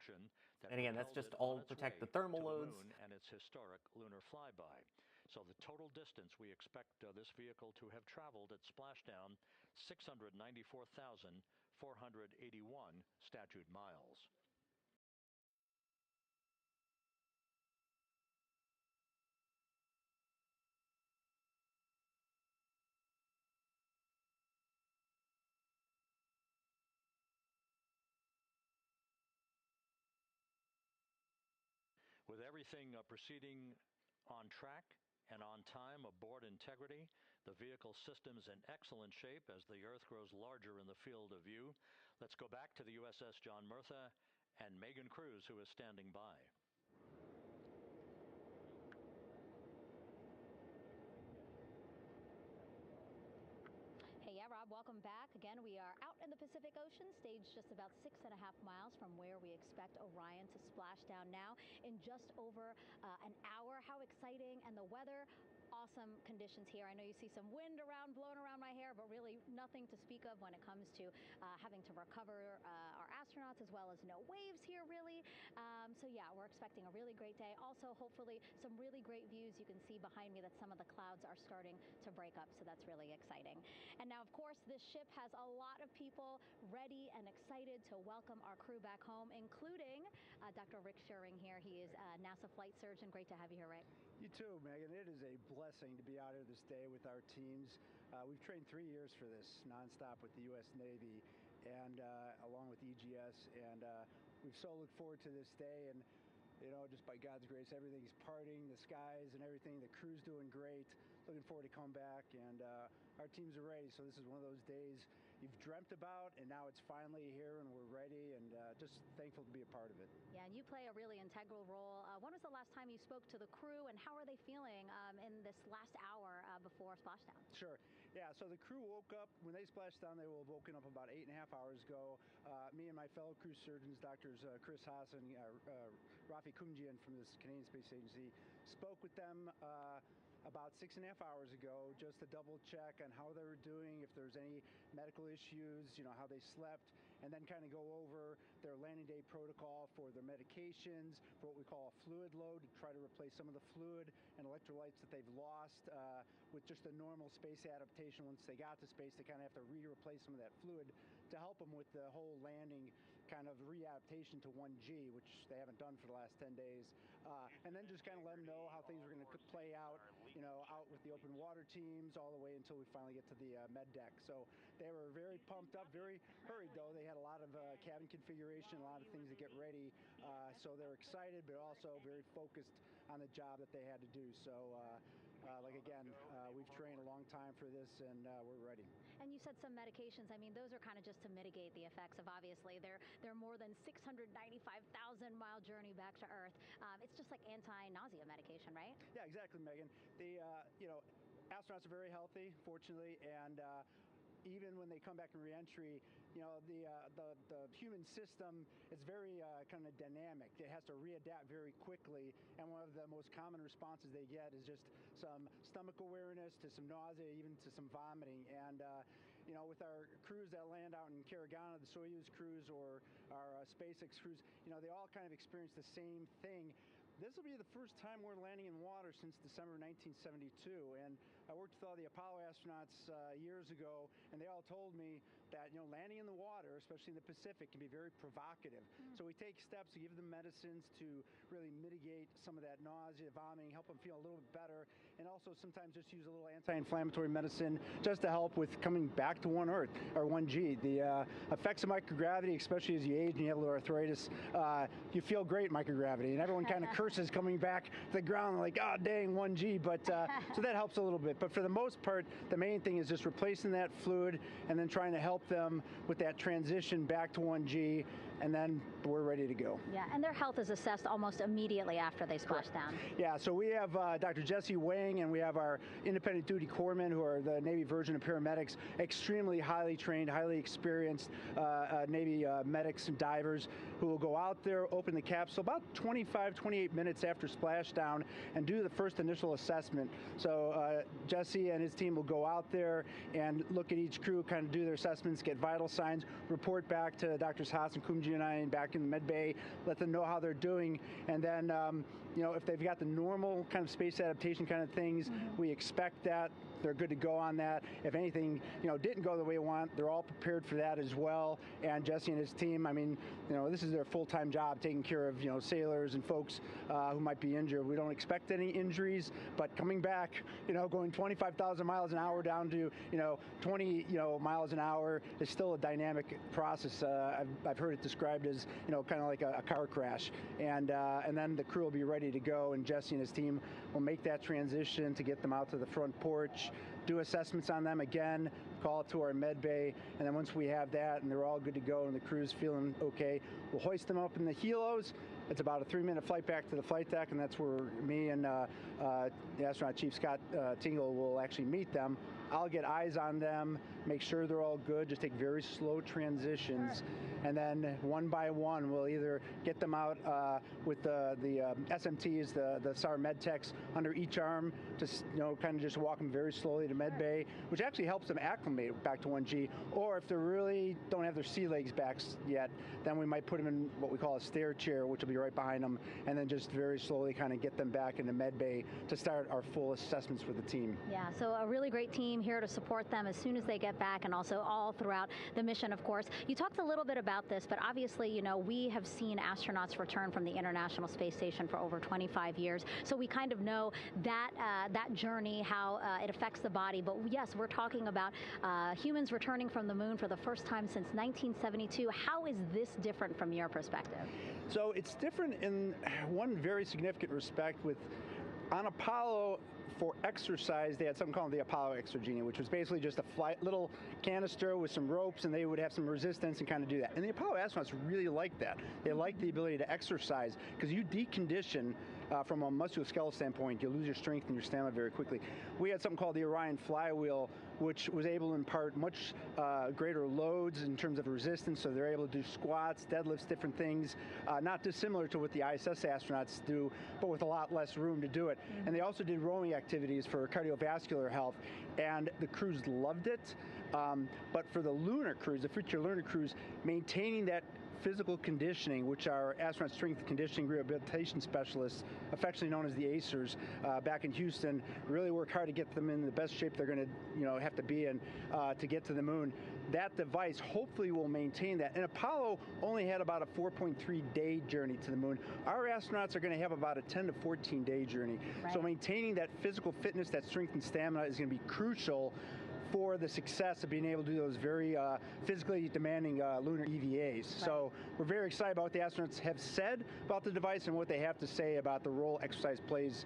production. And again, that's just all to protect the thermal loads and its historic lunar flyby. So the total distance we expect this vehicle to have traveled at Splashdown, 694,481 statute miles. With everything proceeding on track and on time aboard Integrity, the vehicle system's in excellent shape as the Earth grows larger in the field of view. Let's go back to the USS John Murtha and Megan Cruz, who is standing by. Hey, yeah, Rob, welcome back. Again, we are out in the Pacific Ocean, staged just about 6.5 miles from where we expect Orion to splash down now in just over an hour. How exciting, and the weather, awesome conditions here. I know you see some wind blowing around my hair, but really nothing to speak of when it comes to having to recover our astronauts, as well as no waves here, really. So yeah, we're expecting a really great day. Also, hopefully, some really great views. You can see behind me that some of the clouds are starting to break up, so that's really exciting. And now, of course, this ship has a lot of people ready and excited to welcome our crew back home, including Dr. Rick Schuring here. He is a NASA flight surgeon. Great to have you here, Rick. You too, Megan. It is a blessing to be out here this day with our teams. We've trained 3 years for this nonstop with the U.S. Navy and along with EGS, and we've so looked forward to this day. And you know, just by God's grace, everything's parting, the skies and everything. The crew's doing great. Looking forward to come back, and our teams are ready. So this is one of those days you've dreamt about, and now it's finally here, and we're ready, and just thankful to be a part of it. Yeah, and you play a really integral role. When was the last time you spoke to the crew, and how are they feeling in this last hour before splashdown? Sure. Yeah, so the crew woke up, when they splashed down, they were woken up about 8.5 hours ago. Me and my fellow crew surgeons, Doctors Chris Haas and Rafi Kumjian from the Canadian Space Agency, spoke with them about 6.5 hours ago, just to double check on how they were doing, if there's any medical issues, you know, how they slept, and then kind of go over their landing day protocol for their medications, for what we call a fluid load, to try to replace some of the fluid and electrolytes that they've lost with just a normal space adaptation. Once they got to space, they kind of have to replace some of that fluid to help them with the whole landing kind of readaptation to 1G, which they haven't done for the last 10 days. And then just kind of let them know how things are going to play out, you know, out with the open water teams all the way until we finally get to the med deck. So they were very pumped up, very hurried though. They had a lot of cabin configuration, a lot of things to get ready. So they're excited, but also very focused on the job that they had to do. So like again, we've trained a long time for this, and we're ready. And you said some medications. I mean, those are kind of just to mitigate the effects of, obviously, their more than 695,000 mile journey back to Earth. It's just like anti-nausea medication, right? Yeah, exactly, Megan. The you know, astronauts are very healthy, fortunately, and even when they come back in reentry, you know, the human system is very kind of dynamic. It has to readapt very quickly, and one of the most common responses they get is just some stomach awareness, to some nausea, even to some vomiting. And you know, with our crews that land out in Karagana, the Soyuz crews or our SpaceX crews, you know, they all kind of experience the same thing. This will be the first time we're landing in water since December 1972, and I worked with all the Apollo astronauts years ago, and they all told me that, you know, landing in the water, especially in the Pacific, can be very provocative. So we take steps to give them medicines to really mitigate some of that nausea, vomiting, help them feel a little bit better, and also sometimes just use a little anti-inflammatory medicine just to help with coming back to 1 Earth, or 1G. The effects of microgravity, especially as you age and you have a little arthritis, you feel great in microgravity, and everyone kind of curses coming back to the ground like, oh dang, 1G, but so that helps a little bit. But for the most part, the main thing is just replacing that fluid and then trying to help them with that transition back to 1G, and then we're ready to go. Yeah, and their health is assessed almost immediately after they splash down. Yeah, so we have Dr. Jesse Wang, and we have our independent duty corpsmen, who are the Navy version of paramedics, extremely highly trained, highly experienced Navy medics and divers, who will go out there, open the capsule about 25, 28 minutes after splashdown and do the first initial assessment. So Jesse and his team will go out there and look at each crew, kind of do their assessments, get vital signs, report back to Drs. Haas and Kumjian oxygenizing back in the med bay, let them know how they're doing, and then if they've got the normal kind of space adaptation kind of things, we expect that they're good to go on that. If anything, didn't go the way we want, they're all prepared for that as well. And Jesse and his team, I mean, this is their full-time job, taking care of sailors and folks who might be injured. We don't expect any injuries, but coming back, going 25,000 miles an hour down to 20 miles an hour is still a dynamic process. I've heard it described as kind of like a car crash, and then the crew will be ready to go, and Jesse and his team will make that transition to get them out to the front porch, do assessments on them again, call it to our med bay, and then once we have that and they're all good to go and the crew's feeling okay, we'll hoist them up in the helos. It's about a 3-minute flight back to the flight deck, and that's where me and the astronaut chief, Scott Tingle, will actually meet them. I'll get eyes on them, make sure they're all good, just take very slow transitions, and then one by one we'll either get them out with the SMTs, the SAR med techs under each arm, just kind of just walk them very slowly to med bay, which actually helps them acclimate back to 1G. Or if they really don't have their sea legs back yet, then we might put them in what we call a stair chair, which will be right behind them, and then just very slowly kind of get them back into med bay to start our full assessments for the team. Yeah, so a really great team here to support them as soon as they get back, and also all throughout the mission, of course. You talked a little bit about this, but obviously, we have seen astronauts return from the International Space Station for over 25 years, so we kind of know that that journey, how it affects the body. But yes, we're talking about humans returning from the moon for the first time since 1972. How is this different from your perspective? So it's different in one very significant respect. On Apollo, for exercise, they had something called the Apollo Exergenia, which was basically just a little canister with some ropes, and they would have some resistance and kind of do that. And the Apollo astronauts really liked that. They liked the ability to exercise, because you decondition from a musculoskeletal standpoint, you lose your strength and your stamina very quickly. We had something called the Orion flywheel, which was able to impart much greater loads in terms of resistance, so they're able to do squats, deadlifts, different things, not dissimilar to what the ISS astronauts do, but with a lot less room to do it. And they also did rowing activities for cardiovascular health, and the crews loved it. But for the lunar crews, the future lunar crews, maintaining that physical conditioning, which our astronaut strength and conditioning rehabilitation specialists, affectionately known as the ACERs, back in Houston, really work hard to get them in the best shape they're going to have to be in to get to the moon. That device hopefully will maintain that. And Apollo only had about a 4.3-day journey to the moon. Our astronauts are going to have about a 10 to 14-day journey. Right. So maintaining that physical fitness, that strength and stamina is going to be crucial for the success of being able to do those very physically demanding lunar EVAs. Right. So we're very excited about what the astronauts have said about the device and what they have to say about the role exercise plays,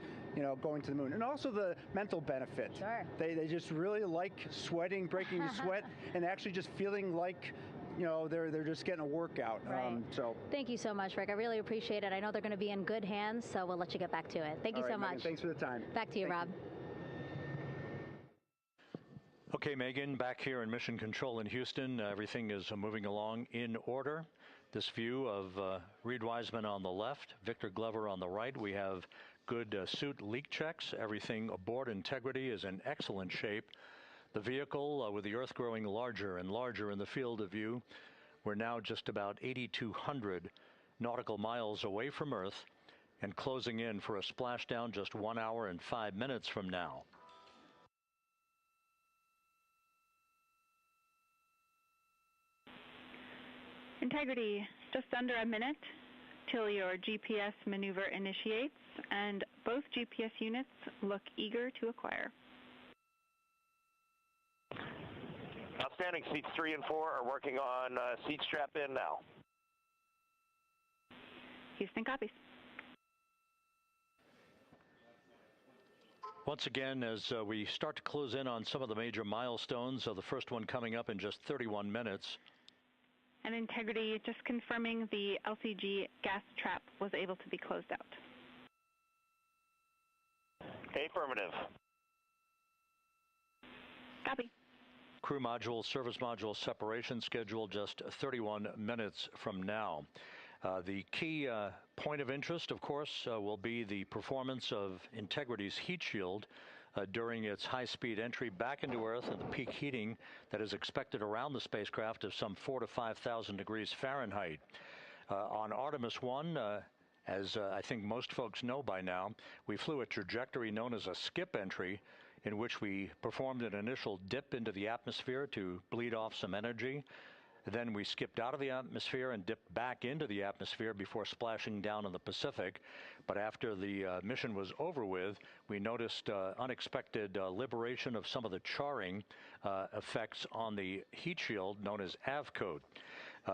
going to the moon. And also the mental benefit. Sure. They just really like sweating, breaking the sweat, and actually just feeling like they're just getting a workout. Right. Thank you so much, Rick. I really appreciate it. I know they're going to be in good hands, so we'll let you get back to it. Thank you so much. Megan, thanks for the time. Back to you, Rob. Okay, Megan, back here in Mission Control in Houston. Everything is moving along in order. This view of Reed Wiseman on the left, Victor Glover on the right. We have good suit leak checks. Everything aboard integrity is in excellent shape. The vehicle, with the Earth growing larger and larger in the field of view, we're now just about 8,200 nautical miles away from Earth and closing in for a splashdown just 1 hour and 5 minutes from now. Integrity, just under a minute till your GPS maneuver initiates, and both GPS units look eager to acquire. Outstanding. Seats 3 and 4 are working on seat strap in now. Houston copies. Once again, as we start to close in on some of the major milestones, the first one coming up in just 31 minutes. And Integrity, just confirming the LCG gas trap was able to be closed out. Affirmative. Copy. Crew module, service module separation scheduled just 31 minutes from now. The key point of interest, of course, will be the performance of Integrity's heat shield during its high-speed entry back into Earth and the peak heating that is expected around the spacecraft of some 4,000 to 5,000 degrees Fahrenheit. On Artemis 1, as I think most folks know by now, we flew a trajectory known as a skip entry, in which we performed an initial dip into the atmosphere to bleed off some energy. Then we skipped out of the atmosphere and dipped back into the atmosphere before splashing down in the Pacific. But after the mission was over with, we noticed unexpected liberation of some of the charring effects on the heat shield known as AVCOAT.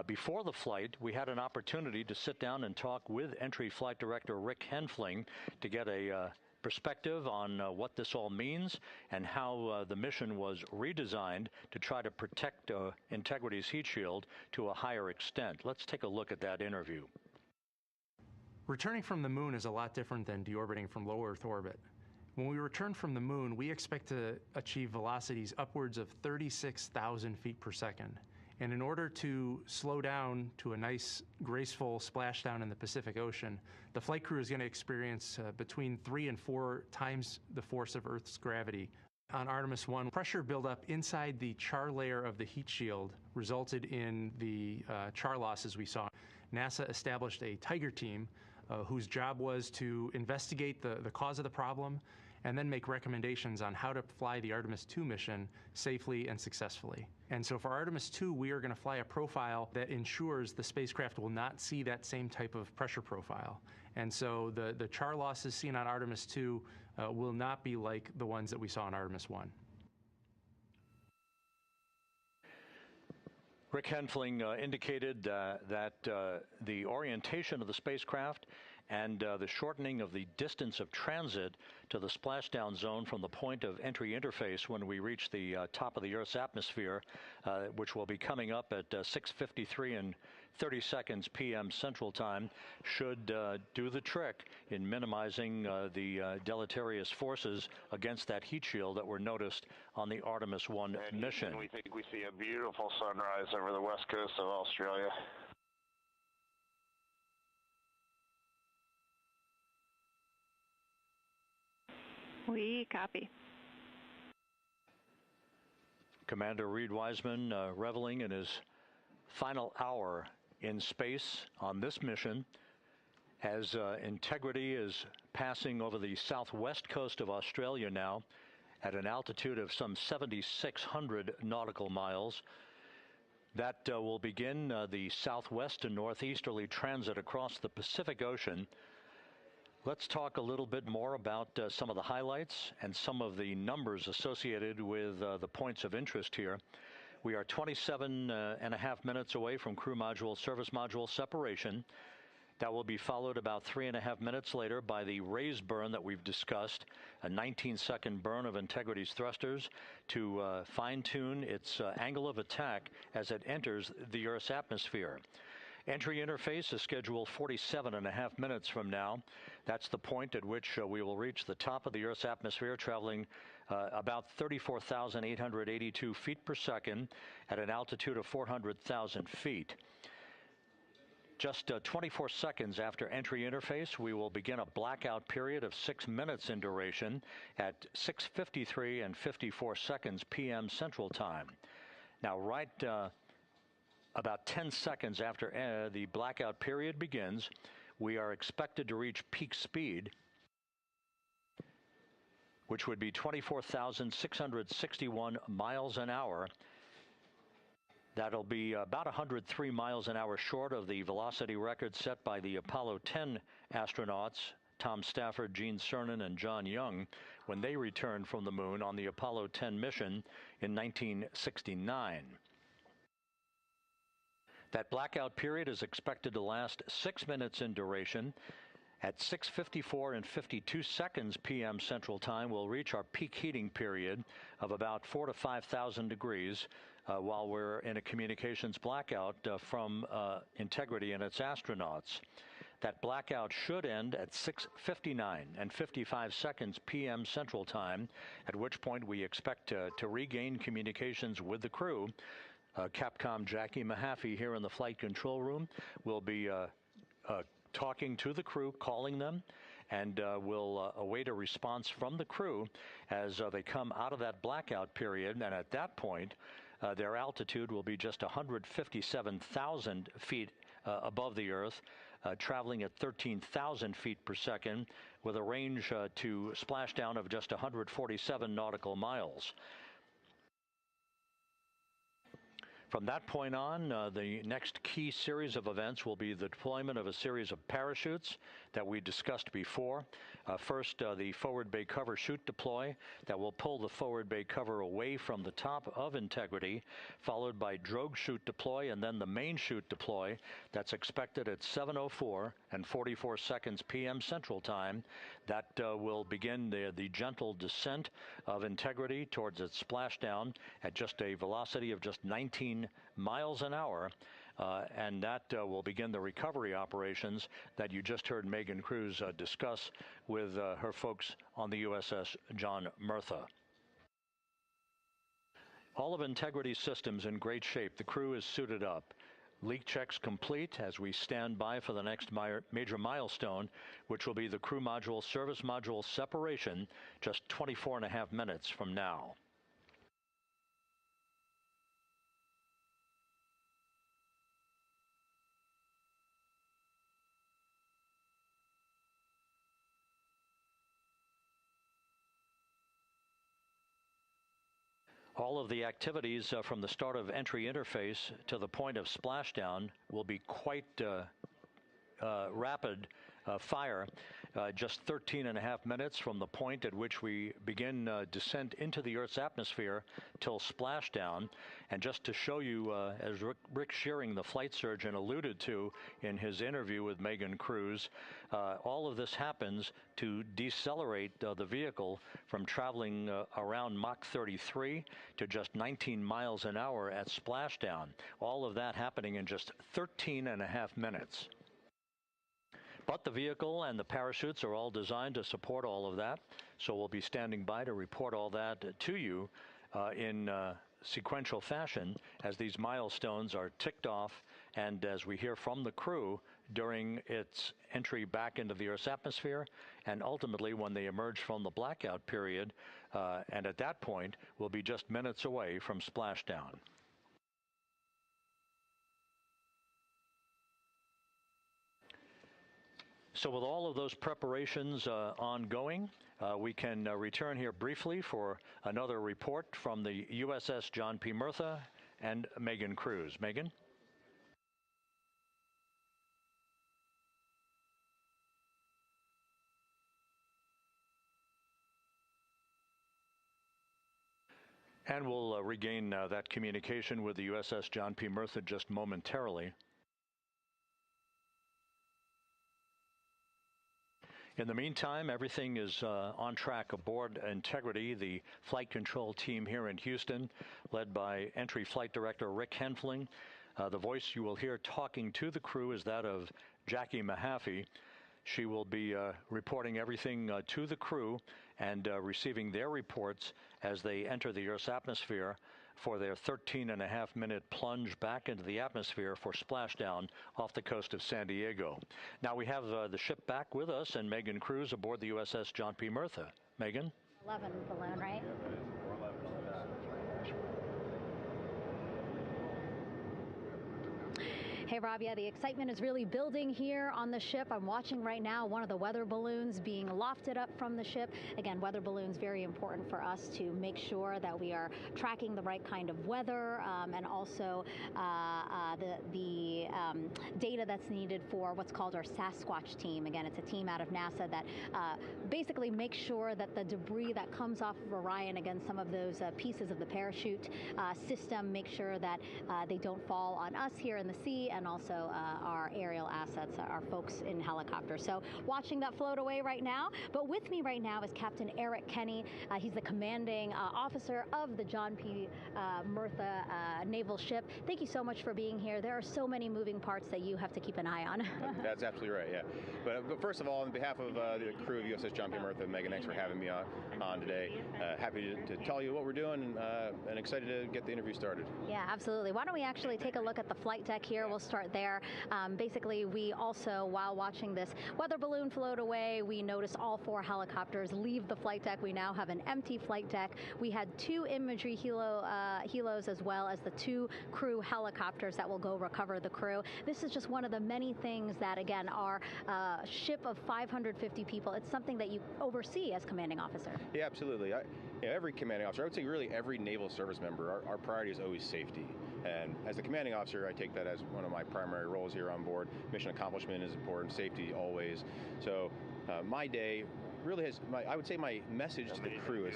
Before the flight, we had an opportunity to sit down and talk with Entry Flight Director Rick Henfling to get a perspective on what this all means and how the mission was redesigned to try to protect Integrity's heat shield to a higher extent. Let's take a look at that interview. Returning from the moon is a lot different than deorbiting from low Earth orbit. When we return from the moon, we expect to achieve velocities upwards of 36,000 feet per second. And in order to slow down to a nice, graceful splashdown in the Pacific Ocean, the flight crew is going to experience between 3 and 4 times the force of Earth's gravity. On Artemis 1, pressure buildup inside the char layer of the heat shield resulted in the char losses we saw. NASA established a Tiger team whose job was to investigate the cause of the problem and then make recommendations on how to fly the Artemis 2 mission safely and successfully. And so for Artemis 2, we are going to fly a profile that ensures the spacecraft will not see that same type of pressure profile. And so the char losses seen on Artemis 2 will not be like the ones that we saw on Artemis 1. Rick Henfling indicated that the orientation of the spacecraft and the shortening of the distance of transit to the splashdown zone from the point of entry interface when we reach the top of the Earth's atmosphere, which will be coming up at 6:53 and 30 seconds p.m. Central Time, should do the trick in minimizing the deleterious forces against that heat shield that were noticed on the Artemis 1 mission. We think we see a beautiful sunrise over the west coast of Australia. We copy. Commander Reed Wiseman reveling in his final hour in space on this mission as Integrity is passing over the southwest coast of Australia now at an altitude of some 7,600 nautical miles. That will begin the southwest and northeasterly transit across the Pacific Ocean. Let's talk a little bit more about some of the highlights and some of the numbers associated with the points of interest here. We are 27 and a half minutes away from crew module service module separation. That will be followed about 3.5 minutes later by the raise burn that we've discussed, a 19-second burn of Integrity's thrusters to fine-tune its angle of attack as it enters the Earth's atmosphere. Entry interface is scheduled 47 and a half minutes from now. That's the point at which we will reach the top of the Earth's atmosphere, traveling about 34,882 feet per second at an altitude of 400,000 feet. Just 24 seconds after entry interface, we will begin a blackout period of 6 minutes in duration at 6:53 and 54 seconds p.m. Central Time. Now, right about 10 seconds after the blackout period begins, we are expected to reach peak speed, which would be 24,661 miles an hour. That'll be about 103 miles an hour short of the velocity record set by the Apollo 10 astronauts, Tom Stafford, Gene Cernan, and John Young, when they returned from the moon on the Apollo 10 mission in 1969. That blackout period is expected to last 6 minutes in duration. At 6:54 and 52 seconds p.m. Central Time, we'll reach our peak heating period of about 4,000 to 5,000 degrees while we're in a communications blackout from Integrity and its astronauts. That blackout should end at 6:59 and 55 seconds p.m. Central Time, at which point we expect to regain communications with the crew. Capcom Jackie Mahaffey here in the flight control room will be talking to the crew, calling them, and we'll await a response from the crew as they come out of that blackout period. And at that point, their altitude will be just 157,000 feet above the Earth, traveling at 13,000 feet per second with a range to splashdown of just 147 nautical miles. From that point on, the next key series of events will be the deployment of a series of parachutes that we discussed before. First, the forward bay cover chute deploy that will pull the forward bay cover away from the top of Integrity, followed by drogue chute deploy and then the main chute deploy that's expected at 7:04 and 44 seconds p.m. Central Time. That will begin the gentle descent of Integrity towards its splashdown at just a velocity of just 19 miles an hour, and that will begin the recovery operations that you just heard Megan Cruz discuss with her folks on the USS John Murtha. All of Integrity's systems in great shape. The crew is suited up. Leak checks complete as we stand by for the next major milestone, which will be the crew module service module separation just 24.5 minutes from now. All of the activities from the start of entry interface to the point of splashdown will be quite rapid fire, just 13.5 minutes from the point at which we begin descent into the Earth's atmosphere till splashdown. And just to show you, as Rick Shearing, the flight surgeon, alluded to in his interview with Megan Cruz, all of this happens to decelerate the vehicle from traveling around Mach 33 to just 19 miles an hour at splashdown. All of that happening in just 13.5 minutes. But the vehicle and the parachutes are all designed to support all of that, so we'll be standing by to report all that to you in sequential fashion as these milestones are ticked off and as we hear from the crew during its entry back into the Earth's atmosphere and ultimately when they emerge from the blackout period, and at that point we'll be just minutes away from splashdown. So with all of those preparations ongoing, we can return here briefly for another report from the USS John P. Murtha and Megan Cruz. Megan? And we'll regain that communication with the USS John P. Murtha just momentarily. In the meantime, everything is on track aboard Integrity, the flight control team here in Houston, led by Entry Flight Director Rick Henfling. The voice you will hear talking to the crew is that of Jackie Mahaffey. She will be reporting everything to the crew and receiving their reports as they enter the Earth's atmosphere for their 13.5-minute plunge back into the atmosphere for splashdown off the coast of San Diego. Now we have the ship back with us and Megan Cruz aboard the USS John P. Murtha. Megan? 11 balloon, right? Hey, Rob, yeah, the excitement is really building here on the ship. I'm watching right now one of the weather balloons being lofted up from the ship. Again, weather balloons, very important for us to make sure that we are tracking the right kind of weather and also the data that's needed for what's called our Sasquatch team. Again, it's a team out of NASA that basically makes sure that the debris that comes off of Orion, again, some of those pieces of the parachute system, make sure that they don't fall on us here in the sea, and also our aerial assets, our folks in helicopters. So watching that float away right now. But with me right now is Captain Eric Kenny. He's the commanding officer of the John P. Murtha naval ship. Thank you so much for being here. There are so many moving parts that you have to keep an eye on. That's absolutely right, yeah. But first of all, on behalf of the crew of USS John P. Murtha, Megan, thanks for having me on today. Happy to tell you what we're doing and excited to get the interview started. Yeah, absolutely. Why don't we actually take a look at the flight deck here? We'll start there. Basically, we also, while watching this weather balloon float away, we noticed all 4 helicopters leave the flight deck. We now have an empty flight deck. We had 2 imagery helos as well as the 2 crew helicopters that will go recover the crew. This is just one of the many things that, again, our ship of 550 people, it's something that you oversee as commanding officer. Yeah, absolutely. Every commanding officer, I would say really every naval service member, our priority is always safety. And as the commanding officer, I take that as one of my primary roles here on board. Mission accomplishment is important, safety always. So my day really has, I would say my message to the crew has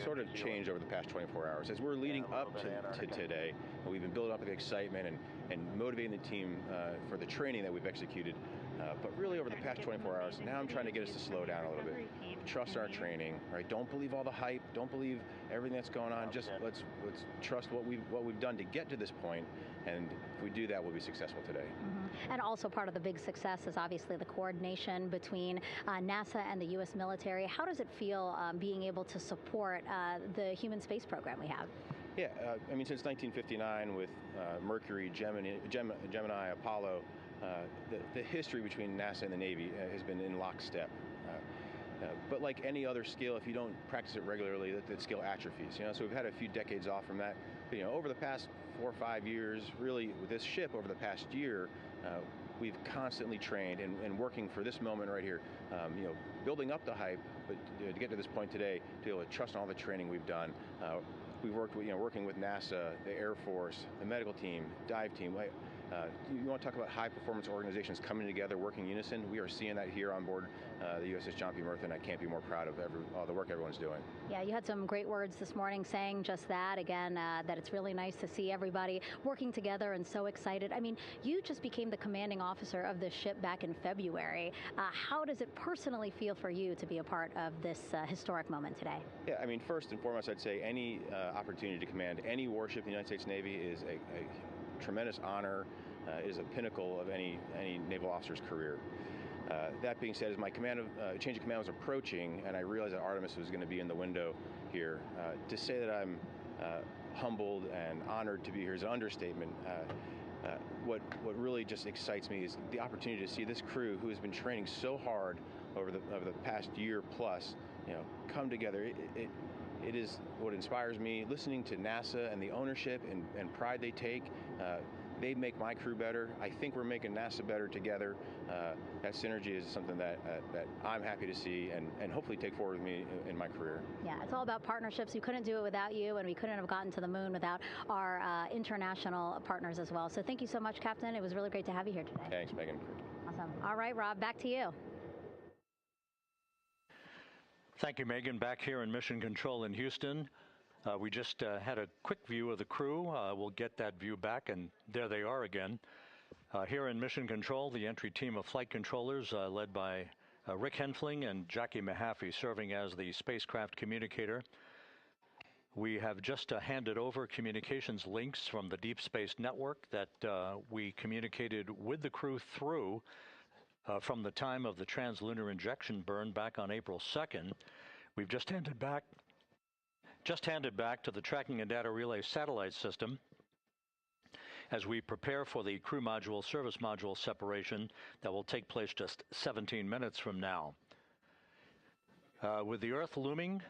sort of changed over the past 24 hours. As we're leading up to today, we've been building up the excitement and motivating the team for the training that we've executed. But really over the past 24 hours, now I'm trying to get us to slow down a little bit. Trust our training, right? Don't believe all the hype. Don't believe everything that's going on. Just let's trust what we've done to get to this point. And if we do that, we'll be successful today. Mm-hmm. And also part of the big success is obviously the coordination between NASA and the U.S. military. How does it feel being able to support the human space program we have? Yeah, I mean, since 1959 with Mercury, Gemini, Apollo, the history between NASA and the Navy has been in lockstep. But like any other skill, if you don't practice it regularly, that skill atrophies. So we've had a few decades off from that. But, over the past 4 or 5 years, really with this ship over the past year, we've constantly trained and working for this moment right here. Building up the hype, but to get to this point today, to be able to trust all the training we've done. We've worked with, working with NASA, the Air Force, the medical team, dive team. You want to talk about high-performance organizations coming together, working in unison? We are seeing that here on board the USS John P. Murtha, and I can't be more proud of all the work everyone's doing. Yeah, you had some great words this morning saying just that, again, that it's really nice to see everybody working together and so excited. I mean, you just became the commanding officer of this ship back in February. How does it personally feel for you to be a part of this historic moment today? Yeah, I mean, first and foremost, I'd say any opportunity to command any warship in the United States Navy is a tremendous honor. Is a pinnacle of any naval officer's career. That being said, as my change of command was approaching, and I realized that Artemis was going to be in the window here, to say that I'm humbled and honored to be here is an understatement. What really just excites me is the opportunity to see this crew, who has been training so hard over the past year plus, come together. It is what inspires me. Listening to NASA and the ownership and pride they take. They make my crew better. I think we're making NASA better together. That synergy is something that I'm happy to see and hopefully take forward with me in my career. Yeah, it's all about partnerships. We couldn't do it without you, and we couldn't have gotten to the moon without our international partners as well. So thank you so much, Captain. It was really great to have you here today. Thanks, Megan. Awesome. All right, Rob, back to you. Thank you, Megan. Back here in Mission Control in Houston. We just had a quick view of the crew. We'll get that view back, and there they are again. Here in Mission Control, the entry team of flight controllers led by Rick Henfling and Jackie Mahaffey serving as the spacecraft communicator. We have just handed over communications links from the Deep Space Network that we communicated with the crew through from the time of the translunar injection burn back on April 2nd. We've just handed back to the Tracking and Data Relay satellite system as we prepare for the crew module service module separation that will take place just 17 minutes from now. With the Earth looming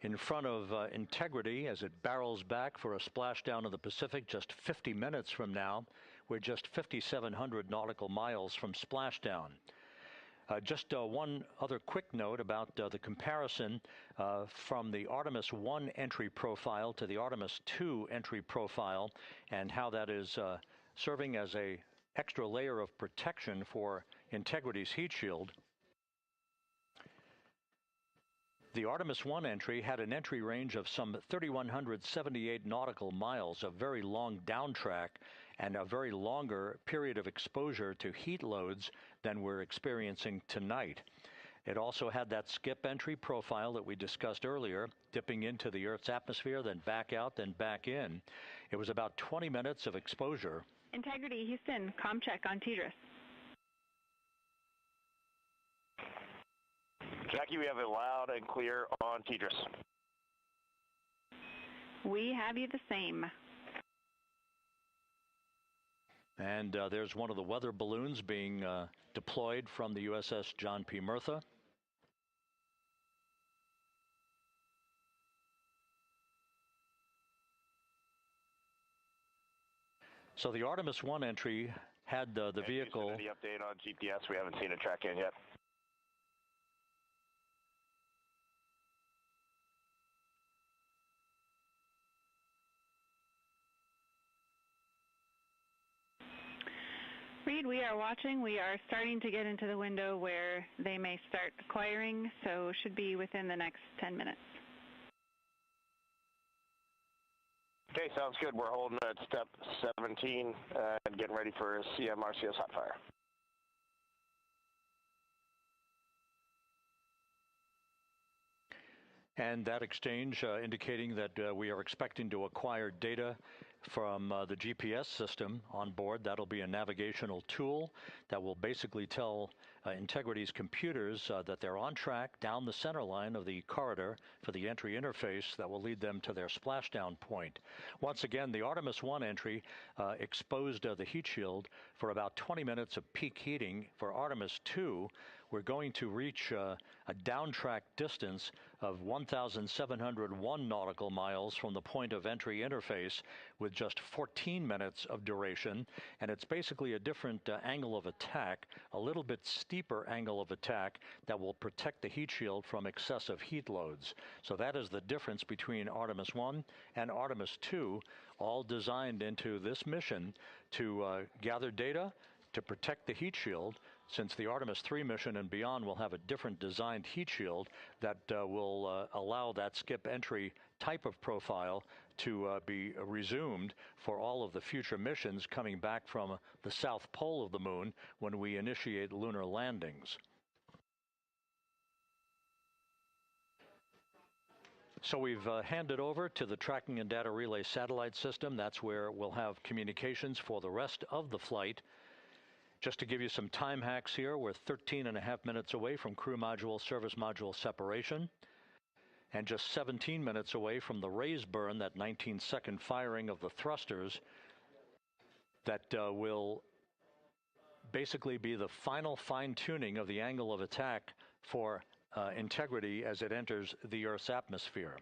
in front of Integrity as it barrels back for a splashdown of the Pacific just 50 minutes from now, we're just 5,700 nautical miles from splashdown. Just one other quick note about the comparison from the Artemis 1 entry profile to the Artemis 2 entry profile and how that is serving as an extra layer of protection for Integrity's heat shield. The Artemis 1 entry had an entry range of some 3,178 nautical miles, a very long downtrack, and a very longer period of exposure to heat loads than we're experiencing tonight. It also had that skip entry profile that we discussed earlier, dipping into the Earth's atmosphere, then back out, then back in. It was about 20 minutes of exposure. Integrity, Houston, comm check on TDRS. Jackie, we have it loud and clear on TDRS. We have you the same. And there's one of the weather balloons being deployed from the USS John P. Murtha. So the Artemis 1 entry had the vehicle. Any update on GPS? We haven't seen it track in yet. Reed, we are watching. We are starting to get into the window where they may start acquiring, so should be within the next 10 minutes. Okay, sounds good. We're holding at step 17 and getting ready for CM-RCS hot fire. And that exchange indicating that we are expecting to acquire data from the GPS system on board. That'll be a navigational tool that will basically tell Integrity's computers that they're on track down the center line of the corridor for the entry interface that will lead them to their splashdown point. Once again, the Artemis 1 entry exposed the heat shield for about 20 minutes of peak heating. For Artemis 2, we're going to reach a downtrack distance of 1,701 nautical miles from the point of entry interface with just 14 minutes of duration. And it's basically a different angle of attack, a little bit steeper angle of attack that will protect the heat shield from excessive heat loads. So that is the difference between Artemis 1 and Artemis 2, all designed into this mission to gather data, to protect the heat shield, since the Artemis 3 mission and beyond will have a different designed heat shield that will allow that skip entry type of profile to be resumed for all of the future missions coming back from the south pole of the moon when we initiate lunar landings. So we've handed over to the tracking and data relay satellite system. That's where we'll have communications for the rest of the flight. Just to give you some time hacks here, we're 13.5 minutes away from crew module, service module separation, and just 17 minutes away from the raise burn, that 19-second firing of the thrusters that will basically be the final fine-tuning of the angle of attack for Integrity as it enters the Earth's atmosphere.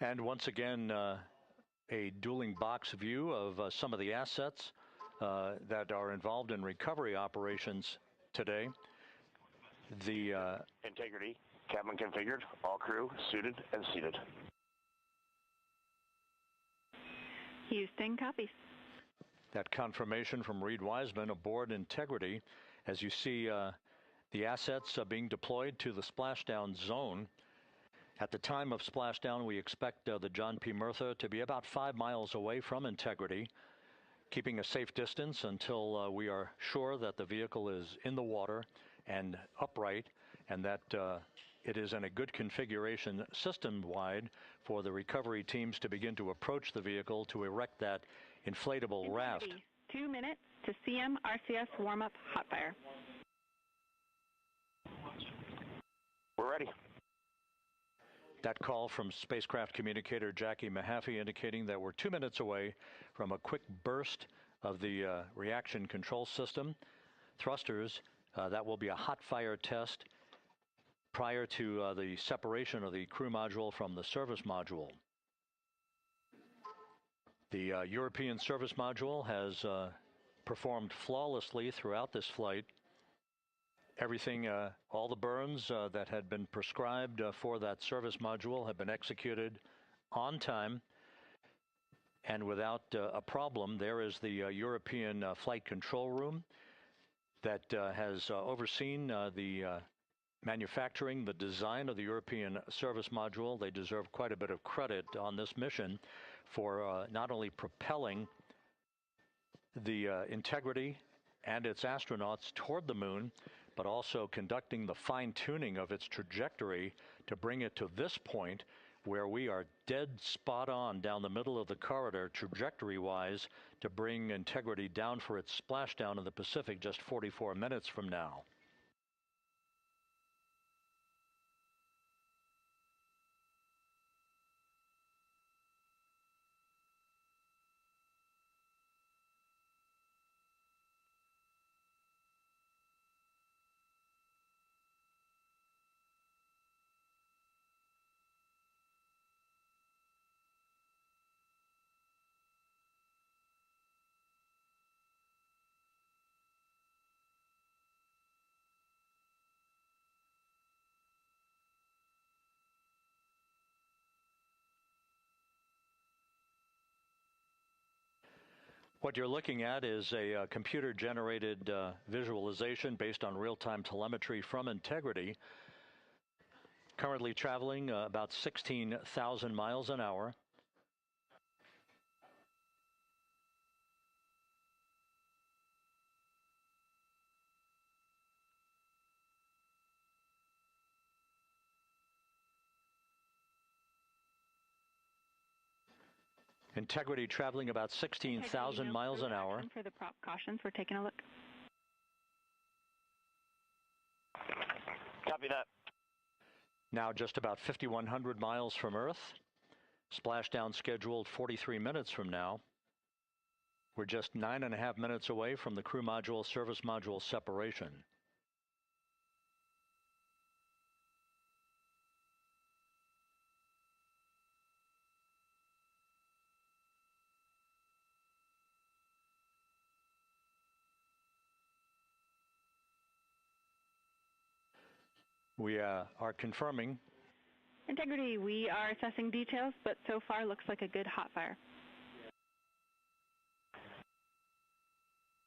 And once again, a dueling box view of some of the assets that are involved in recovery operations today. The Integrity, cabin configured, all crew suited and seated. Houston copies. That confirmation from Reed Wiseman aboard Integrity, as you see the assets being deployed to the splashdown zone. At the time of splashdown, we expect the John P. Murtha to be about 5 miles away from Integrity, keeping a safe distance until we are sure that the vehicle is in the water and upright, and that it is in a good configuration system-wide for the recovery teams to begin to approach the vehicle to erect that inflatable raft. 2 minutes to CM-RCS warm-up hot fire. We're ready. That call from spacecraft communicator Jackie Mahaffey indicating that we're 2 minutes away from a quick burst of the reaction control system. Thrusters, that will be a hot fire test prior to the separation of the crew module from the service module. The European service module has performed flawlessly throughout this flight. Everything, all the burns that had been prescribed for that service module have been executed on time and without a problem. There is the European flight control room that has overseen the manufacturing, the design of the European service module. They deserve quite a bit of credit on this mission for not only propelling the Integrity and its astronauts toward the moon, but also conducting the fine-tuning of its trajectory to bring it to this point where we are dead spot on down the middle of the corridor trajectory-wise to bring Integrity down for its splashdown in the Pacific just 44 minutes from now. What you're looking at is a computer-generated visualization based on real-time telemetry from Integrity, currently traveling about 16,000 miles an hour. Integrity traveling about 16,000 miles an hour. For the prop cautions, we're taking a look. Copy that. Now just about 5,100 miles from Earth. Splashdown scheduled 43 minutes from now. We're just 9.5 minutes away from the crew module service module separation. We are confirming. Integrity, we are assessing details, but so far looks like a good hot fire.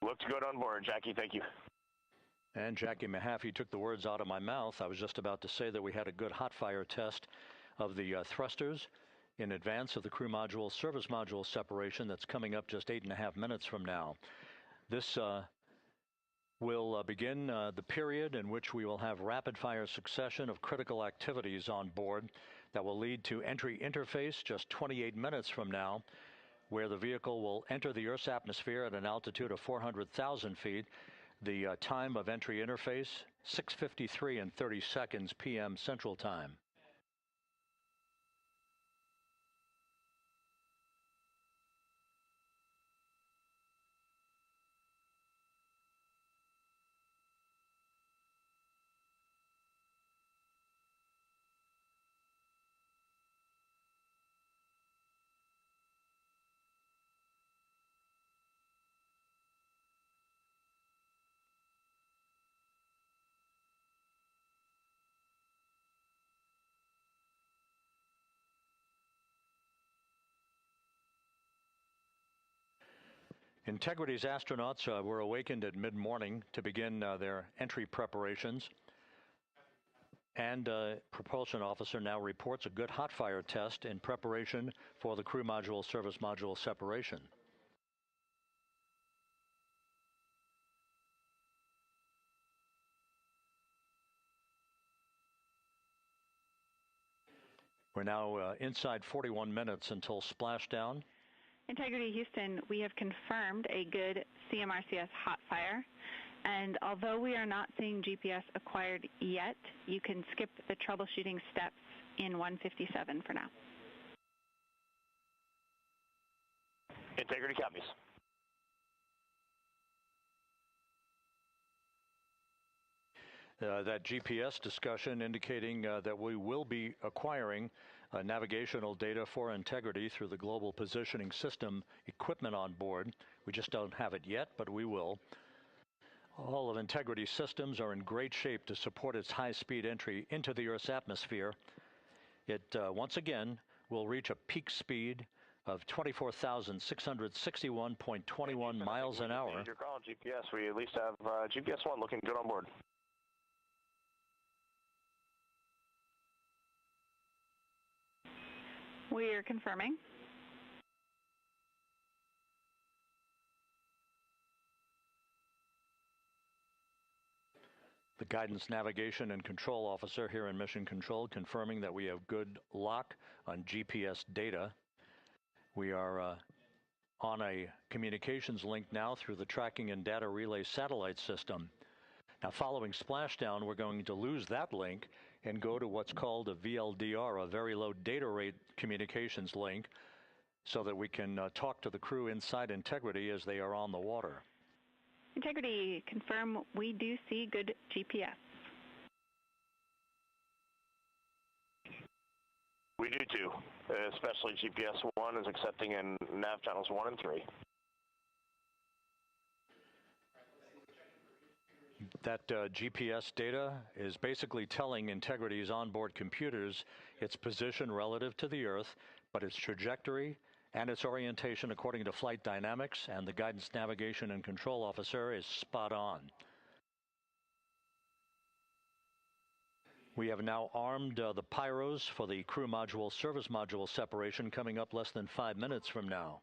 Looks good on board, Jackie. Thank you. And Jackie Mahaffey took the words out of my mouth. I was just about to say that we had a good hot fire test of the thrusters in advance of the crew module service module separation that's coming up just 8.5 minutes from now. This will begin the period in which we will have rapid-fire succession of critical activities on board that will lead to entry interface just 28 minutes from now, where the vehicle will enter the Earth's atmosphere at an altitude of 400,000 feet. The time of entry interface, 6:53 and 30 seconds p.m. Central Time. Integrity's astronauts were awakened at mid-morning to begin their entry preparations. And propulsion officer now reports a good hot fire test in preparation for the crew module service module separation. We're now inside 41 minutes until splashdown. Integrity Houston, we have confirmed a good CMRCS hot fire, and although we are not seeing GPS acquired yet, you can skip the troubleshooting steps in 157 for now. Integrity copies. That GPS discussion indicating that we will be acquiring navigational data for Integrity through the Global Positioning System equipment on board. We just don't have it yet, but we will. All of Integrity's systems are in great shape to support its high-speed entry into the Earth's atmosphere. It, once again, will reach a peak speed of 24,661.21 miles an hour. You're calling GPS. We at least have GPS 1 looking good on board. We are confirming. The guidance, navigation, and control officer here in Mission Control confirming that we have good lock on GPS data. We are on a communications link now through the tracking and data relay satellite system. Now, following splashdown, we're going to lose that link and go to what's called a VLDR, a very low data rate communications link, so that we can talk to the crew inside Integrity as they are on the water. Integrity, confirm we do see good GPS. We do too, especially GPS 1 is accepting in nav channels 1 and 3. That GPS data is basically telling Integrity's onboard computers its position relative to the Earth, but its trajectory and its orientation according to flight dynamics and the guidance, navigation, and control officer is spot on. We have now armed the pyros for the crew module service module separation coming up less than 5 minutes from now.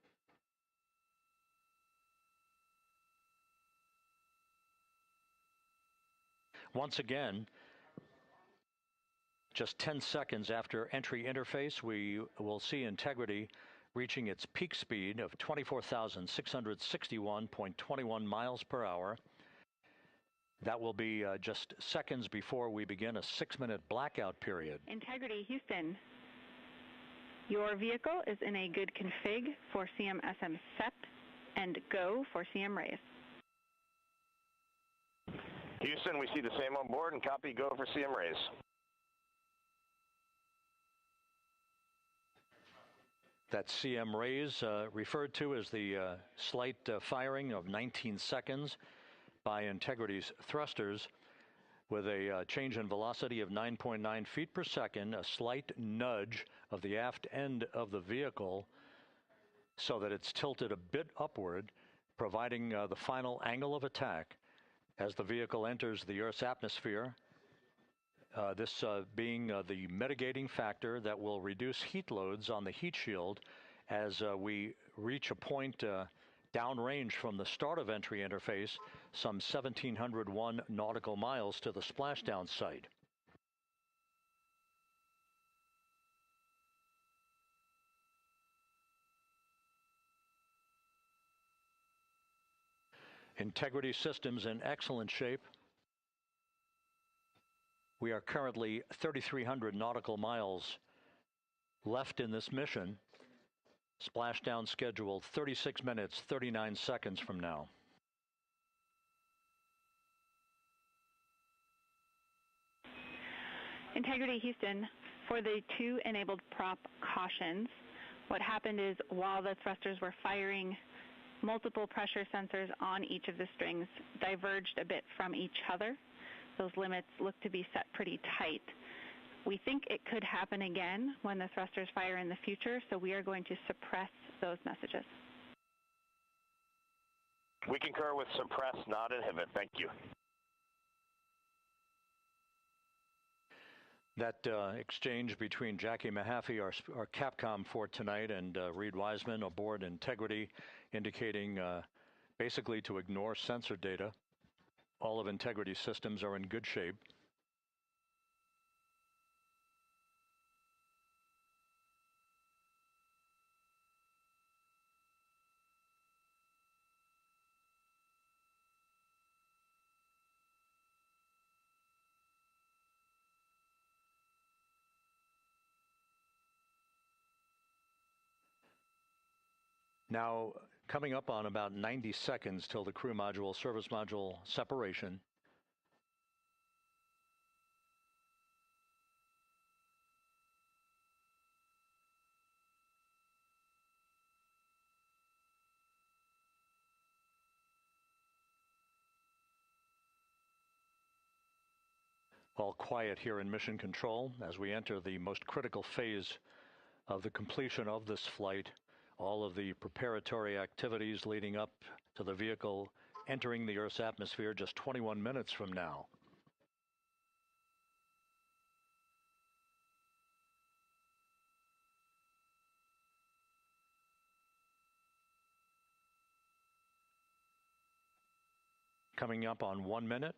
Once again, just 10 seconds after entry interface, we will see Integrity reaching its peak speed of 24,661.21 miles per hour. That will be just seconds before we begin a 6-minute blackout period. Integrity, Houston. Your vehicle is in a good config for CM-SM SEP and go for CM raise. Houston, we see the same on board and copy go for CM raise. That CM raise referred to as the slight firing of 19 seconds by Integrity's thrusters with a change in velocity of 9.9 feet per second, a slight nudge of the aft end of the vehicle so that it's tilted a bit upward, providing the final angle of attack as the vehicle enters the Earth's atmosphere, this being the mitigating factor that will reduce heat loads on the heat shield as we reach a point downrange from the start of entry interface, some 1,701 nautical miles to the splashdown site. Integrity systems in excellent shape. We are currently 3,300 nautical miles left in this mission. Splashdown scheduled 36 minutes, 39 seconds from now. Integrity, Houston. For the 2 enabled prop cautions, what happened is while the thrusters were firing, multiple pressure sensors on each of the strings diverged a bit from each other. Those limits look to be set pretty tight. We think it could happen again when the thrusters fire in the future, so we are going to suppress those messages. We concur with suppress, not inhibit. Thank you. That exchange between Jackie Mahaffey, our Capcom for tonight, and Reed Wiseman aboard Integrity, indicating basically to ignore sensor data. All of Integrity systems are in good shape. Now, coming up on about 90 seconds till the crew module, service module separation. All quiet here in Mission Control as we enter the most critical phase of the completion of this flight. All of the preparatory activities leading up to the vehicle entering the Earth's atmosphere just 21 minutes from now. Coming up on 1 minute.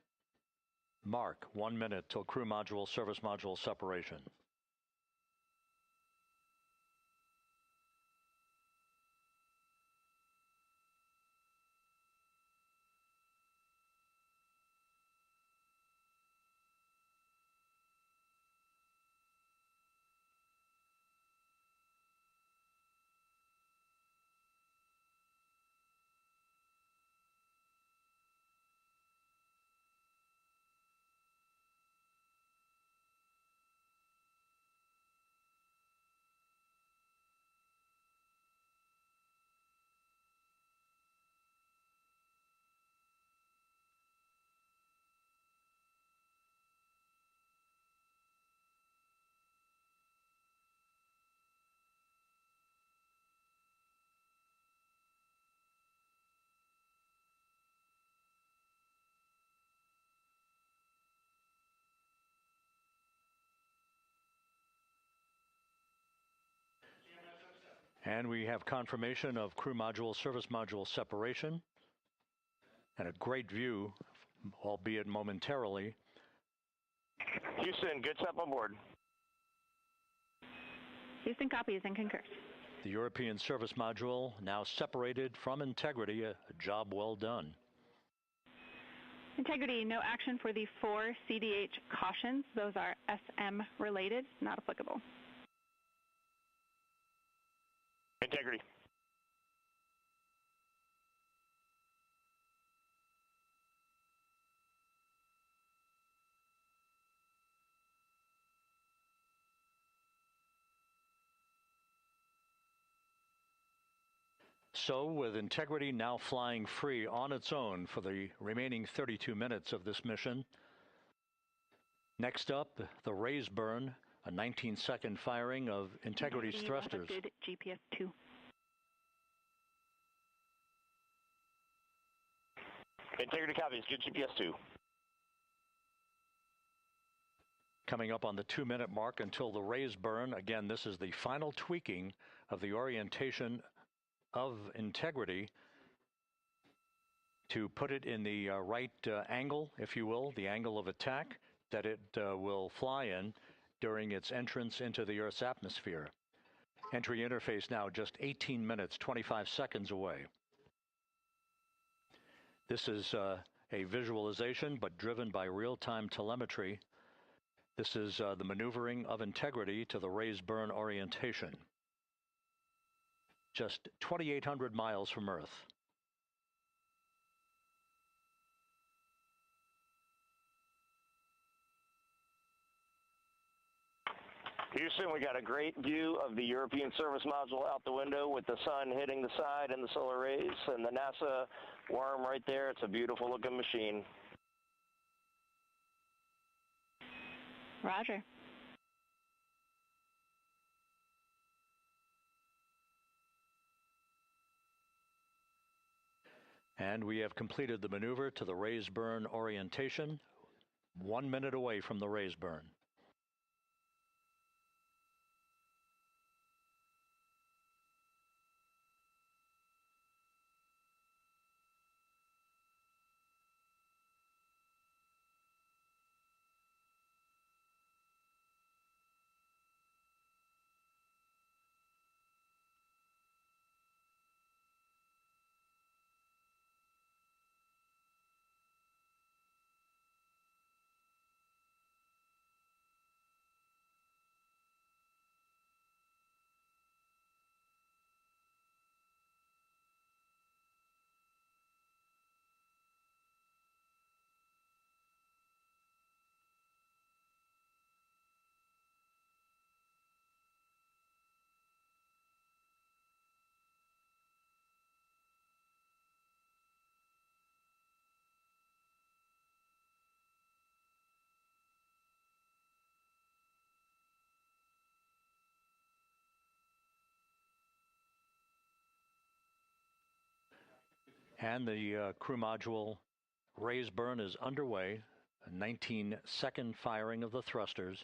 Mark, 1 minute till crew module, service module separation. And we have confirmation of crew module, service module separation, and a great view, albeit momentarily. Houston, good step on board. Houston copies and concurs. The European service module now separated from Integrity, a job well done. Integrity, no action for the 4 CDH cautions. Those are SM related, not applicable. Integrity. So, with Integrity now flying free on its own for the remaining 32 minutes of this mission, next up, the raise burn, a 19-second firing of Integrity's thrusters. Good GPS 2. Integrity copies, good GPS 2. Coming up on the 2-minute mark until the raise burn. Again, this is the final tweaking of the orientation of Integrity to put it in the right angle, if you will, the angle of attack that it will fly in during its entrance into the Earth's atmosphere. Entry interface now just 18 minutes, 25 seconds away. This is a visualization, but driven by real-time telemetry. This is the maneuvering of Integrity to the raise burn orientation. Just 2,800 miles from Earth. Houston, we got a great view of the European service module out the window with the sun hitting the side and the solar rays and the NASA worm right there. It's a beautiful looking machine. Roger. And we have completed the maneuver to the raise burn orientation, 1 minute away from the raise burn. And the crew module raise burn is underway, a 19-second firing of the thrusters,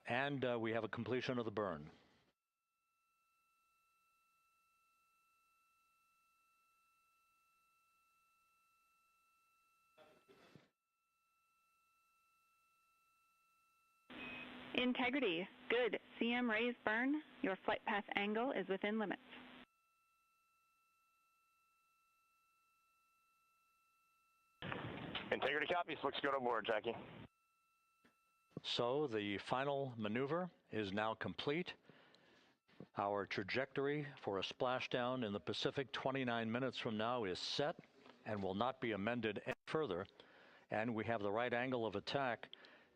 and we have a completion of the burn. Integrity, good. CM raise burn. Your flight path angle is within limits. Integrity copies. Looks good on board, Jackie. So the final maneuver is now complete. Our trajectory for a splashdown in the Pacific 29 minutes from now is set and will not be amended any further. And we have the right angle of attack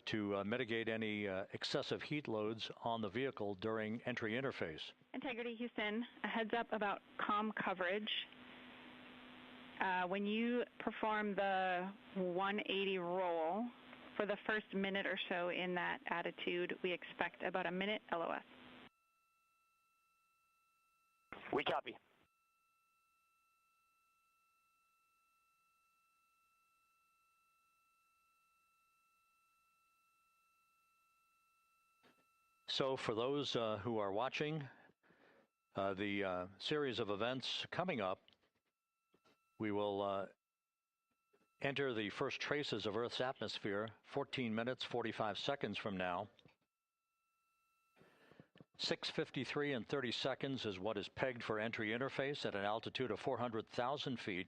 to mitigate any excessive heat loads on the vehicle during entry interface. Integrity Houston, a heads up about comm coverage. When you perform the 180 roll, for the first minute or so in that attitude, we expect about a minute LOS. We copy. So for those who are watching the series of events coming up, we will enter the first traces of Earth's atmosphere 14 minutes, 45 seconds from now. 6:53 and 30 seconds is what is pegged for entry interface at an altitude of 400,000 feet,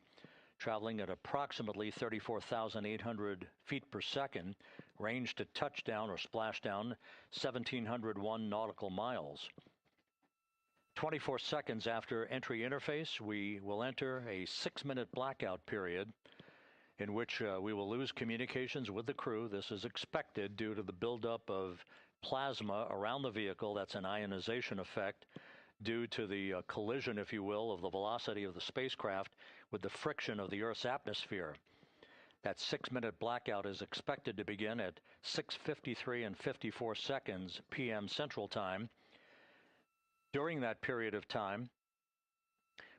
traveling at approximately 34,800 feet per second, range to touchdown or splashdown 1,701 nautical miles. 24 seconds after entry interface, we will enter a 6-minute blackout period in which we will lose communications with the crew. This is expected due to the buildup of plasma around the vehicle. That's an ionization effect due to the collision, if you will, of the velocity of the spacecraft with the friction of the Earth's atmosphere. That 6-minute blackout is expected to begin at 6:53 and 54 seconds p.m. Central Time. During that period of time,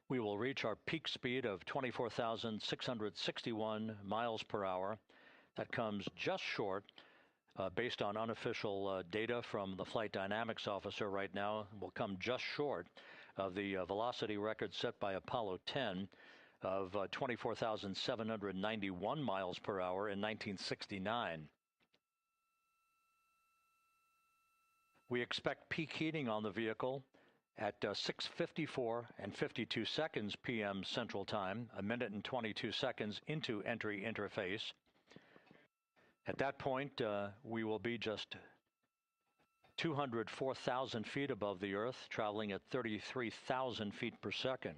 we will reach our peak speed of 24,661 miles per hour. That comes just short, based on unofficial data from the flight dynamics officer right now, will come just short of the velocity record set by Apollo 10 of 24,791 miles per hour in 1969. We expect peak heating on the vehicle at 6:54 and 52 seconds p.m. Central Time, a minute and 22 seconds into entry interface. At that point, we will be just 204,000 feet above the Earth, traveling at 33,000 feet per second.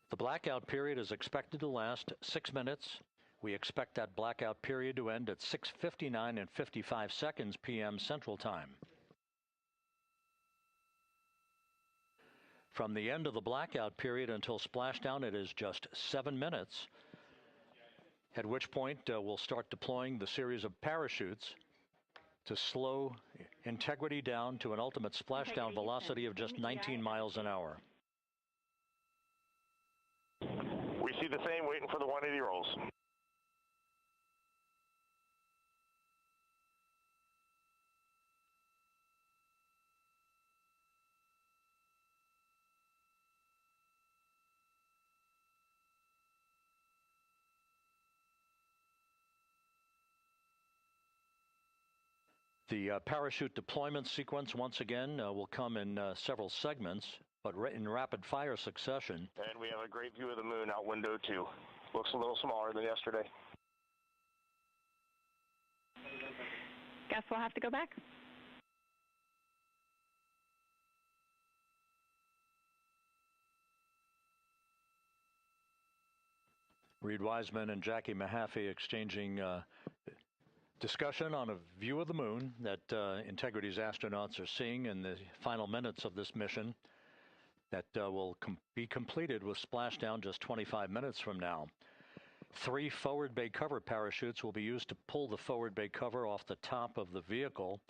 The blackout period is expected to last 6 minutes. We expect that blackout period to end at 6:59 and 55 seconds p.m. Central Time. From the end of the blackout period until splashdown, it is just 7 minutes, at which point we'll start deploying the series of parachutes to slow Integrity down to an ultimate splashdown velocity of just 19 miles an hour. We see the same, waiting for the 180 rolls. The parachute deployment sequence, once again, will come in several segments, but in rapid fire succession. And we have a great view of the moon out window 2. Looks a little smaller than yesterday. Guess we'll have to go back. Reed Wiseman and Jackie Mahaffey exchanging discussion on a view of the moon that Integrity's astronauts are seeing in the final minutes of this mission that will be completed with splashdown just 25 minutes from now. 3 forward bay cover parachutes will be used to pull the forward bay cover off the top of the vehicle.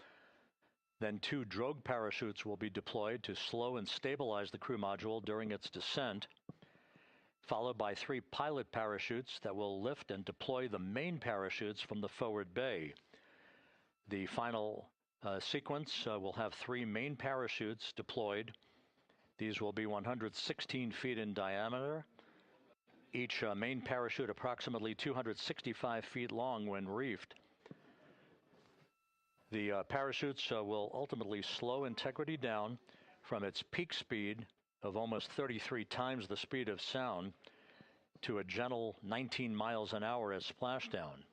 Then 2 drogue parachutes will be deployed to slow and stabilize the crew module during its descent, followed by 3 pilot parachutes that will lift and deploy the main parachutes from the forward bay. The final sequence will have 3 main parachutes deployed. These will be 116 feet in diameter, each main parachute approximately 265 feet long when reefed. The parachutes will ultimately slow Integrity down from its peak speed of almost 33 times the speed of sound to a gentle 19 miles an hour at splashdown.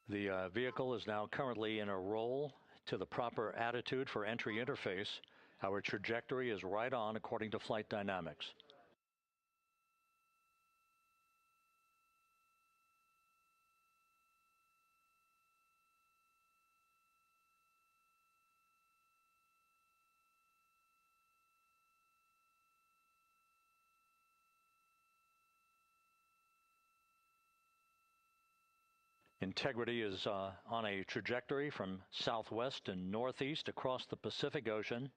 The vehicle is now currently in a roll to the proper attitude for entry interface. Our trajectory is right on according to flight dynamics. Integrity is on a trajectory from southwest and northeast across the Pacific Ocean,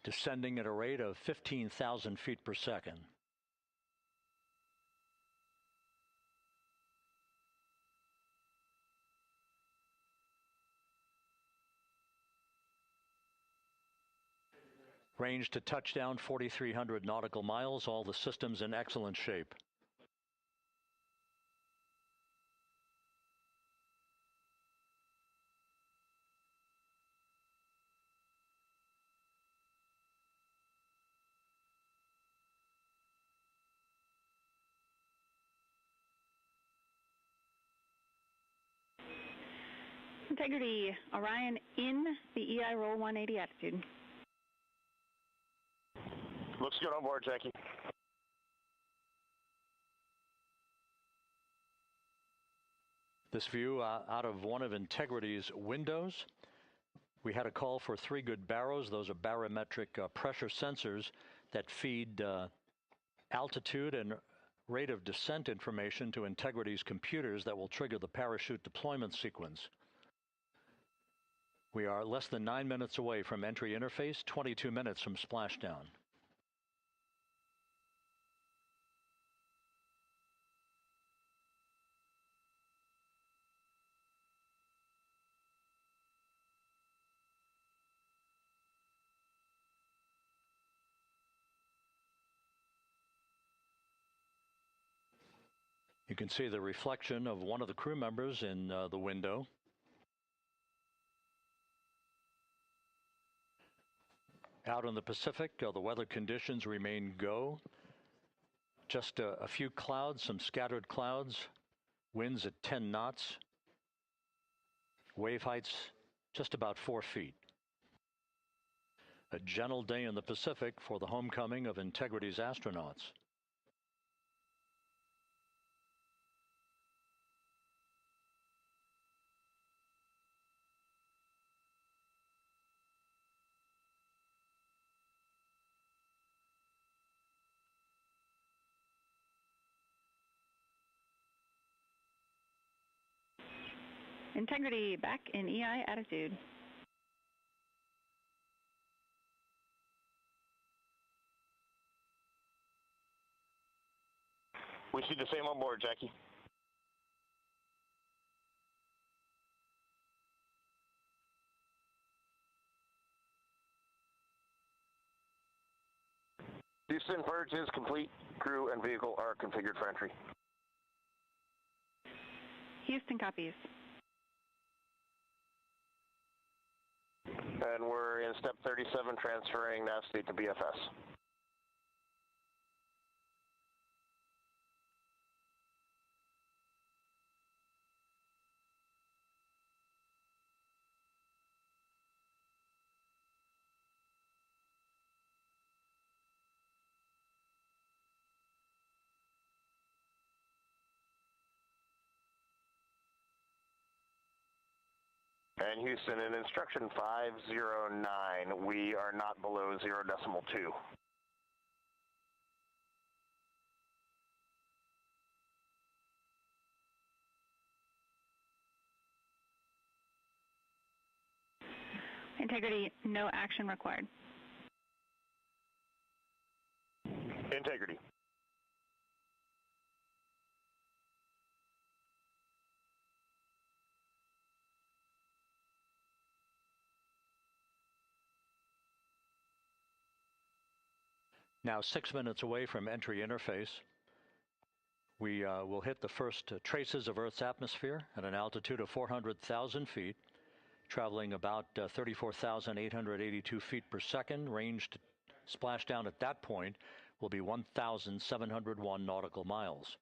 descending at a rate of 15,000 feet per second. Range to touchdown 4,300 nautical miles, all the systems in excellent shape. Integrity, Orion in the EI roll 180 attitude. Looks good on board, Jackie. This view out of one of Integrity's windows. We had a call for 3 good baros. Those are barometric pressure sensors that feed altitude and rate of descent information to Integrity's computers that will trigger the parachute deployment sequence. We are less than 9 minutes away from entry interface, 22 minutes from splashdown. You can see the reflection of one of the crew members in the window. Out in the Pacific, the weather conditions remain go. Just a few clouds, some scattered clouds, winds at 10 knots, wave heights just about 4 feet. A gentle day in the Pacific for the homecoming of Integrity's astronauts. Integrity back in EI attitude. We see the same on board, Jackie. Houston, purge is complete. Crew and vehicle are configured for entry. Houston copies. And we're in step 37, transferring nav state to BFS. And Houston, in instruction 509, we are not below 0.2. Integrity, no action required. Integrity. Now 6 minutes away from entry interface, we will hit the first traces of Earth's atmosphere at an altitude of 400,000 feet, traveling about 34,882 feet per second. Range to splashdown at that point will be 1,701 nautical miles.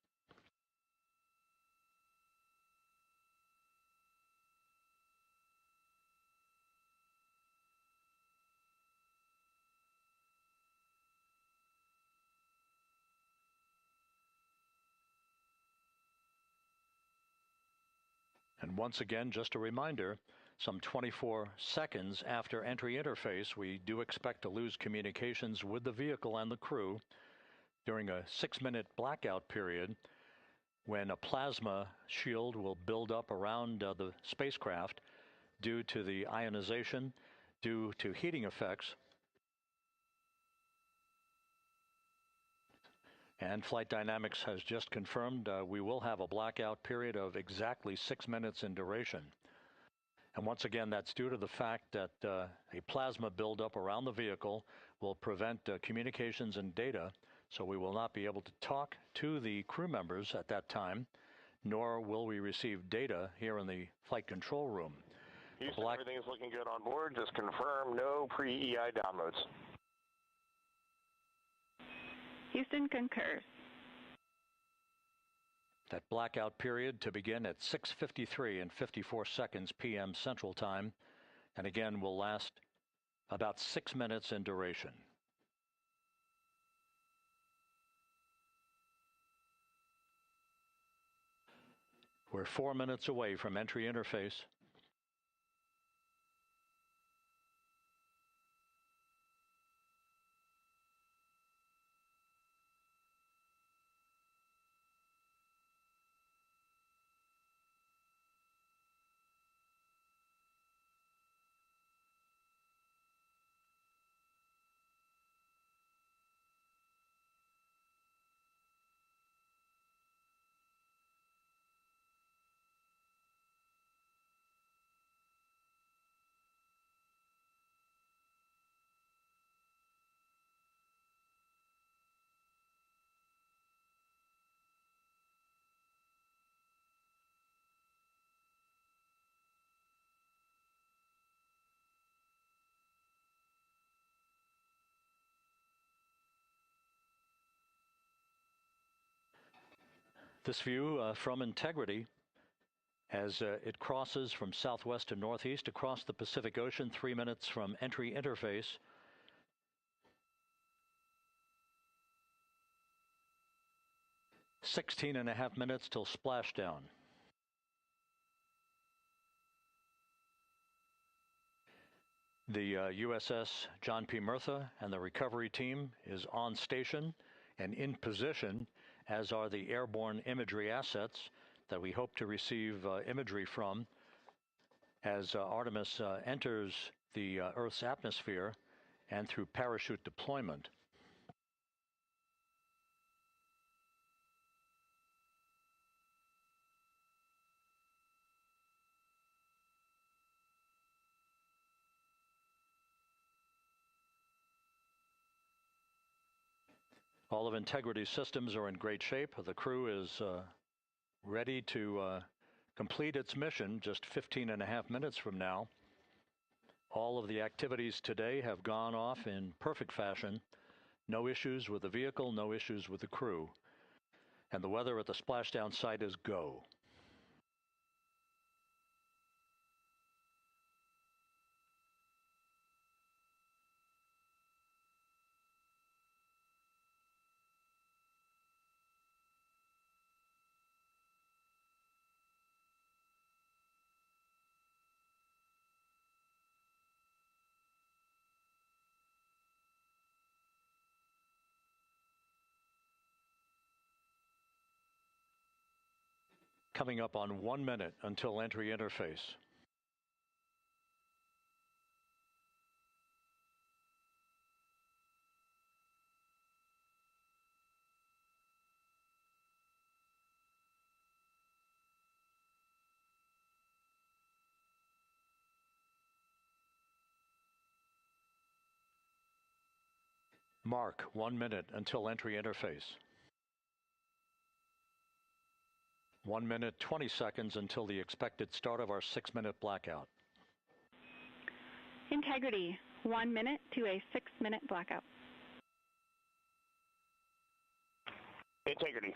And once again, just a reminder, some 24 seconds after entry interface, we do expect to lose communications with the vehicle and the crew during a 6-minute blackout period when a plasma shield will build up around the spacecraft due to the ionization, due to heating effects. And Flight Dynamics has just confirmed we will have a blackout period of exactly 6 minutes in duration. And once again, that's due to the fact that a plasma buildup around the vehicle will prevent communications and data, so we will not be able to talk to the crew members at that time, nor will we receive data here in the flight control room. Houston, everything is looking good on board. Just confirm no pre-EI downloads. Houston concurs. That blackout period to begin at 6:53 and 54 seconds p.m. Central Time, and again will last about 6 minutes in duration. We're 4 minutes away from entry interface. This view from Integrity as it crosses from southwest to northeast across the Pacific Ocean, 3 minutes from entry interface. "16.5 minutes till splashdown." The USS John P. Murtha and the recovery team is on station and in position, as are the airborne imagery assets that we hope to receive imagery from as Artemis enters the Earth's atmosphere and through parachute deployment. All of Integrity's systems are in great shape. The crew is ready to complete its mission just 15.5 minutes from now. All of the activities today have gone off in perfect fashion. No issues with the vehicle, no issues with the crew. And the weather at the splashdown site is go. Coming up on 1 minute until entry interface. Mark 1 minute until entry interface. 1 minute 20 seconds until the expected start of our 6-minute blackout. Integrity, 1 minute to a 6-minute blackout. Integrity.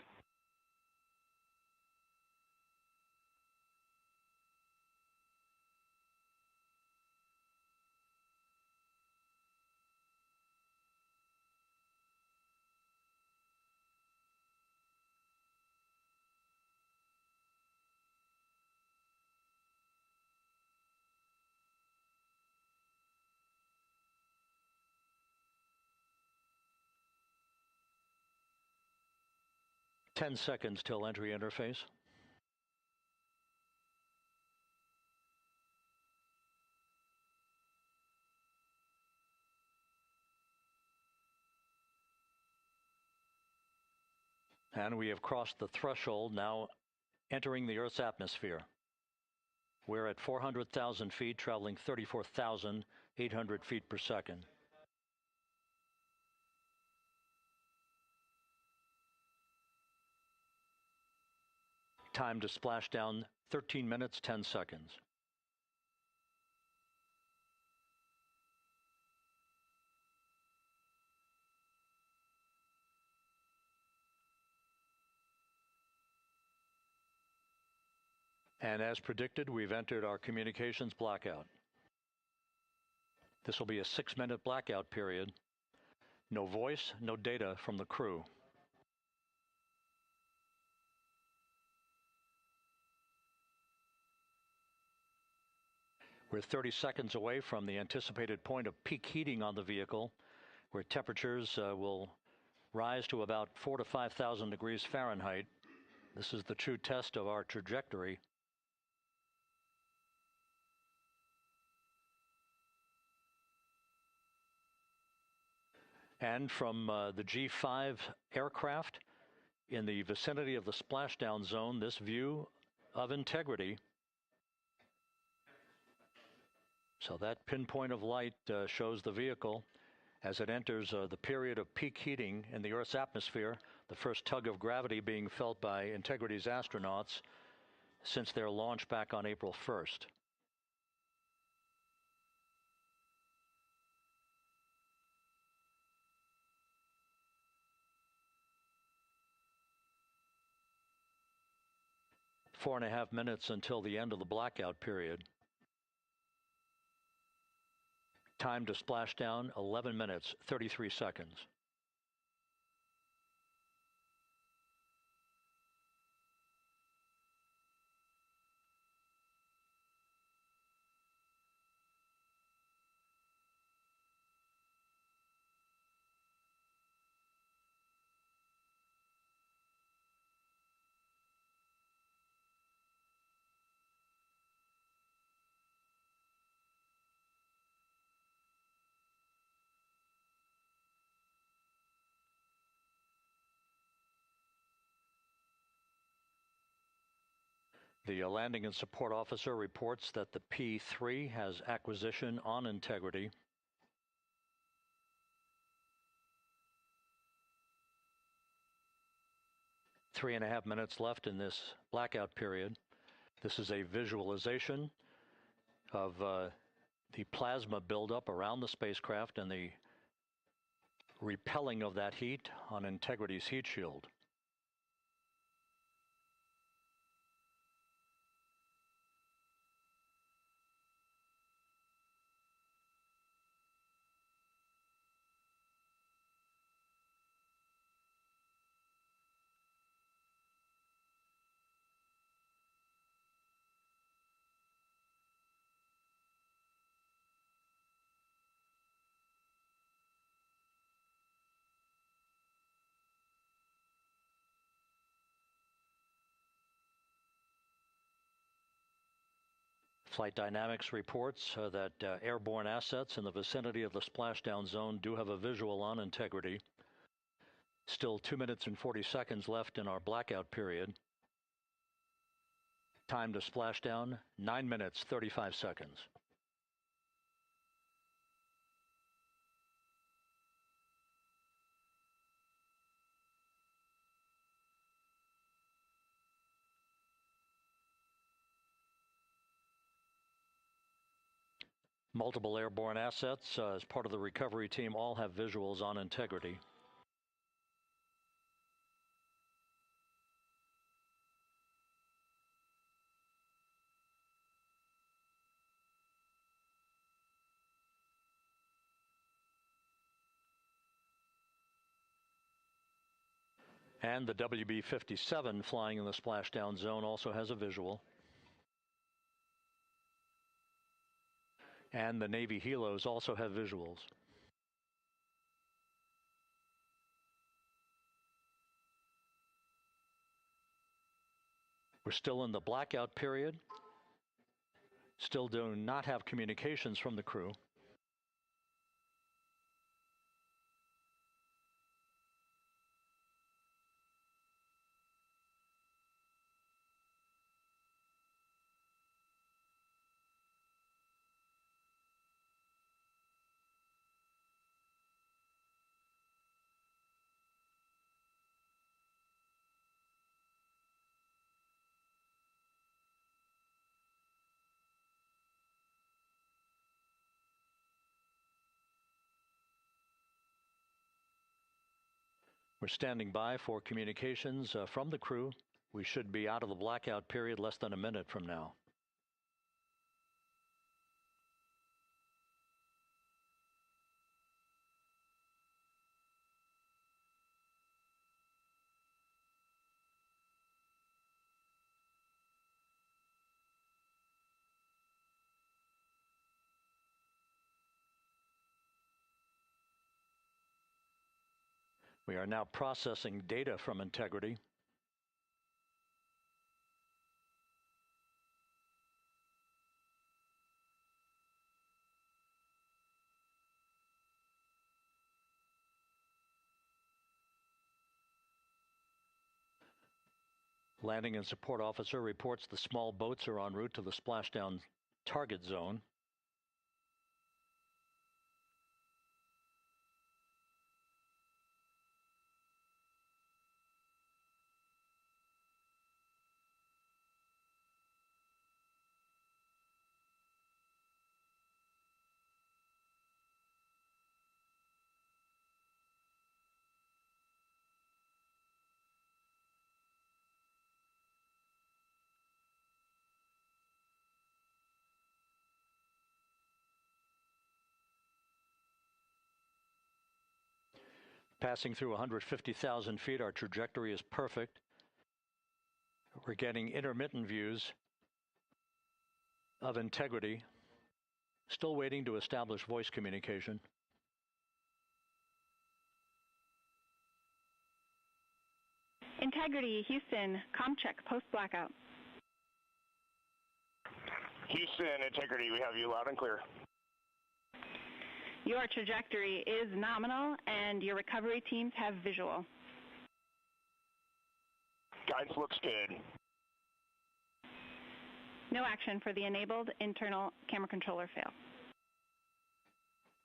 Ten seconds till entry interface. And we have crossed the threshold, now entering the Earth's atmosphere. We're at 400,000 feet, traveling 34,800 feet per second. Time to splash down, 13 minutes, 10 seconds. And as predicted, we've entered our communications blackout. This will be a 6-minute blackout period. No voice, no data from the crew. We're 30 seconds away from the anticipated point of peak heating on the vehicle, where temperatures will rise to about 4,000 to 5,000 degrees Fahrenheit. This is the true test of our trajectory. And from the G5 aircraft in the vicinity of the splashdown zone, this view of integrity. So that pinpoint of light shows the vehicle as it enters the period of peak heating in the Earth's atmosphere, the first tug of gravity being felt by Integrity's astronauts since their launch back on April 1st. Four and a half minutes until the end of the blackout period. Time to splash down, 11 minutes, 33 seconds. The landing and support officer reports that the P3 has acquisition on Integrity. Three and a half minutes left in this blackout period. This is a visualization of the plasma buildup around the spacecraft and the repelling of that heat on Integrity's heat shield. Flight Dynamics reports that airborne assets in the vicinity of the splashdown zone do have a visual on Integrity. Still 2 minutes and 40 seconds left in our blackout period. Time to splashdown, 9 minutes, 35 seconds. Multiple airborne assets as part of the recovery team all have visuals on integrity. And the WB-57 flying in the splashdown zone also has a visual. And the Navy helos also have visuals. We're still in the blackout period. Still do not have communications from the crew. We're standing by for communications from the crew. We should be out of the blackout period less than a minute from now. We are now processing data from integrity. Landing and support officer reports the small boats are en route to the splashdown target zone. Passing through 150,000 feet, our trajectory is perfect. We're getting intermittent views of integrity. Still waiting to establish voice communication. Integrity, Houston, comm check, post-blackout. Houston, Integrity, we have you loud and clear. Your trajectory is nominal, and your recovery teams have visual. Guidance looks good. No action for the enabled internal camera controller fail.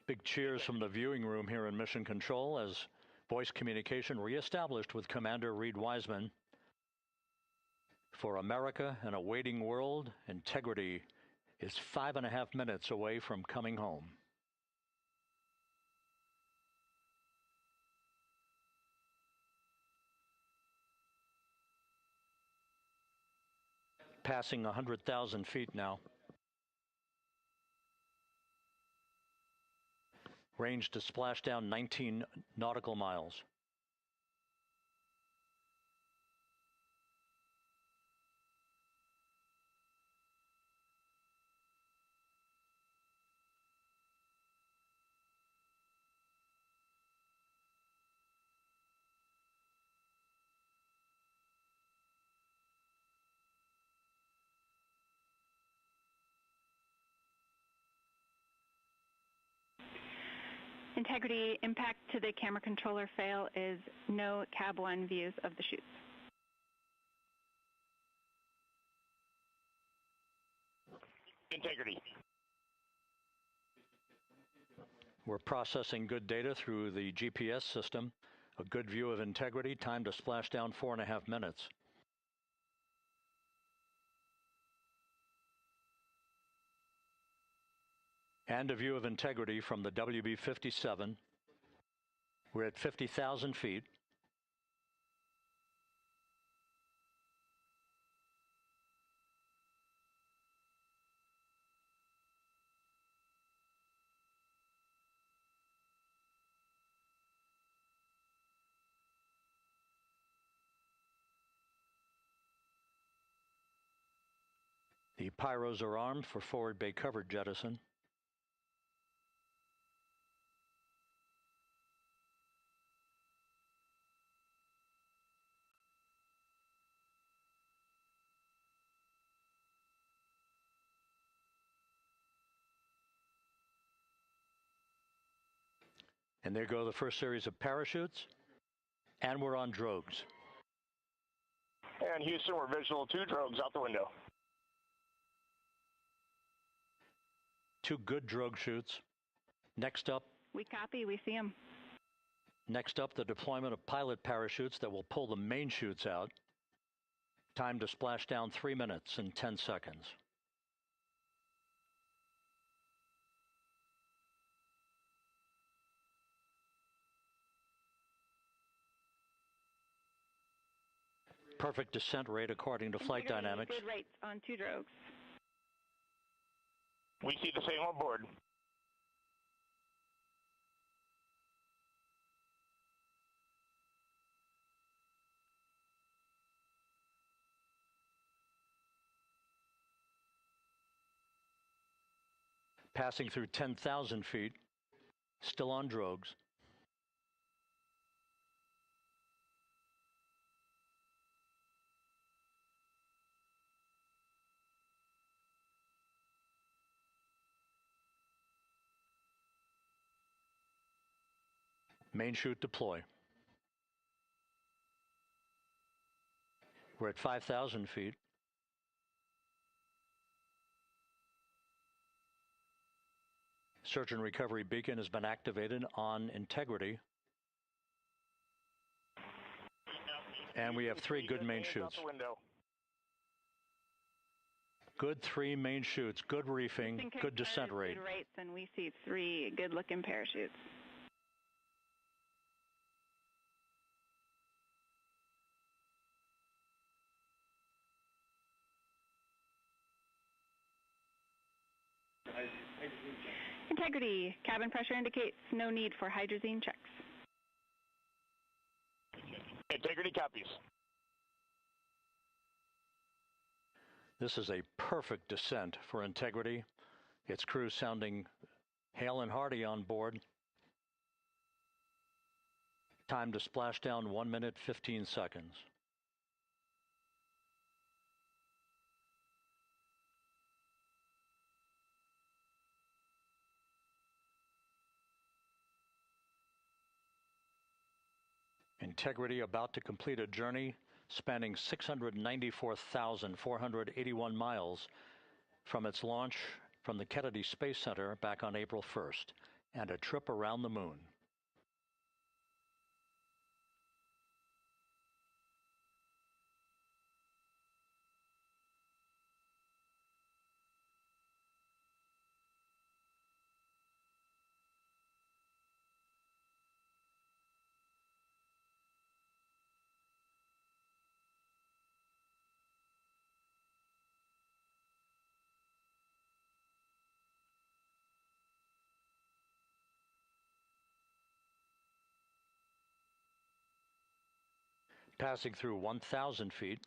Big cheers from the viewing room here in Mission Control as voice communication reestablished with Commander Reed Wiseman. For America and a waiting world, Integrity is 5.5 minutes away from coming home. Passing 100,000 feet now. Range to splashdown 19 nautical miles. Integrity, impact to the camera controller fail is no Cab 1 views of the chutes. Integrity. We're processing good data through the GPS system. A good view of Integrity, time to splashdown 4.5 minutes. And a view of Integrity from the WB-57. We're at 50,000 feet. The pyros are armed for forward bay covered jettison. And there go the first series of parachutes. And we're on drogues. And Houston, we're visual 2 drogues out the window. 2 good drogue shoots. Next up. We copy, we see them. Next up, the deployment of pilot parachutes that will pull the main chutes out. Time to splash down 3 minutes and 10 seconds. Perfect descent rate according to flight dynamics. Good rates on 2 drogues. We see the same on board. Passing through 10,000 feet, still on drogues. Main chute deploy. We're at 5,000 feet. Search and recovery beacon has been activated on Integrity. And we have 3 good main chutes. Good 3 main chutes, good reefing, good descent rate. Good rates, and we see 3 good-looking parachutes. Integrity, cabin pressure indicates no need for hydrazine checks. Integrity copies. This is a perfect descent for Integrity. Its crew sounding hale and hearty on board. Time to splash down 1 minute, 15 seconds. Integrity about to complete a journey spanning 694,481 miles from its launch from the Kennedy Space Center back on April 1st, and a trip around the moon. Passing through 1,000 feet.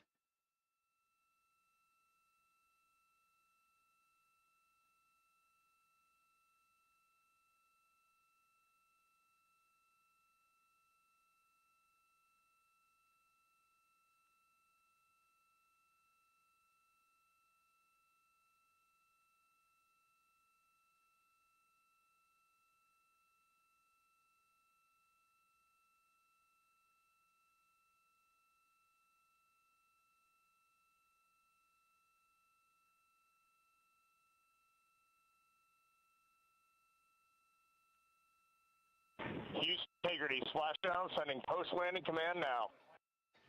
Houston Integrity, splashdown, sending post-landing command now.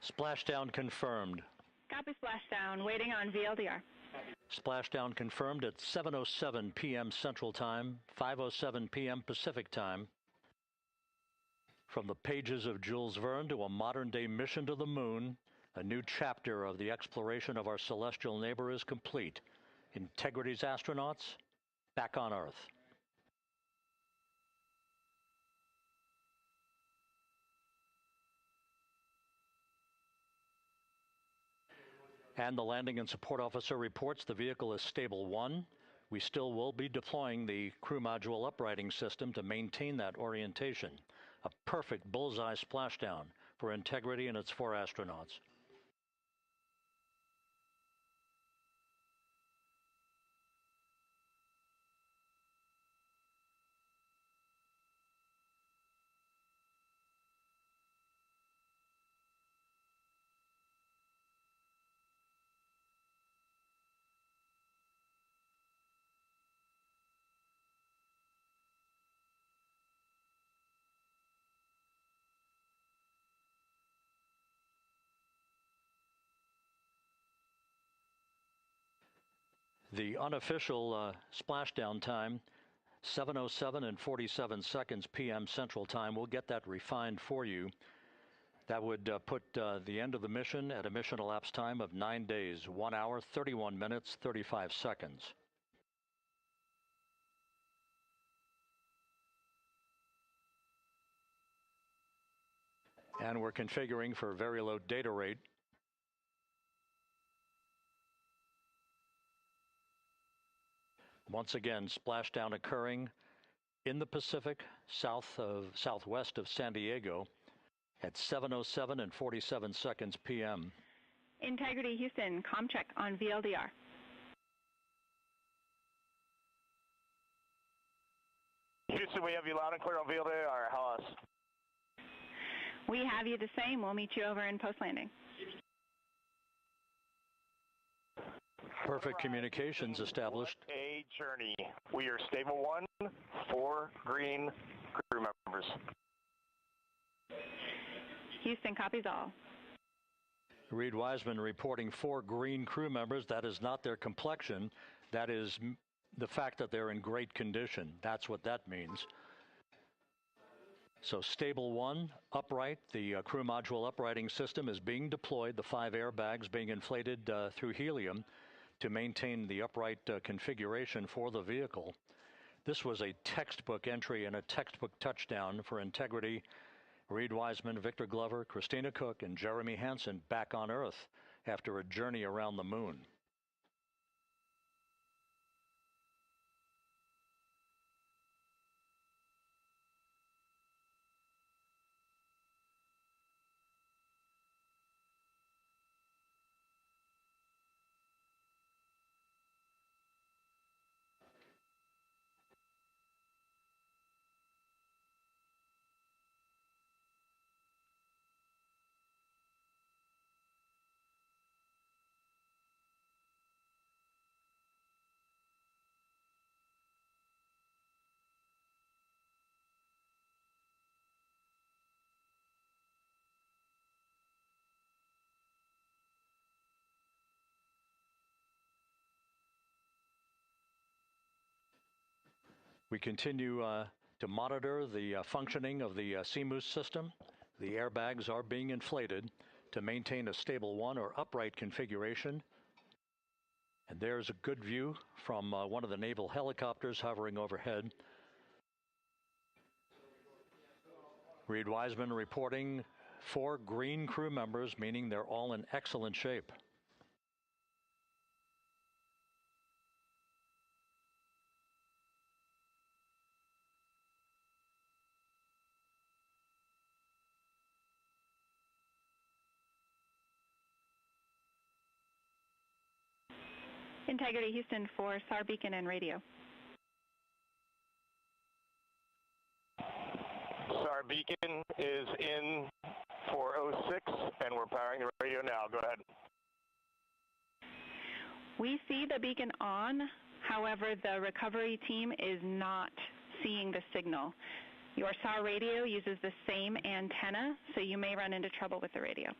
Splashdown confirmed. Copy, splashdown, waiting on VLDR. Splashdown confirmed at 7:07 p.m. Central Time, 5:07 p.m. Pacific Time. From the pages of Jules Verne to a modern-day mission to the moon, a new chapter of the exploration of our celestial neighbor is complete. Integrity's astronauts back on Earth. And the landing and support officer reports the vehicle is stable 1. We still will be deploying the crew module uprighting system to maintain that orientation. A perfect bullseye splashdown for Integrity and its 4 astronauts. The unofficial splashdown time, 7:07 and 47 seconds p.m. Central Time. We'll get that refined for you. That would put the end of the mission at a mission elapsed time of 9 days, 1 hour, 31 minutes, 35 seconds. And we're configuring for very low data rate. Once again, splashdown occurring in the Pacific, southwest of San Diego at 7:07 and 47 seconds p.m. Integrity Houston, comm check on VLDR. Houston, we have you loud and clear on VLDR. How else? We have you the same. We'll meet you over in post-landing. Perfect communications established. What a journey. We are stable 1, 4 green crew members. Houston copies all. Reed Wiseman reporting 4 green crew members. That is not their complexion. That is the fact that they're in great condition. That's what that means. So stable 1, upright. The crew module uprighting system is being deployed. The 5 airbags being inflated through helium to maintain the upright configuration for the vehicle. This was a textbook entry and a textbook touchdown for Integrity. Reed Wiseman, Victor Glover, Christina Cook, and Jeremy Hansen back on Earth after a journey around the moon. We continue to monitor the functioning of the CMOOS system. The airbags are being inflated to maintain a stable 1 or upright configuration. And there's a good view from one of the naval helicopters hovering overhead. Reed Wiseman reporting 4 green crew members, meaning they're all in excellent shape. Integrity Houston for SAR beacon and radio. SAR beacon is in for 06, and we're powering the radio now. Go ahead. We see the beacon on. However, the recovery team is not seeing the signal. Your SAR radio uses the same antenna, so you may run into trouble with the radio.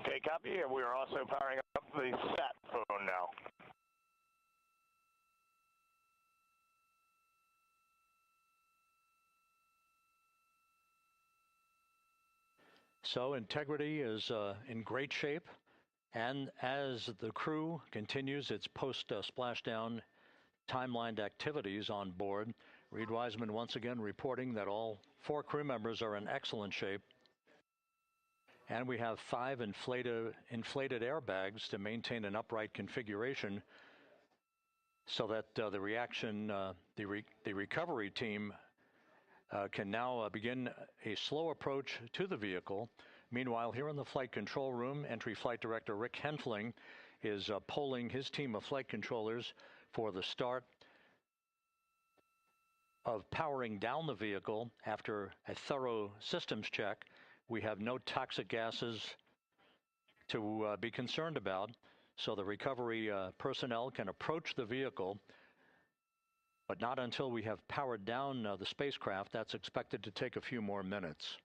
Okay, Okay, copy. We are also powering up the sat phone now. So Integrity is in great shape, and as the crew continues its post-splashdown timelined activities on board, Reed Wiseman once again reporting that all 4 crew members are in excellent shape. And we have 5 inflated airbags to maintain an upright configuration so that the recovery team can now begin a slow approach to the vehicle. Meanwhile, here in the flight control room, Entry Flight Director Rick Henfling is polling his team of flight controllers for the start of powering down the vehicle after a thorough systems check. We have no toxic gases to be concerned about, so the recovery personnel can approach the vehicle, but not until we have powered down the spacecraft. That's expected to take a few more minutes.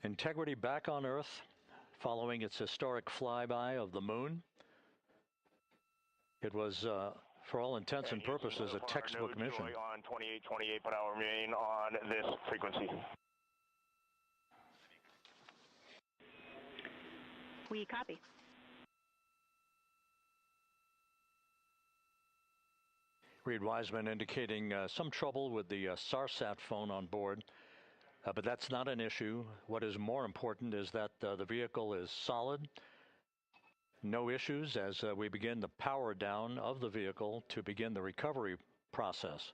Integrity back on Earth following its historic flyby of the moon. It was, for all intents and purposes, a textbook mission. On 2828, but I'll remain on this frequency. We copy. Reed Wiseman indicating some trouble with the SARSAT phone on board. But that's not an issue. What is more important is that the vehicle is solid. No issues as we begin the power down of the vehicle to begin the recovery process.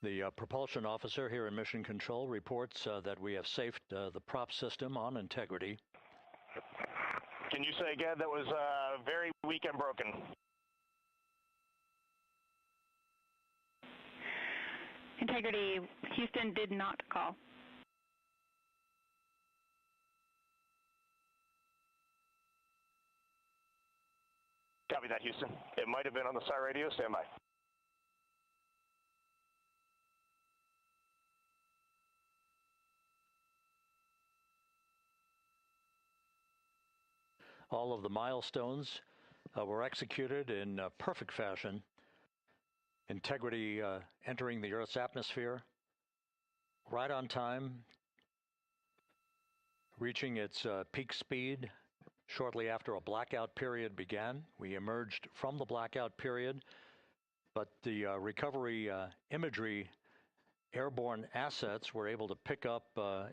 The propulsion officer here in Mission Control reports that we have safed the prop system on Integrity. Can you say again? That was very weak and broken. Integrity, Houston did not call. Copy that, Houston. It might have been on the SAR radio. Stand by. All of the milestones were executed in perfect fashion. Integrity entering the Earth's atmosphere right on time, reaching its peak speed shortly after a blackout period began. We emerged from the blackout period, but the recovery imagery airborne assets were able to pick up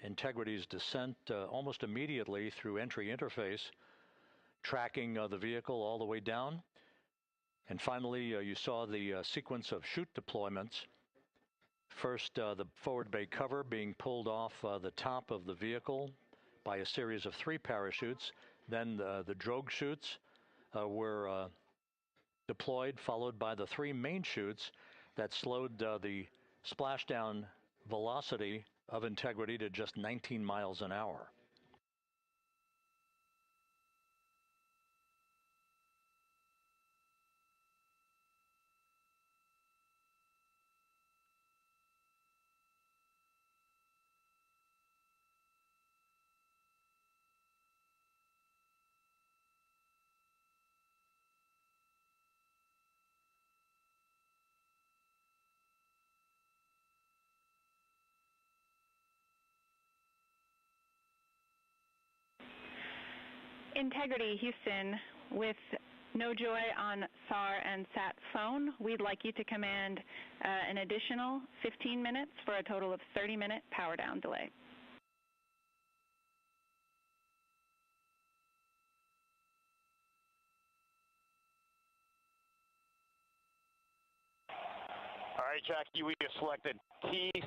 Integrity's descent almost immediately through entry interface, tracking the vehicle all the way down. And finally, you saw the sequence of chute deployments. First, the forward bay cover being pulled off the top of the vehicle by a series of 3 parachutes. Then the drogue chutes were deployed, followed by the 3 main chutes that slowed the splashdown velocity of Integrity to just 19 miles an hour. Integrity, Houston, with no joy on SAR and SAT phone, we'd like you to command an additional 15 minutes for a total of 30-minute power down delay. All right, Jackie, we have selected T/D+30.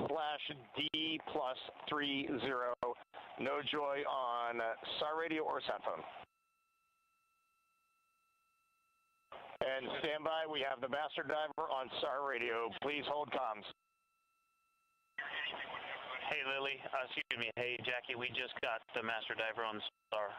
No joy on SAR radio or sat phone. And stand by, we have the master diver on SAR radio. Please hold comms. Hey, Lily, excuse me. Hey, Jackie, we just got the master diver on SAR.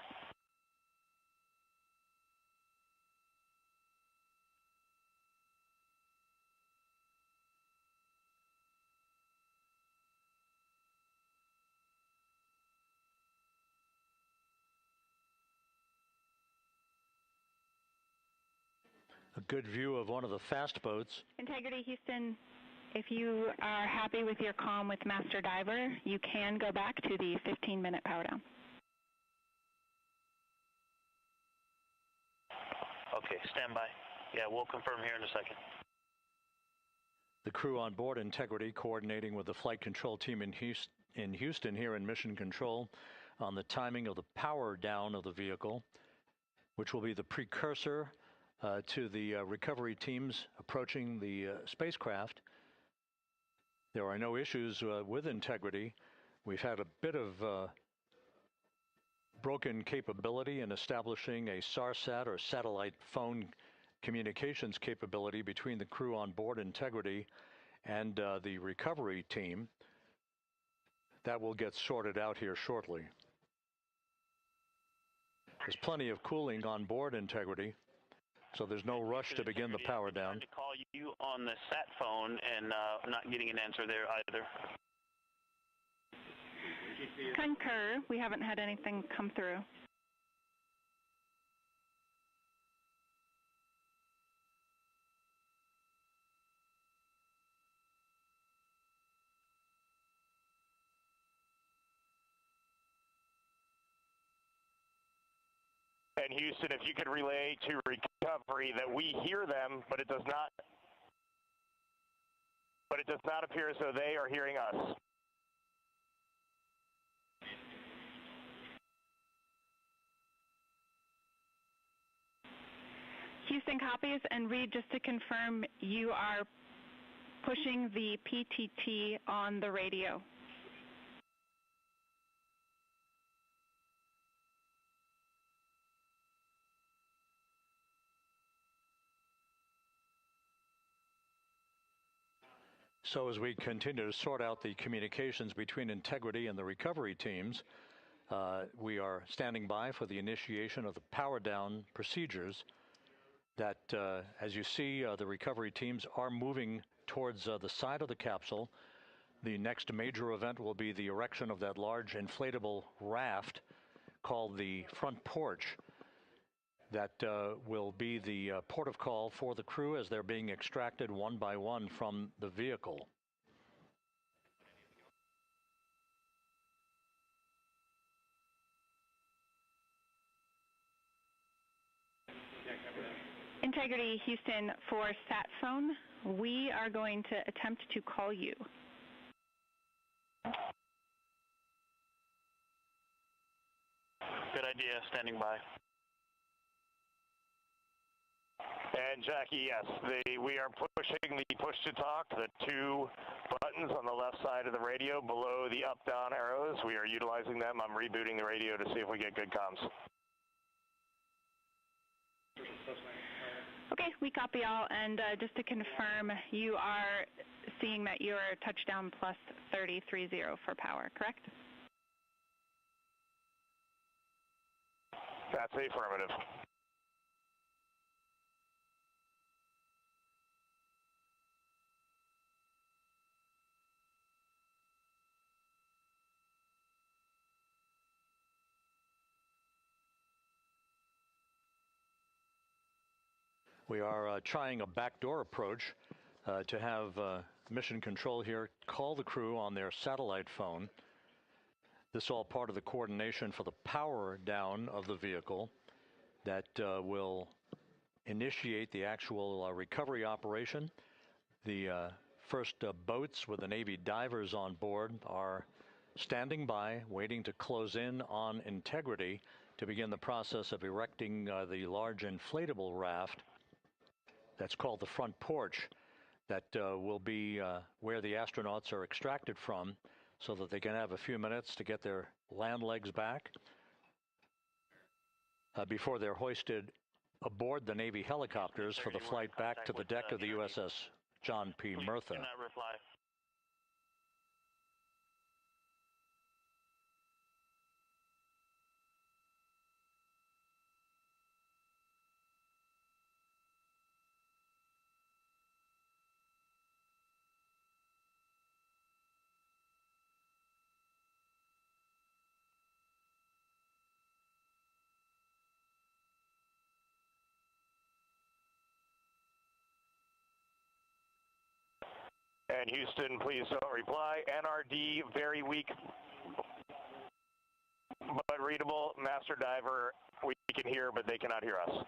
A good view of one of the fast boats. Integrity, Houston, if you are happy with your comm with master diver, you can go back to the 15-minute power down. Okay, stand by. Yeah, we'll confirm here in a second. The crew on board Integrity coordinating with the flight control team in Houston here in Mission Control on the timing of the power down of the vehicle, which will be the precursor to the recovery teams approaching the spacecraft. There are no issues with Integrity. We've had a bit of broken capability in establishing a SARSAT or satellite phone communications capability between the crew on board Integrity and the recovery team. That will get sorted out here shortly. There's plenty of cooling on board Integrity, so there's no rush to begin the power down. To call you on the sat phone and not getting an answer there either. Concur. We haven't had anything come through. And Houston, if you could relay to recovery that we hear them, but it does not appear as though they are hearing us. Houston copies, and Reed, just to confirm, you are pushing the PTT on the radio. So as we continue to sort out the communications between Integrity and the recovery teams, we are standing by for the initiation of the power down procedures that, as you see, the recovery teams are moving towards the side of the capsule. The next major event will be the erection of that large inflatable raft called the front porch. That will be the port of call for the crew as they're being extracted one by one from the vehicle. Integrity, Houston, for sat phone, we are going to attempt to call you. Good idea, standing by. And Jackie, yes, we are pushing the push to talk, the two buttons on the left side of the radio below the up-down arrows. We are utilizing them. I'm rebooting the radio to see if we get good comms. Okay, we copy all, and just to confirm, you are seeing that you are touchdown plus 3030 for power, correct? That's the affirmative. We are trying a backdoor approach to have Mission Control here call the crew on their satellite phone. This all part of the coordination for the power down of the vehicle that will initiate the actual recovery operation. The first boats with the Navy divers on board are standing by, waiting to close in on Integrity to begin the process of erecting the large inflatable raft that's called the front porch that will be where the astronauts are extracted from so that they can have a few minutes to get their land legs back before they're hoisted aboard the Navy helicopters for the flight back to the deck of the USS John P. Murtha. Cannot reply. And Houston, please don't reply. NRD, very weak, but readable. Master Diver, we can hear, but they cannot hear us.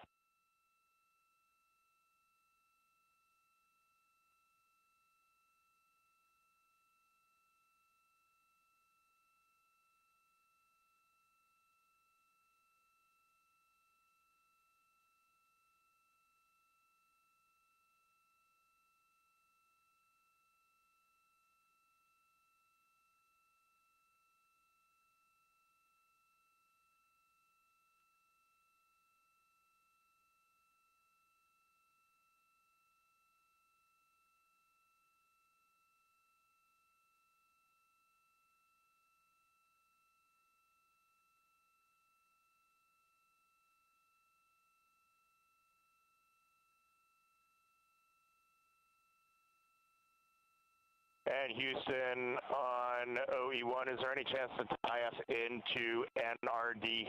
And Houston on OE1, is there any chance to tie us into NRD?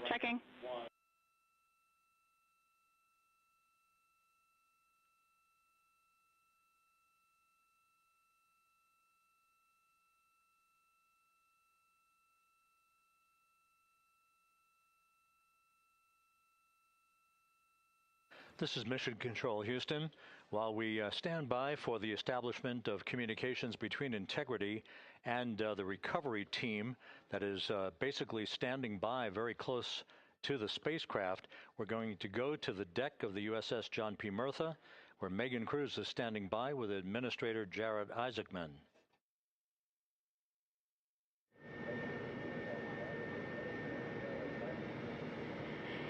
Checking. This is Mission Control, Houston. While we stand by for the establishment of communications between Integrity and the recovery team that is basically standing by very close to the spacecraft, we're going to go to the deck of the USS John P. Murtha, where Megan Cruz is standing by with Administrator Jared Isaacman.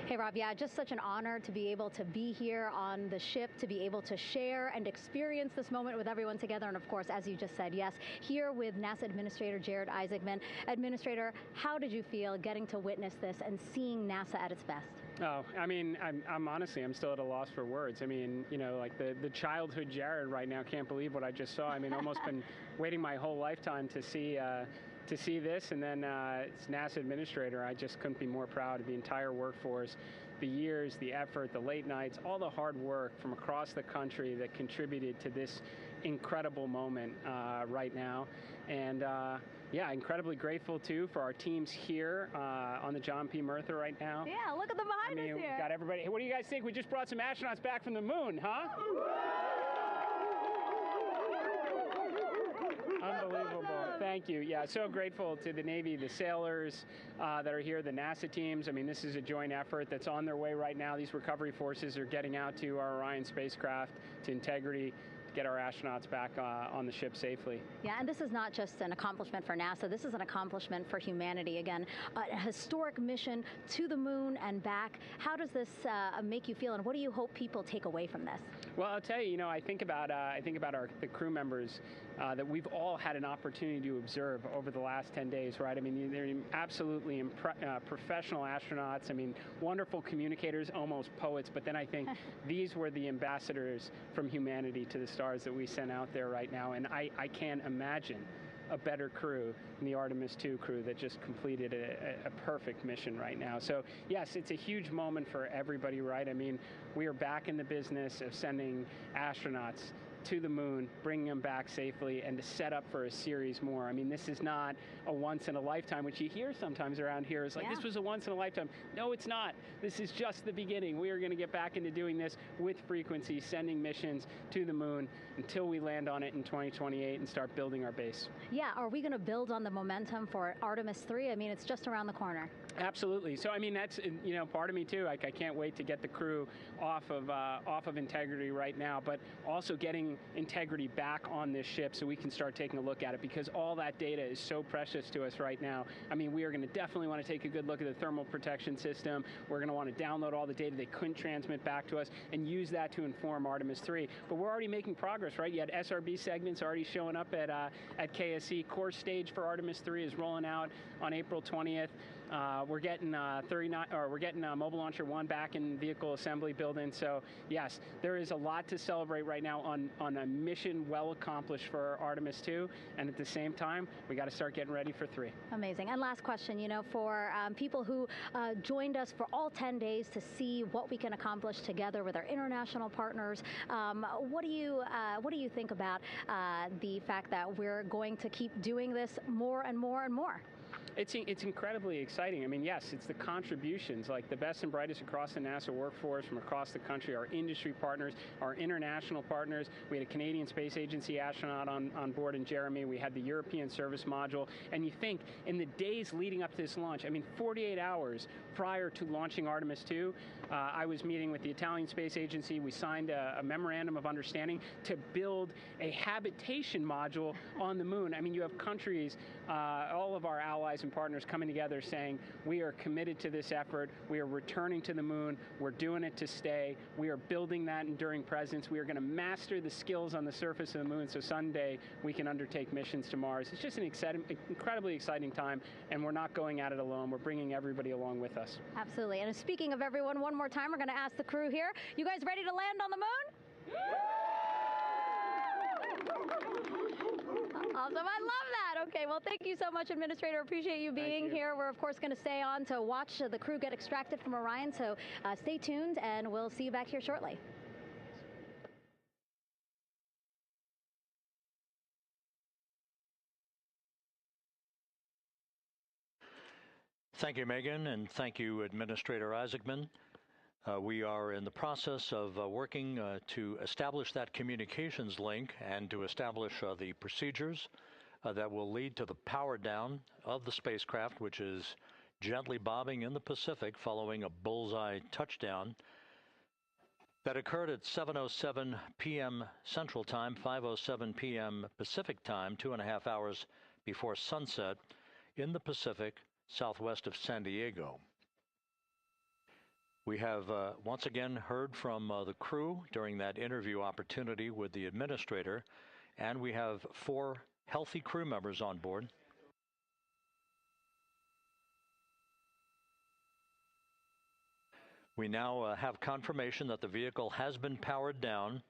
Hey, Rob, yeah, just such an honor to be able to be here on the ship, to be able to share and experience this moment with everyone together. And of course, as you just said, yes, here with NASA Administrator Jared Isaacman. Administrator, how did you feel getting to witness this and seeing NASA at its best? Oh, I mean, I'm honestly, I'm still at a loss for words. I mean, you know, like the childhood Jared right now can't believe what I just saw. I mean, almost been waiting my whole lifetime to see this, and then it's NASA Administrator. I just couldn't be more proud of the entire workforce, the years, the effort, the late nights, all the hard work from across the country that contributed to this incredible moment right now. And yeah, incredibly grateful too for our teams here on the John P. Murtha right now. Yeah, look at them behind us here. We got everybody. Hey, what do you guys think? We just brought some astronauts back from the moon, huh? Unbelievable. Thank you. Yeah, so grateful to the Navy, the sailors that are here, the NASA teams. I mean, this is a joint effort that's on their way right now. These recovery forces are getting out to our Orion spacecraft, to Integrity, get our astronauts back on the ship safely. Yeah, and this is not just an accomplishment for NASA. This is an accomplishment for humanity. Again, a historic mission to the moon and back. How does this make you feel, and what do you hope people take away from this? Well, I'll tell you, you know, I think about the crew members that we've all had an opportunity to observe over the last 10 days, right? I mean, they're absolutely professional astronauts. I mean, wonderful communicators, almost poets. But then I think these were the ambassadors from humanity to the stars that we sent out there right now. And I can't imagine a better crew than the Artemis II crew that just completed a perfect mission right now. So yes, it's a huge moment for everybody, right? I mean, we are back in the business of sending astronauts to the moon, bringing them back safely, and to set up for a series more. I mean, this is not a once in a lifetime, which you hear sometimes around here. It's like, this was a once in a lifetime. No, it's not. This is just the beginning. We are going to get back into doing this with frequency, sending missions to the moon until we land on it in 2028 and start building our base. Yeah, are we going to build on the momentum for Artemis 3? I mean, it's just around the corner. Absolutely. So, I mean, that's, part of me too. Like, I can't wait to get the crew off of Integrity right now, but also getting Integrity back on this ship so we can start taking a look at it, because all that data is so precious to us right now. I mean, we are going to definitely want to take a good look at the thermal protection system. We're going to want to download all the data they couldn't transmit back to us and use that to inform Artemis 3. But we're already making progress, right? You had SRB segments already showing up at KSC. Core stage for Artemis 3 is rolling out on April 20th. We're getting Mobile Launcher 1 back in vehicle assembly building. So yes, there is a lot to celebrate right now on a mission well accomplished for Artemis 2, and at the same time, we got to start getting ready for 3. Amazing. And last question, for people who joined us for all 10 days to see what we can accomplish together with our international partners, what do you think about the fact that we're going to keep doing this more and more and more? It's incredibly exciting. I mean, yes, it's the contributions, like the best and brightest across the NASA workforce from across the country, our industry partners, our international partners. We had a Canadian Space Agency astronaut on board in Jeremy. We had the European Service Module. And you think, in the days leading up to this launch, I mean, 48 hours prior to launching Artemis 2, I was meeting with the Italian Space Agency. We signed a memorandum of understanding to build a habitation module on the moon. I mean, you have countries, all of our allies and partners coming together saying, we are committed to this effort. We are returning to the moon. We're doing it to stay. We are building that enduring presence. We are going to master the skills on the surface of the moon so someday we can undertake missions to Mars. It's just an incredibly exciting time, and we're not going at it alone. We're bringing everybody along with us. Absolutely. And speaking of everyone, one more time, we're going to ask the crew here, you guys ready to land on the moon? Awesome. I love that. Okay, well, thank you so much, Administrator. Appreciate you being here. We're, of course, going to stay on to watch the crew get extracted from Orion, so stay tuned, and we'll see you back here shortly. Thank you, Megan, and thank you, Administrator Isaacman. We are in the process of working to establish that communications link and to establish the procedures that will lead to the power down of the spacecraft, which is gently bobbing in the Pacific following a bullseye touchdown that occurred at 7:07 p.m. Central Time, 5:07 p.m. Pacific Time, 2.5 hours before sunset in the Pacific, southwest of San Diego. We have once again heard from the crew during that interview opportunity with the administrator, and we have 4 healthy crew members on board. We now have confirmation that the vehicle has been powered down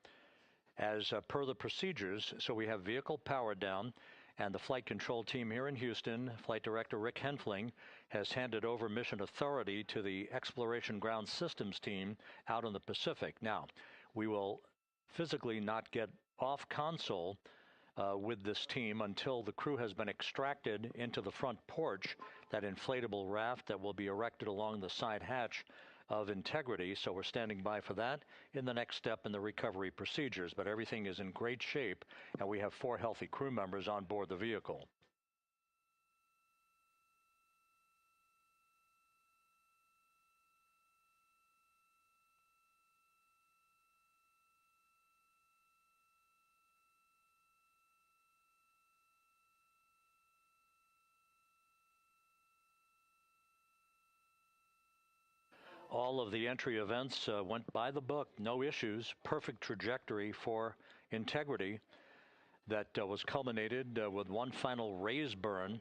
as per the procedures. So we have vehicle powered down, and the flight control team here in Houston, Flight Director Rick Henfling, has handed over mission authority to the Exploration Ground Systems team out in the Pacific. Now, we will physically not get off console with this team until the crew has been extracted into the front porch, that inflatable raft that will be erected along the side hatch of Integrity. So we're standing by for that in the next step in the recovery procedures. But everything is in great shape, and we have 4 healthy crew members on board the vehicle. All of the entry events went by the book, no issues, perfect trajectory for Integrity that was culminated with one final raise burn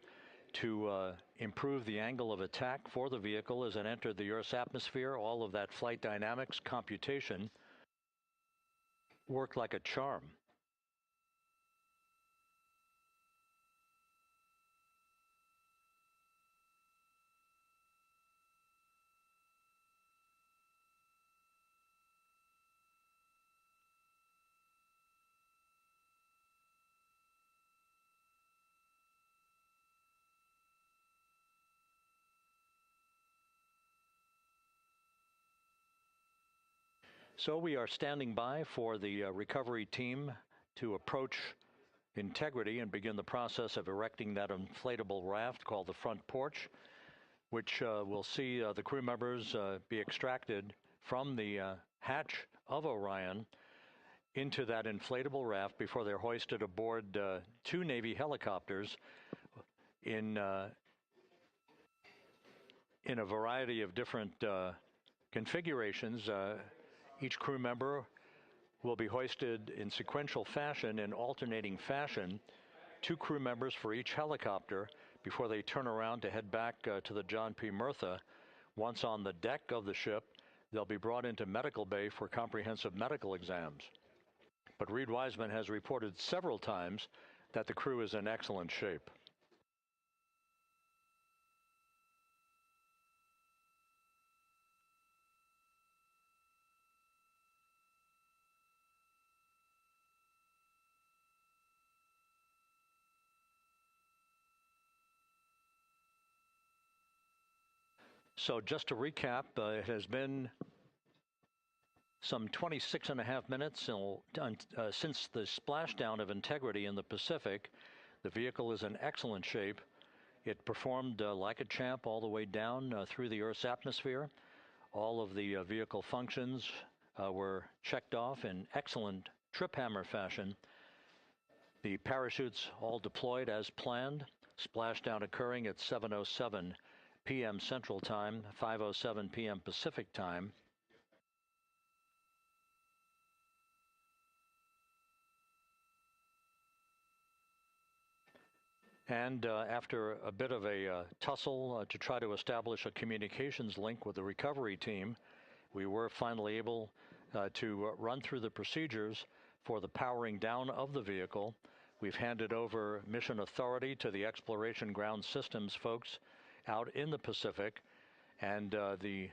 to improve the angle of attack for the vehicle as it entered the Earth's atmosphere. All of that flight dynamics computation worked like a charm. So we are standing by for the recovery team to approach Integrity and begin the process of erecting that inflatable raft called the front porch, which will see the crew members be extracted from the hatch of Orion into that inflatable raft before they're hoisted aboard 2 Navy helicopters in a variety of different configurations. Each crew member will be hoisted in sequential fashion, in alternating fashion, 2 crew members for each helicopter before they turn around to head back to the John P. Murtha. Once on the deck of the ship, they'll be brought into medical bay for comprehensive medical exams. But Reed Wiseman has reported several times that the crew is in excellent shape. So just to recap, it has been some 26 and a half minutes since the splashdown of Integrity in the Pacific. The vehicle is in excellent shape. It performed like a champ all the way down through the Earth's atmosphere. All of the vehicle functions were checked off in excellent trip hammer fashion. The parachutes all deployed as planned. Splashdown occurring at 7:07 p.m. Central Time, 5:07 p.m. Pacific Time. And after a bit of a tussle to try to establish a communications link with the recovery team, we were finally able to run through the procedures for the powering down of the vehicle. We've handed over mission authority to the Exploration Ground Systems folks out in the Pacific, and the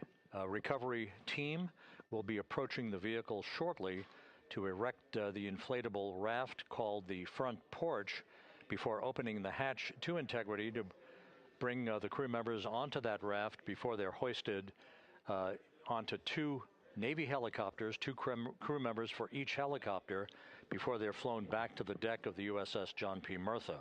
recovery team will be approaching the vehicle shortly to erect the inflatable raft called the front porch before opening the hatch to Integrity to bring the crew members onto that raft before they're hoisted onto 2 Navy helicopters, 2 crew members for each helicopter, before they're flown back to the deck of the USS John P. Murtha.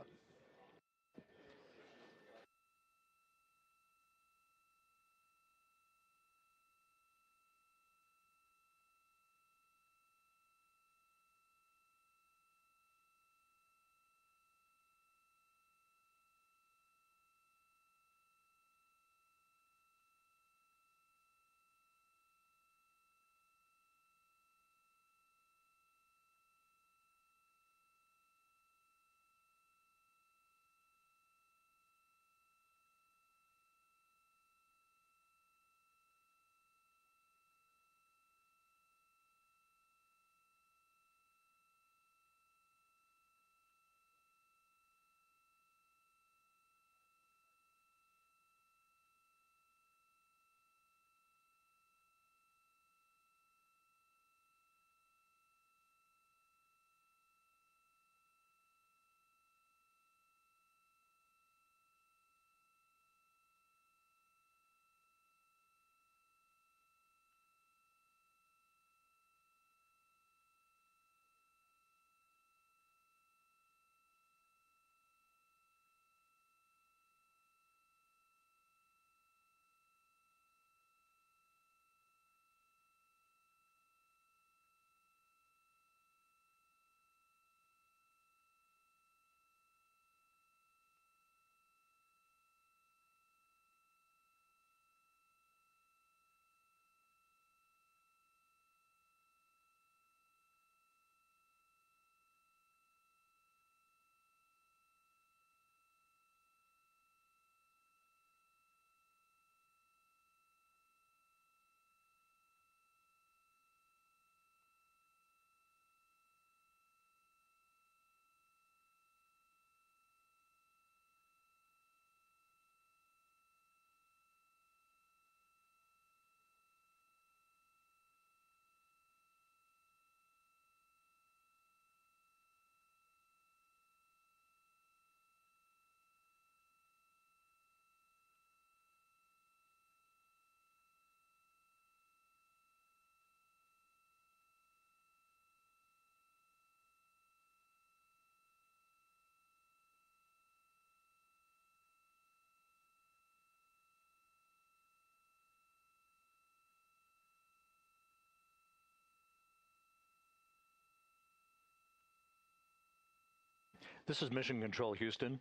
This is Mission Control Houston.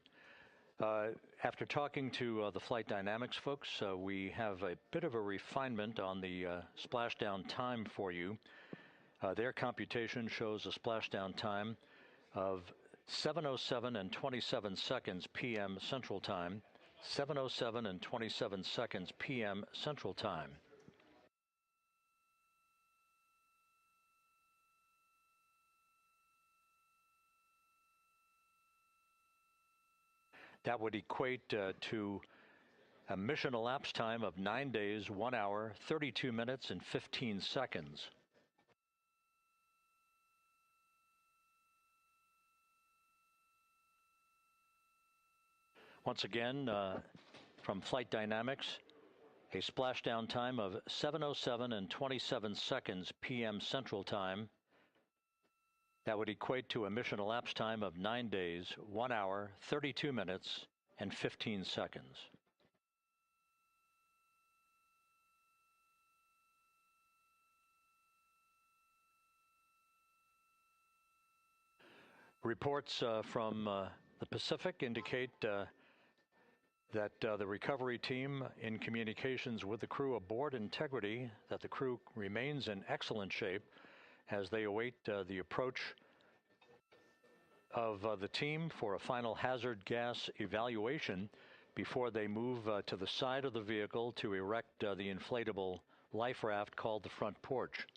After talking to the flight dynamics folks, we have a bit of a refinement on the splashdown time for you. Their computation shows a splashdown time of 7:07 and 27 seconds p.m. Central Time, 7:07 and 27 seconds p.m. Central Time. That would equate to a mission elapsed time of 9 days, 1 hour, 32 minutes, and 15 seconds. Once again, from Flight Dynamics, a splashdown time of 7:07 and 27 seconds p.m. Central Time. That would equate to a mission elapsed time of 9 days, 1 hour, 32 minutes, and 15 seconds. Reports from the Pacific indicate that the recovery team, in communications with the crew aboard Integrity, that the crew remains in excellent shape as they await the approach of the team for a final hazard gas evaluation before they move to the side of the vehicle to erect the inflatable life raft called the front porch.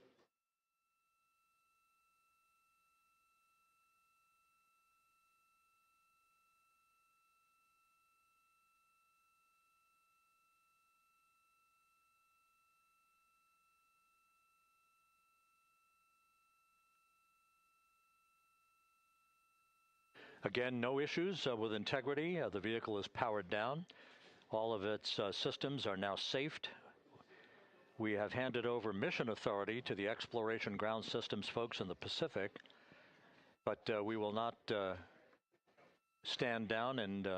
Again, no issues with Integrity. The vehicle is powered down. All of its systems are now safed. We have handed over mission authority to the Exploration Ground Systems folks in the Pacific, but we will not stand down and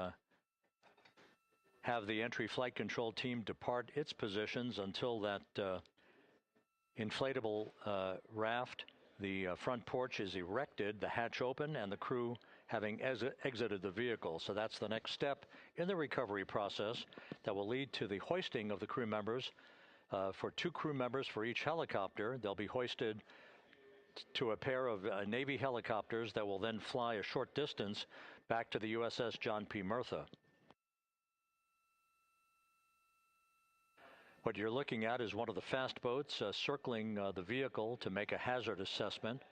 have the entry flight control team depart its positions until that inflatable raft, the front porch, is erected, the hatch open, and the crew having exited the vehicle. So that's the next step in the recovery process that will lead to the hoisting of the crew members. For 2 crew members for each helicopter, they'll be hoisted to a pair of Navy helicopters that will then fly a short distance back to the USS John P. Murtha. What you're looking at is one of the fast boats circling the vehicle to make a hazard assessment.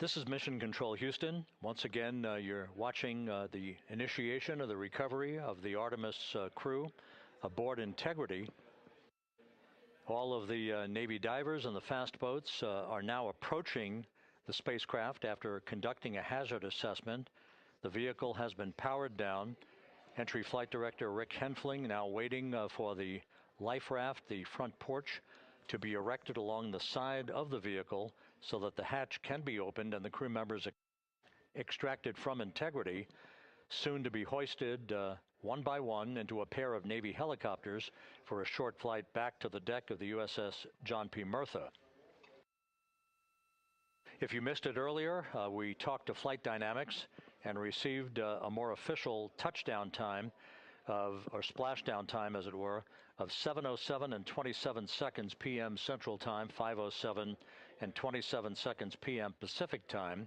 This is Mission Control Houston. Once again, you're watching the initiation of the recovery of the Artemis crew aboard Integrity. All of the Navy divers and the fast boats are now approaching the spacecraft after conducting a hazard assessment. The vehicle has been powered down. Entry Flight Director Rick Henfling now waiting for the life raft, the front porch, to be erected along the side of the vehicle so that the hatch can be opened and the crew members extracted from Integrity, soon to be hoisted one by one into a pair of Navy helicopters for a short flight back to the deck of the USS John P. Murtha. If you missed it earlier, we talked to Flight Dynamics and received a more official touchdown time or splashdown time, as it were, of 7:07 and 27 seconds p.m. Central Time, 5:07 and 27 seconds p.m. Pacific Time.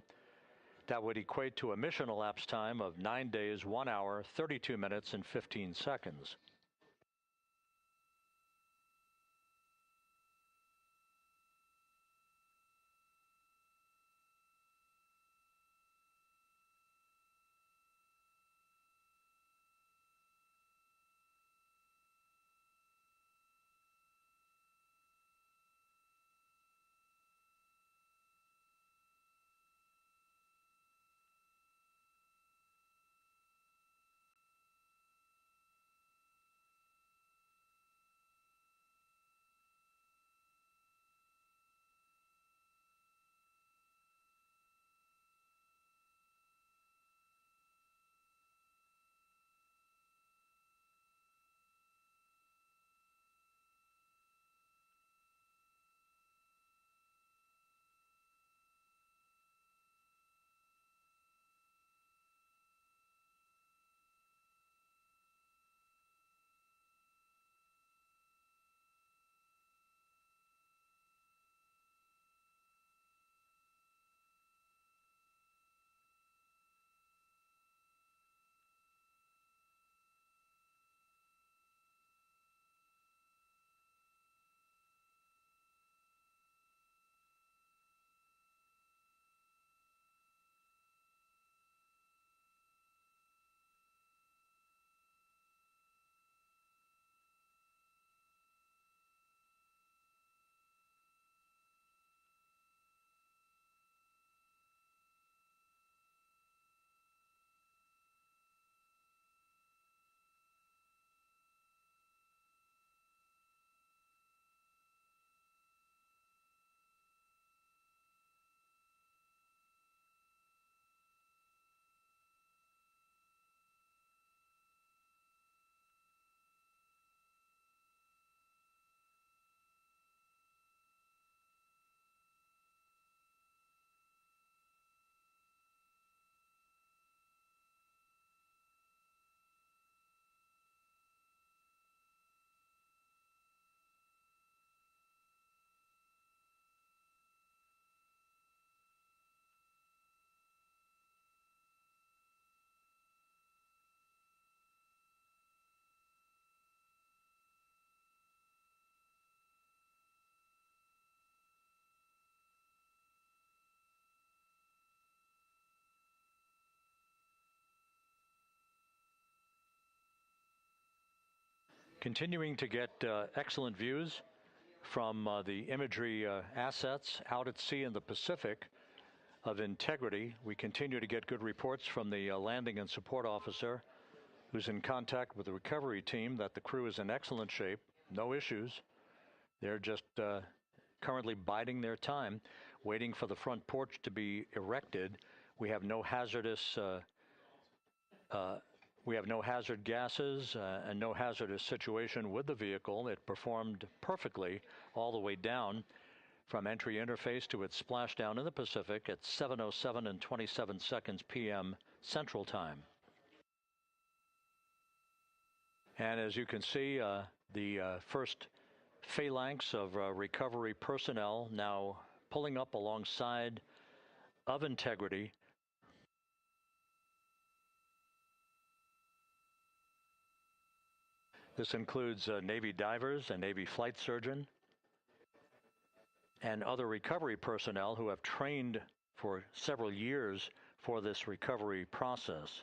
That would equate to a mission elapsed time of 9 days, 1 hour, 32 minutes, and 15 seconds. Continuing to get excellent views from the imagery assets out at sea in the Pacific of Integrity. We continue to get good reports from the landing and support officer who's in contact with the recovery team that the crew is in excellent shape, no issues. They're just currently biding their time, waiting for the front porch to be erected. We have no hazardous hazard gases and no hazardous situation with the vehicle. It performed perfectly all the way down from entry interface to its splashdown in the Pacific at 7:07 and 27 seconds p.m. Central Time. And as you can see, the first phalanx of recovery personnel now pulling up alongside of Integrity. This includes Navy divers and Navy flight surgeon and other recovery personnel who have trained for several years for this recovery process.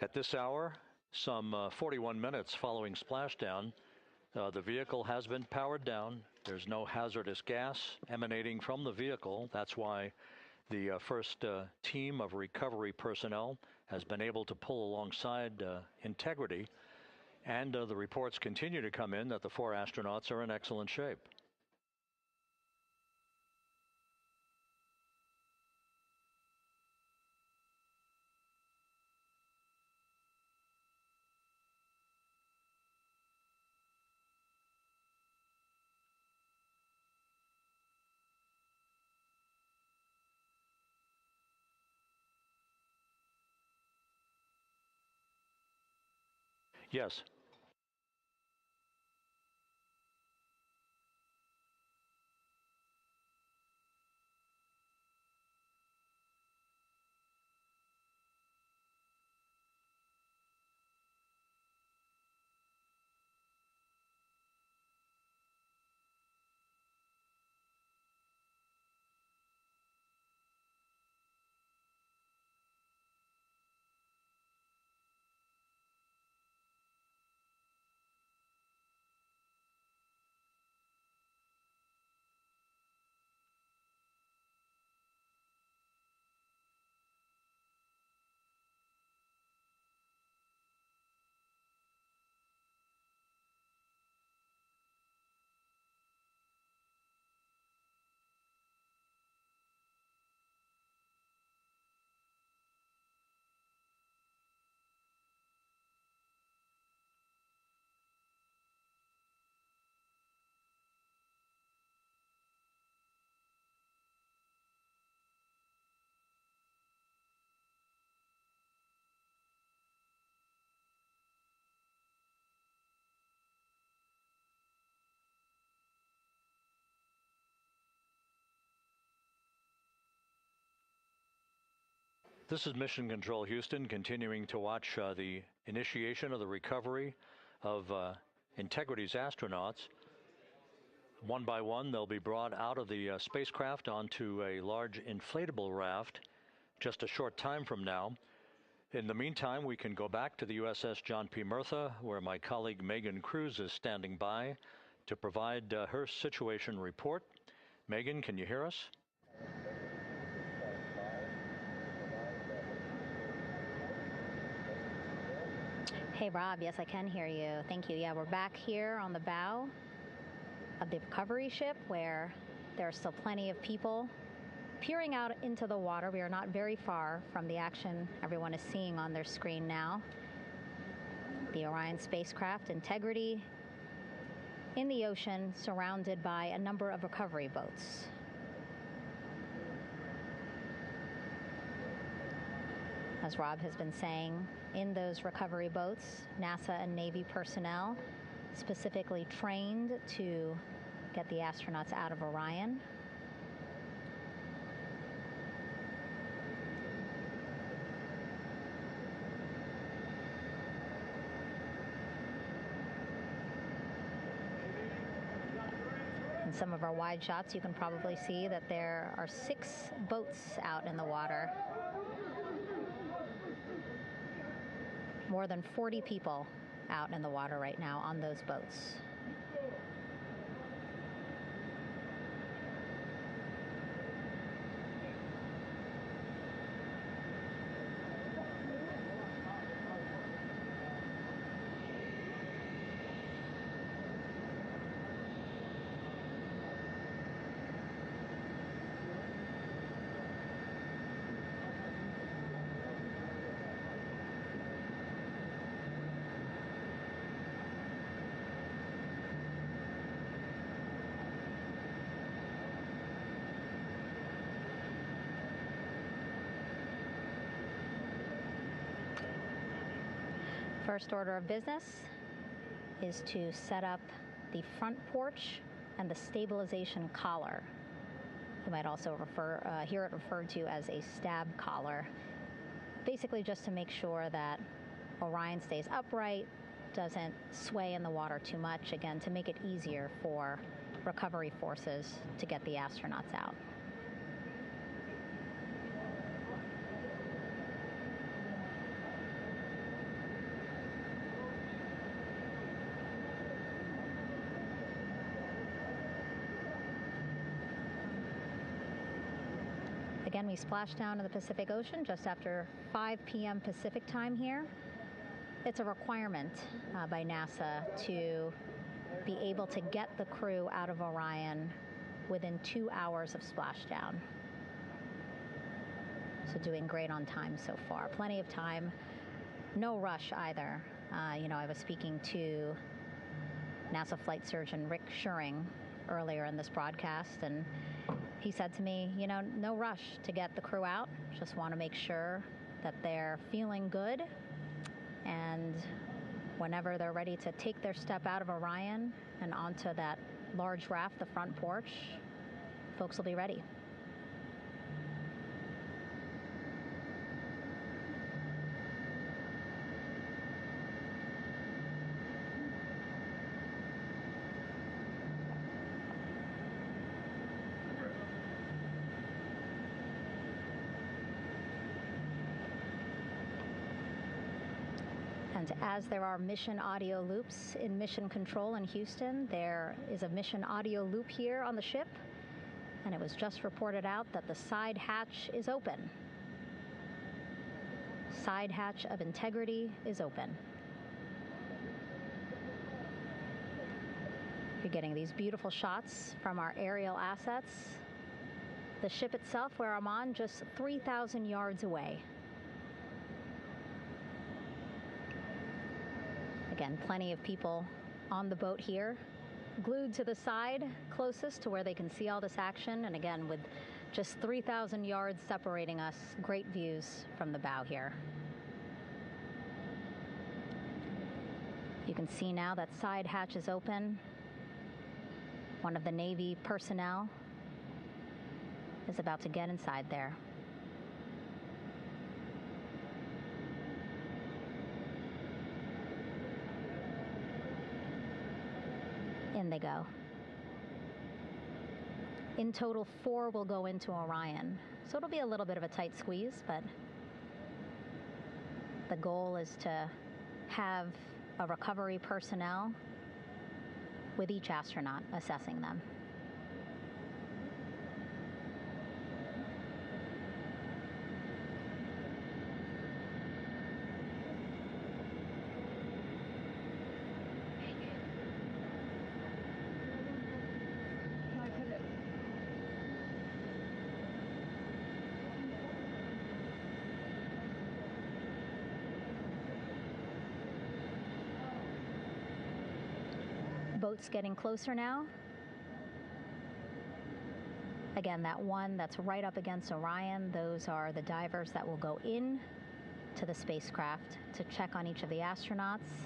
At this hour, some 41 minutes following splashdown, the vehicle has been powered down. There's no hazardous gas emanating from the vehicle. That's why the first team of recovery personnel has been able to pull alongside Integrity. And the reports continue to come in that the 4 astronauts are in excellent shape. Yes. This is Mission Control Houston, continuing to watch the initiation of the recovery of Integrity's astronauts. One by one, they'll be brought out of the spacecraft onto a large inflatable raft just a short time from now. In the meantime, we can go back to the USS John P. Murtha, where my colleague Megan Cruz is standing by to provide her situation report. Megan, can you hear us? Hey, Rob. Yes, I can hear you. Thank you. Yeah, we're back here on the bow of the recovery ship where there are still plenty of people peering out into the water. We are not very far from the action everyone is seeing on their screen now. The Orion spacecraft, Integrity, in the ocean, surrounded by a number of recovery boats. As Rob has been saying, in those recovery boats, NASA and Navy personnel specifically trained to get the astronauts out of Orion. In some of our wide shots, you can probably see that there are 6 boats out in the water. More than 40 people out in the water right now on those boats. First order of business is to set up the front porch and the stabilization collar. You might also hear it referred to as a stab collar. Basically just to make sure that Orion stays upright, doesn't sway in the water too much, again, to make it easier for recovery forces to get the astronauts out. Again, we splashed down in the Pacific Ocean just after 5 p.m. Pacific time here. It's a requirement by NASA to be able to get the crew out of Orion within 2 hours of splashdown. So doing great on time so far. Plenty of time. No rush either. I was speaking to NASA flight surgeon Rick Schuring earlier in this broadcast, and he said to me, no rush to get the crew out. Just want to make sure that they're feeling good. And whenever they're ready to take their step out of Orion and onto that large raft, the front porch, folks will be ready. And as there are mission audio loops in Mission Control in Houston, there is a mission audio loop here on the ship, and it was just reported out that the side hatch is open. Side hatch of integrity is open. You're getting these beautiful shots from our aerial assets. The ship itself, where I'm on, just 3,000 yards away. Again, plenty of people on the boat here, glued to the side closest to where they can see all this action. And again, with just 3,000 yards separating us, great views from the bow here. You can see now that side hatch is open. One of the Navy personnel is about to get inside there. In they go. In total, 4 will go into Orion. So it'll be a little bit of a tight squeeze, but the goal is to have a recovery personnel with each astronaut assessing them. Boats getting closer now. Again, that one that's right up against Orion, those are the divers that will go in to the spacecraft to check on each of the astronauts.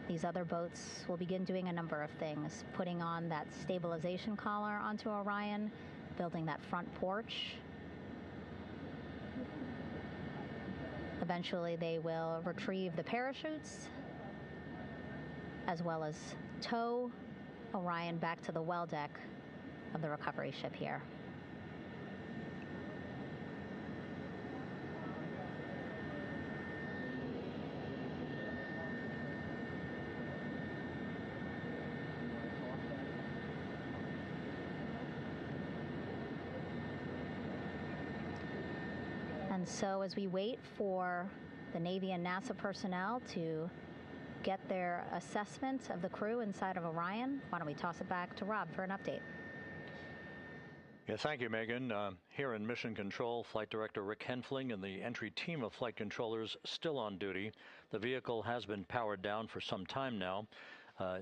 These other boats will begin doing a number of things, putting on that stabilization collar onto Orion, building that front porch. Eventually, they will retrieve the parachutes, as well as tow Orion back to the well deck of the recovery ship here. And so as we wait for the Navy and NASA personnel to get their assessment of the crew inside of Orion, why don't we toss it back to Rob for an update? Yeah, thank you, Megan. Here in Mission Control, Flight Director Rick Henfling and the entry team of flight controllers still on duty. The vehicle has been powered down for some time now.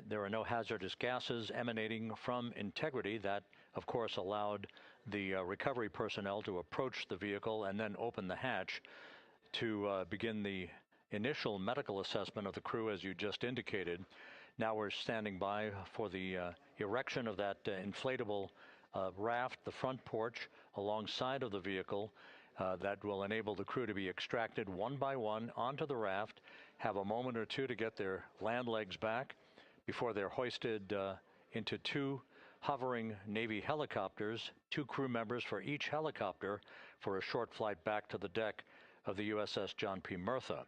There are no hazardous gases emanating from integrity. That, of course, allowed the recovery personnel to approach the vehicle and then open the hatch to begin the initial medical assessment of the crew, as you just indicated. Now we're standing by for the erection of that inflatable raft, the front porch, alongside of the vehicle that will enable the crew to be extracted one by one onto the raft, have a moment or two to get their land legs back before they're hoisted into two hovering Navy helicopters, 2 crew members for each helicopter, for a short flight back to the deck of the USS John P. Murtha.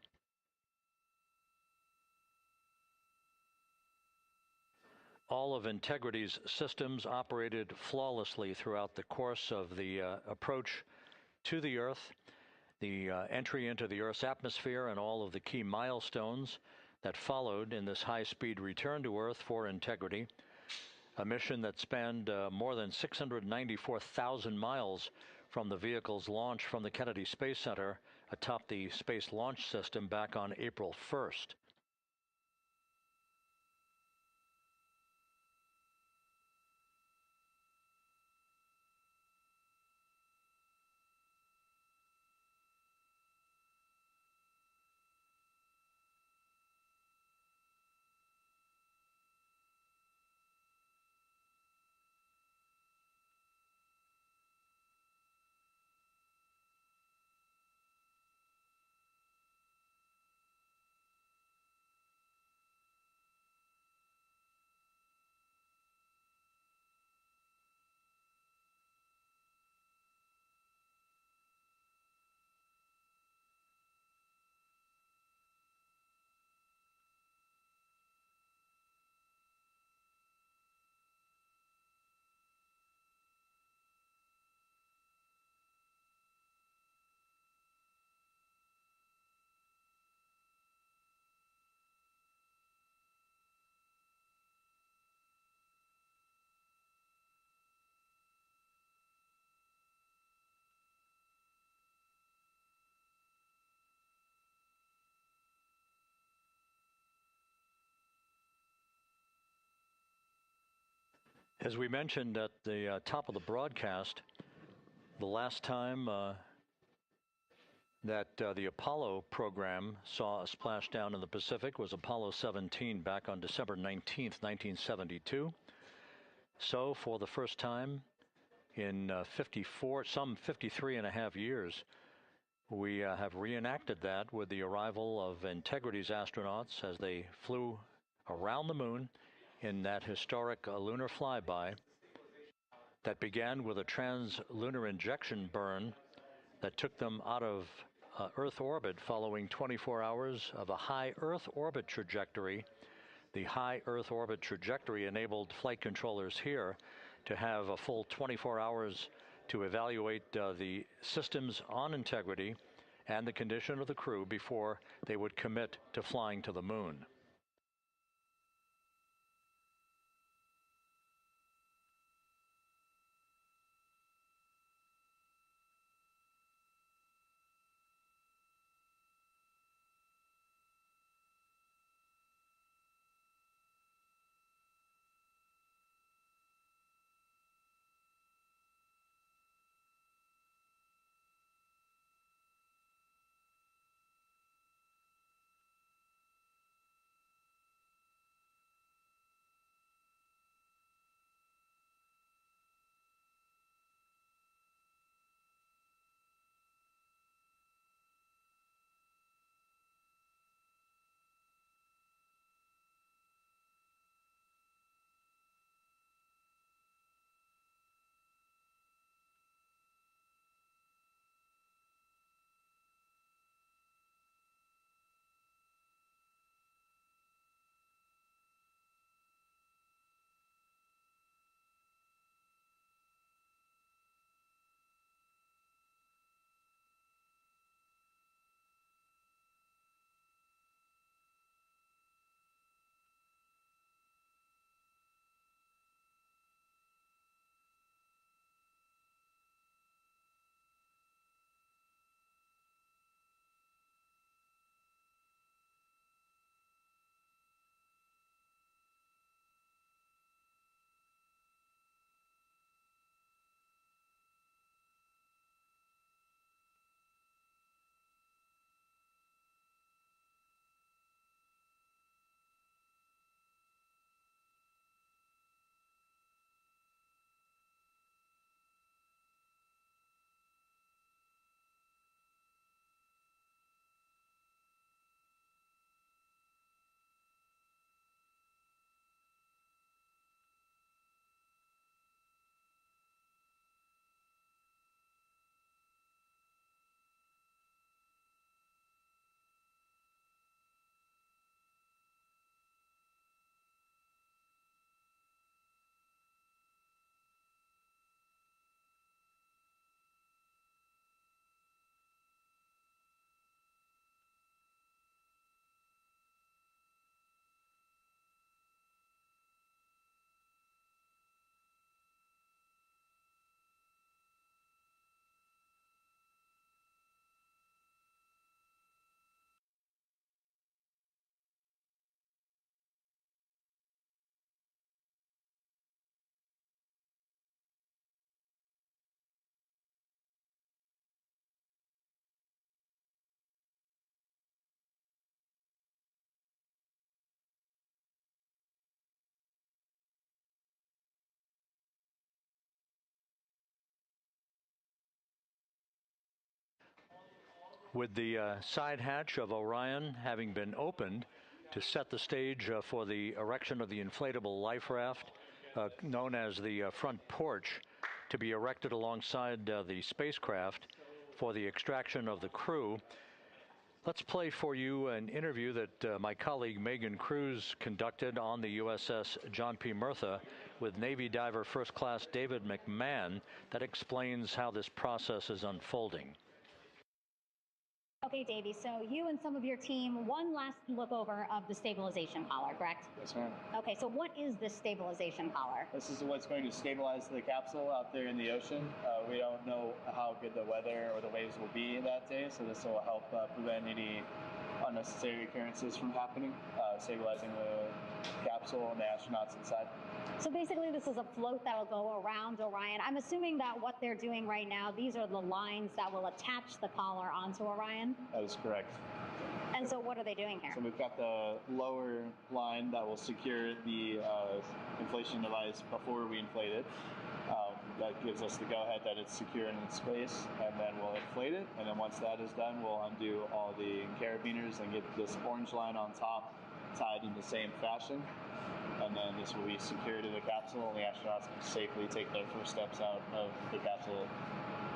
All of Integrity's systems operated flawlessly throughout the course of the approach to the Earth, the entry into the Earth's atmosphere, and all of the key milestones that followed in this high-speed return to Earth for Integrity, a mission that spanned more than 694,000 miles from the vehicle's launch from the Kennedy Space Center atop the Space Launch System back on April 1st. As we mentioned at the top of the broadcast, the last time that the Apollo program saw a splashdown in the Pacific was Apollo 17 back on December 19th, 1972. So for the first time in some 53 and a half years, we have reenacted that with the arrival of Integrity's astronauts as they flew around the moon in that historic lunar flyby that began with a trans-lunar injection burn that took them out of Earth orbit following 24 hours of a high Earth orbit trajectory. The high Earth orbit trajectory enabled flight controllers here to have a full 24 hours to evaluate the systems on Integrity and the condition of the crew before they would commit to flying to the moon. With the side hatch of Orion having been opened to set the stage for the erection of the inflatable life raft, known as the front porch, to be erected alongside the spacecraft for the extraction of the crew. Let's play for you an interview that my colleague Megan Cruz conducted on the USS John P. Murtha with Navy diver First Class David McMahon that explains how this process is unfolding. Okay, Davey, so you and some of your team, one last look over of the stabilization collar, correct? Yes, ma'am. Okay, so what is this stabilization collar? This is what's going to stabilize the capsule out there in the ocean. We don't know how good the weather or the waves will be that day, so this will help prevent any unnecessary occurrences from happening, stabilizing the capsule and the astronauts inside. So basically this is a float that will go around Orion. I'm assuming that what they're doing right now, these are the lines that will attach the collar onto Orion? That is correct. And so what are they doing here? So we've got the lower line that will secure the inflation device before we inflate it. That gives us the go-ahead that it's secure in its space, and then we'll inflate it, and then once that is done, we'll undo all the carabiners and get this orange line on top tied in the same fashion, and then this will be secured to the capsule, and the astronauts can safely take their first steps out of the capsule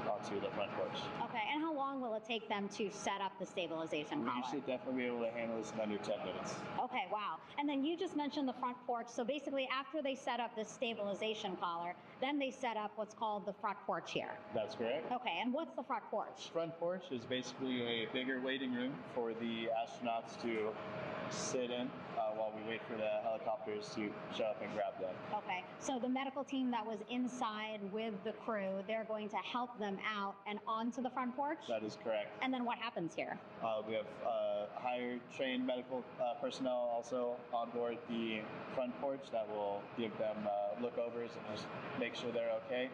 onto the front porch. Okay, and how long will it take them to set up the stabilization collar? We should definitely be able to handle this in under 10 minutes. Okay, wow. And then you just mentioned the front porch. So basically after they set up this stabilization collar, then they set up what's called the front porch here. That's correct. Okay, and what's the front porch? Front porch is basically a bigger waiting room for the astronauts to sit in while we wait for the helicopters to show up and grab them. Okay, so the medical team that was inside with the crew, they're going to help them out and onto the front porch? That is correct. And then what happens here? We have higher trained medical personnel also on board the front porch that will give them lookovers and just make sure they're okay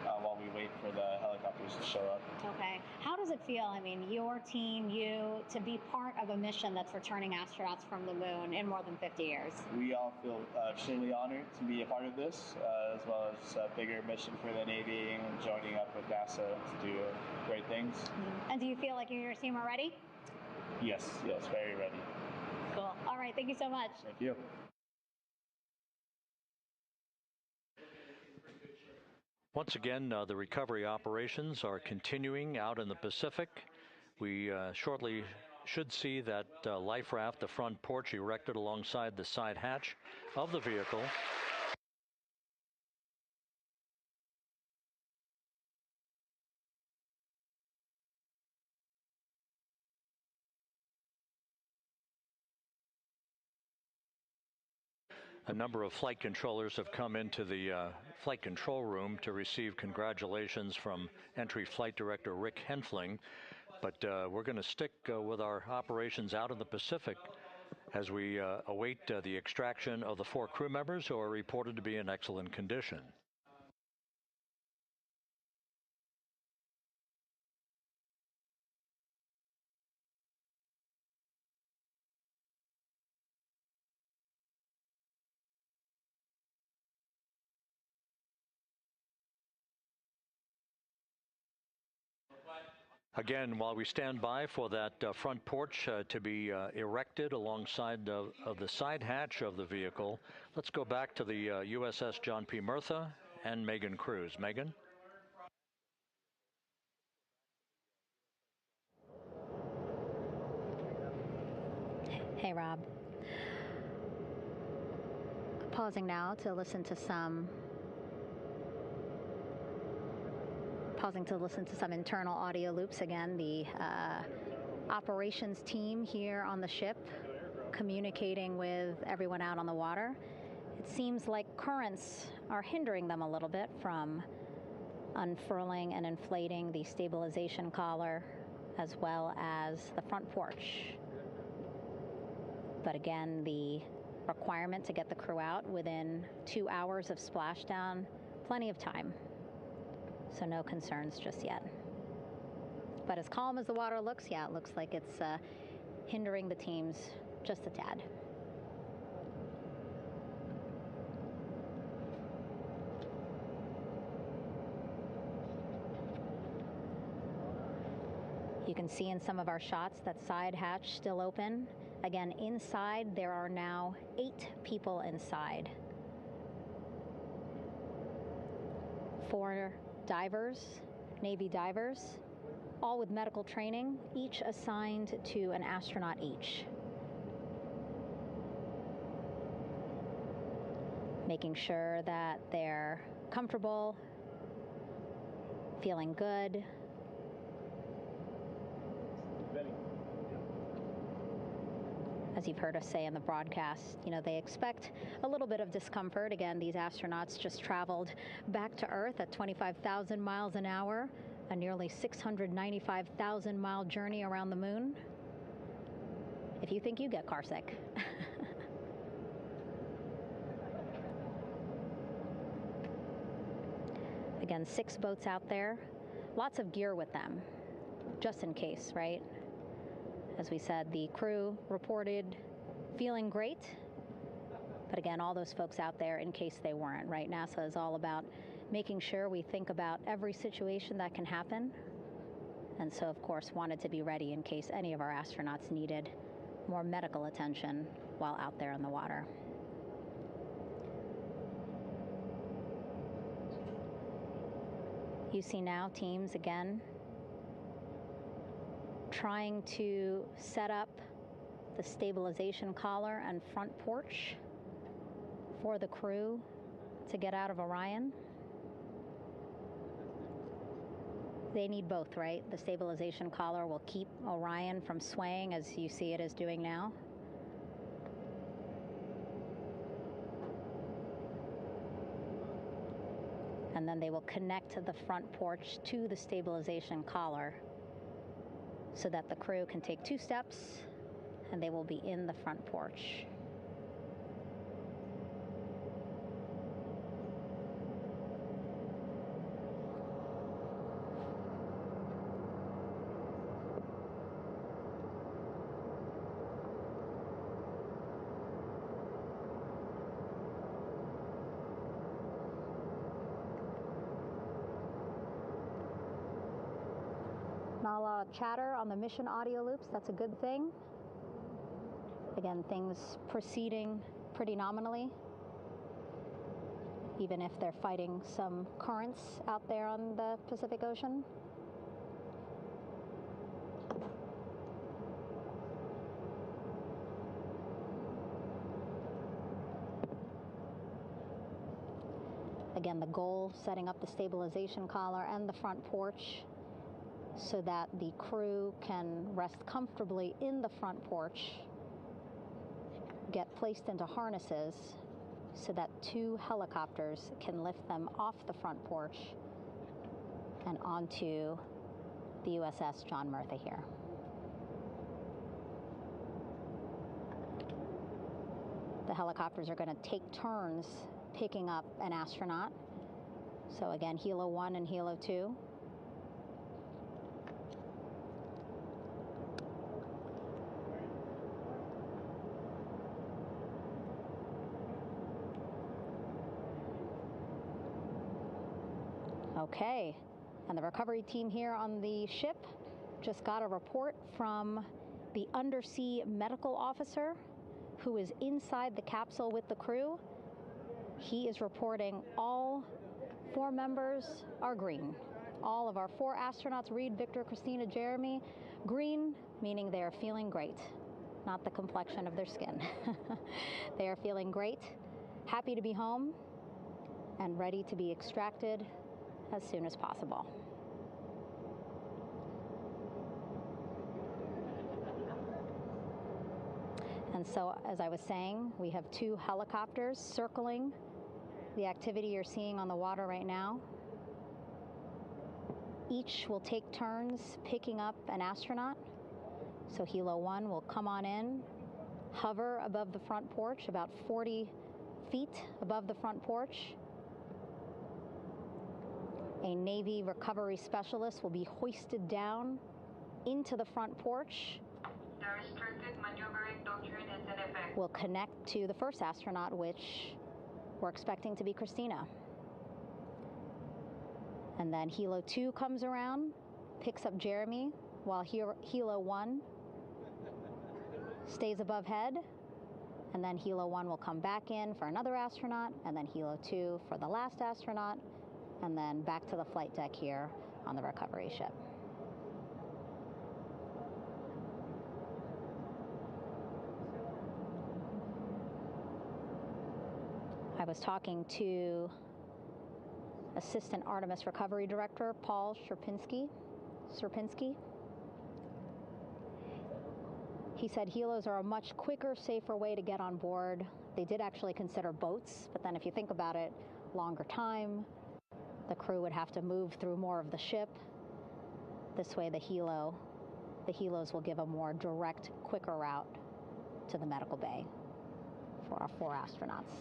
while we wait for the helicopters to show up. Okay. How does it feel, I mean, your team, you, to be part of a mission that's returning astronauts from the moon in more than 50 years? We all feel extremely honored to be a part of this, as well as a bigger mission for the Navy and joining up with NASA to do great things. Mm-hmm. And do you feel like you and your team are ready? Yes, very ready. Cool. All right, thank you so much. Thank you. Once again, the recovery operations are continuing out in the Pacific. We shortly should see that life raft, the front porch, erected alongside the side hatch of the vehicle. A number of flight controllers have come into the flight control room to receive congratulations from Entry Flight Director Rick Henfling. But we're going to stick with our operations out in the Pacific as we await the extraction of the 4 crew members who are reported to be in excellent condition. Again, while we stand by for that front porch to be erected alongside of the side hatch of the vehicle, let's go back to the USS John P. Murtha and Megan Cruz. Megan? Hey, Rob. Pausing now to listen to some internal audio loops. Again, the operations team here on the ship communicating with everyone out on the water. It seems like currents are hindering them a little bit from unfurling and inflating the stabilization collar as well as the front porch. But again, the requirement to get the crew out within 2 hours of splashdown, plenty of time. So no concerns just yet. But as calm as the water looks, yeah, it looks like it's hindering the teams just a tad. You can can see in some of our shots that side hatch still open. Again, inside there are now 8 people inside. 4 divers, Navy divers, all with medical training, each assigned to an astronaut each. Making sure that they're comfortable, feeling good. As you've heard us say in the broadcast, they expect a little bit of discomfort. Again, these astronauts just traveled back to Earth at 25,000 miles an hour, a nearly 695,000-mile journey around the moon. If you think you get carsick. Again, 6 boats out there, lots of gear with them, just in case, right? As we said, the crew reported feeling great, but again, all those folks out there in case they weren't, right? NASA is all about making sure we think about every situation that can happen, and so, of course, wanted to be ready in case any of our astronauts needed more medical attention while out there in the water. You see now teams, again, trying to set up the stabilization collar and front porch for the crew to get out of Orion. They need both, right? The stabilization collar will keep Orion from swaying as you see it is doing now. And then they will connect the front porch to the stabilization collar so that the crew can take 2 steps and they will be in the front porch. Not a lot of chatter on the mission audio loops. That's a good thing. Again, things proceeding pretty nominally, even if they're fighting some currents out there on the Pacific Ocean. Again, the goal, setting up the stabilization collar and the front porch so that the crew can rest comfortably in the front porch, get placed into harnesses so that 2 helicopters can lift them off the front porch and onto the USS John Murtha here. The helicopters are going to take turns picking up an astronaut. So again, Helo 1 and Helo 2. Okay, and the recovery team here on the ship just got a report from the undersea medical officer who is inside the capsule with the crew. He is reporting all 4 members are green. All of our 4 astronauts, Reed, Victor, Christina, Jeremy, green, meaning they are feeling great, not the complexion of their skin. They are feeling great, happy to be home, and ready to be extracted as soon as possible. And so, as I was saying, we have 2 helicopters circling the activity you're seeing on the water right now. Each will take turns picking up an astronaut. So Helo 1 will come on in, hover above the front porch, about 40 feet above the front porch. A Navy recovery specialist will be hoisted down into the front porch. The restricted maneuvering doctrine is in effect. We'll connect to the first astronaut, which we're expecting to be Christina. And then Helo 2 comes around, picks up Jeremy, while Helo 1 stays above head, and then Helo 1 will come back in for another astronaut, and then Helo 2 for the last astronaut, and then back to the flight deck here on the recovery ship. I was talking to Assistant Artemis Recovery Director Paul Sierpinski. He said helos are a much quicker, safer way to get on board. They did actually consider boats, but then if you think about it, longer time, the crew would have to move through more of the ship. This way the helos will give a more direct, quicker route to the medical bay for our 4 astronauts.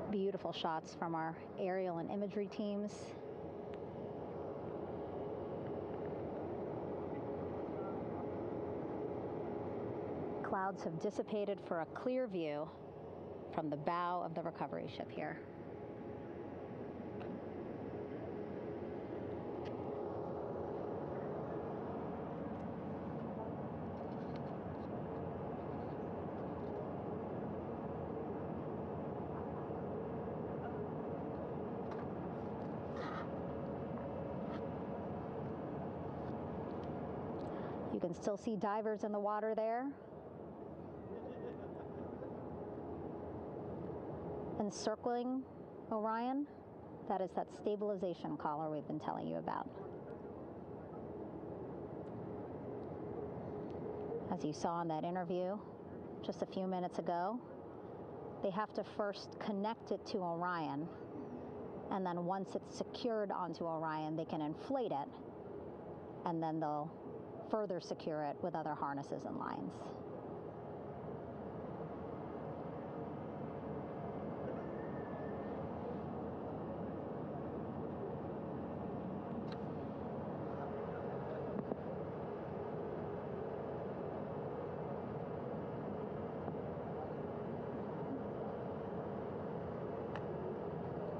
Beautiful shots from our aerial and imagery teams. Clouds have dissipated for a clear view from the bow of the recovery ship here. You can still see divers in the water there. Encircling Orion, that is that stabilization collar we've been telling you about. As you saw in that interview just a few minutes ago, they have to first connect it to Orion, and then once it's secured onto Orion, they can inflate it, and then they'll further secure it with other harnesses and lines.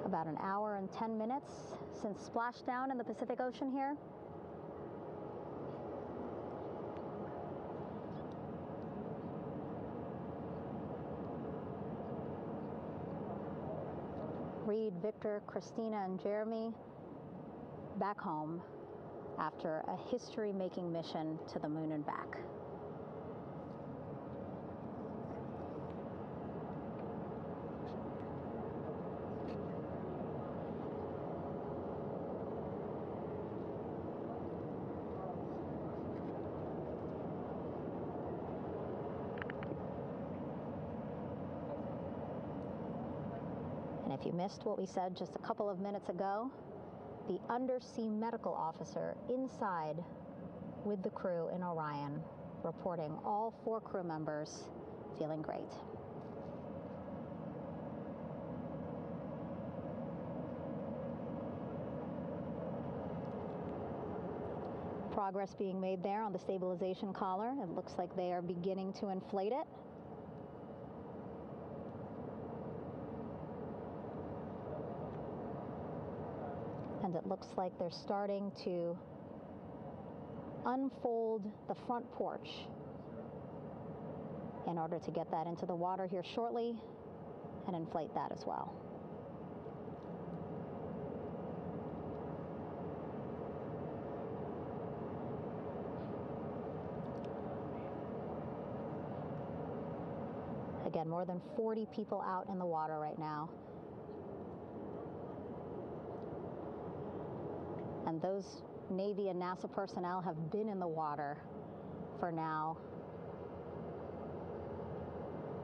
About an hour and 10 minutes since splashdown in the Pacific Ocean here. Reed, Victor, Christina, and Jeremy back home after a history-making mission to the moon and back. And if you missed what we said just a couple of minutes ago, the undersea medical officer inside with the crew in Orion reporting all 4 crew members feeling great. Progress being made there on the stabilization collar. It looks like they are beginning to inflate it. And it looks like they're starting to unfold the front porch in order to get that into the water here shortly and inflate that as well. Again, more than 40 people out in the water right now. And those Navy and NASA personnel have been in the water for now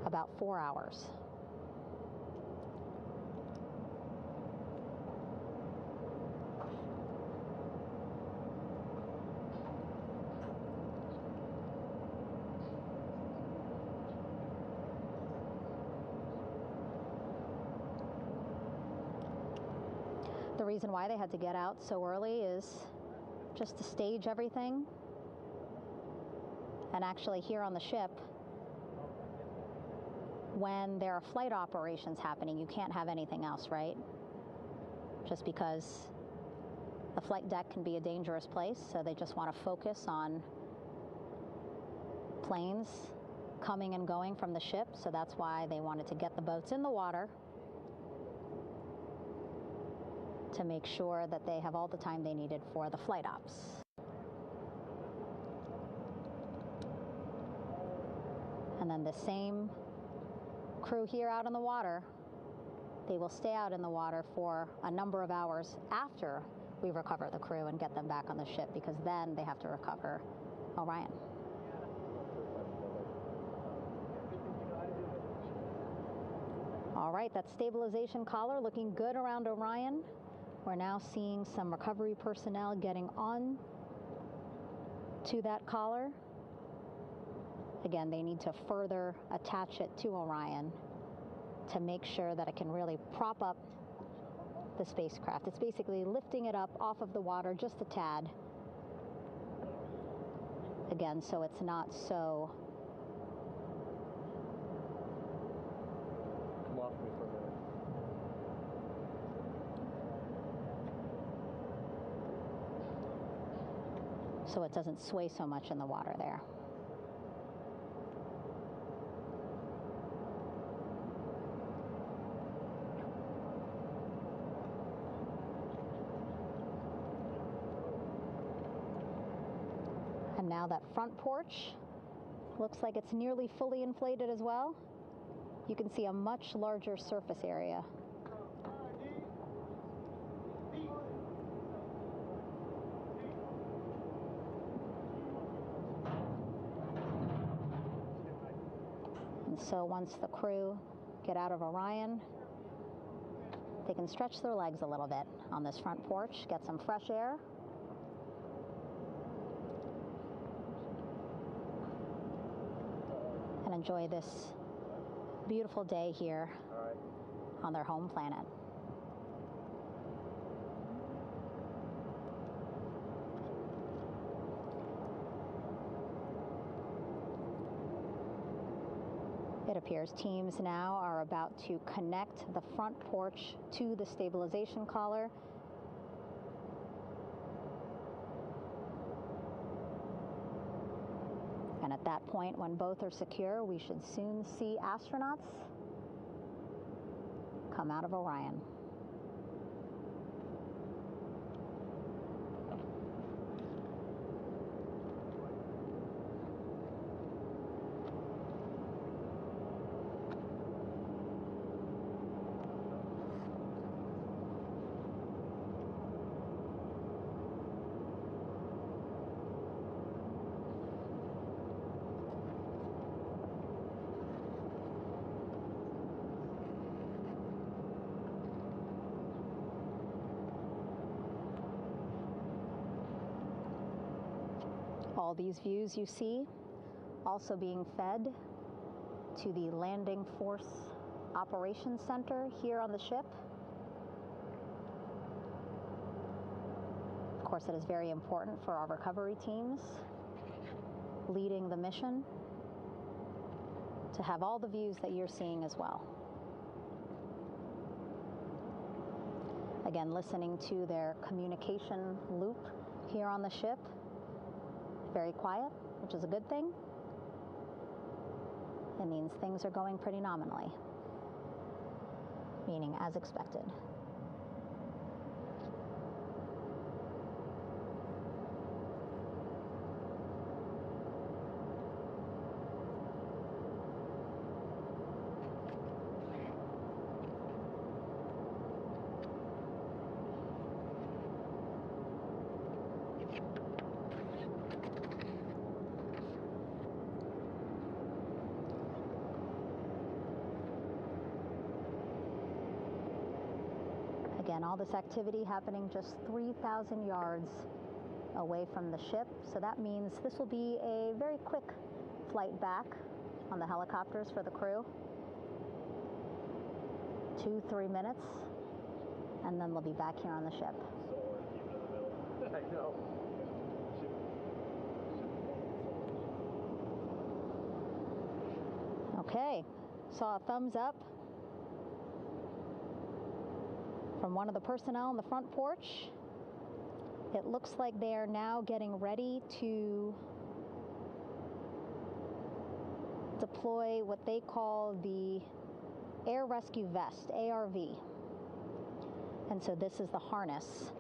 about 4 hours. The reason why they had to get out so early is just to stage everything. And actually here on the ship, when there are flight operations happening, you can't have anything else, right? Just because the flight deck can be a dangerous place, so they just want to focus on planes coming and going from the ship, so that's why they wanted to get the boats in the water to make sure that they have all the time they needed for the flight ops. And then the same crew here out in the water, they will stay out in the water for a number of hours after we recover the crew and get them back on the ship, because then they have to recover Orion. All right, that stabilization collar looking good around Orion. We're now seeing some recovery personnel getting on to that collar. Again, they need to further attach it to Orion to make sure that it can really prop up the spacecraft. It's basically lifting it up off of the water just a tad. Again, so it's not so so it doesn't sway so much in the water there. And now that front porch looks like it's nearly fully inflated as well. You can see a much larger surface area. And so once the crew get out of Orion, they can stretch their legs a little bit on this front porch, get some fresh air. And enjoy this beautiful day here on their home planet. It appears teams now are about to connect the front porch to the stabilization collar. And at that point, when both are secure, we should soon see astronauts come out of Orion. All these views you see also being fed to the Landing Force Operations Center here on the ship. Of course, it is very important for our recovery teams leading the mission to have all the views that you're seeing as well. Again, listening to their communication loop here on the ship. Very quiet, which is a good thing. It means things are going pretty nominally, meaning as expected. Again, all this activity happening just 3,000 yards away from the ship. So that means this will be a very quick flight back on the helicopters for the crew. 2-3 minutes, and then they'll be back here on the ship. I know. Okay, saw a thumbs up from one of the personnel on the front porch. It looks like they are now getting ready to deploy what they call the Air Rescue Vest, ARV. And so this is the harness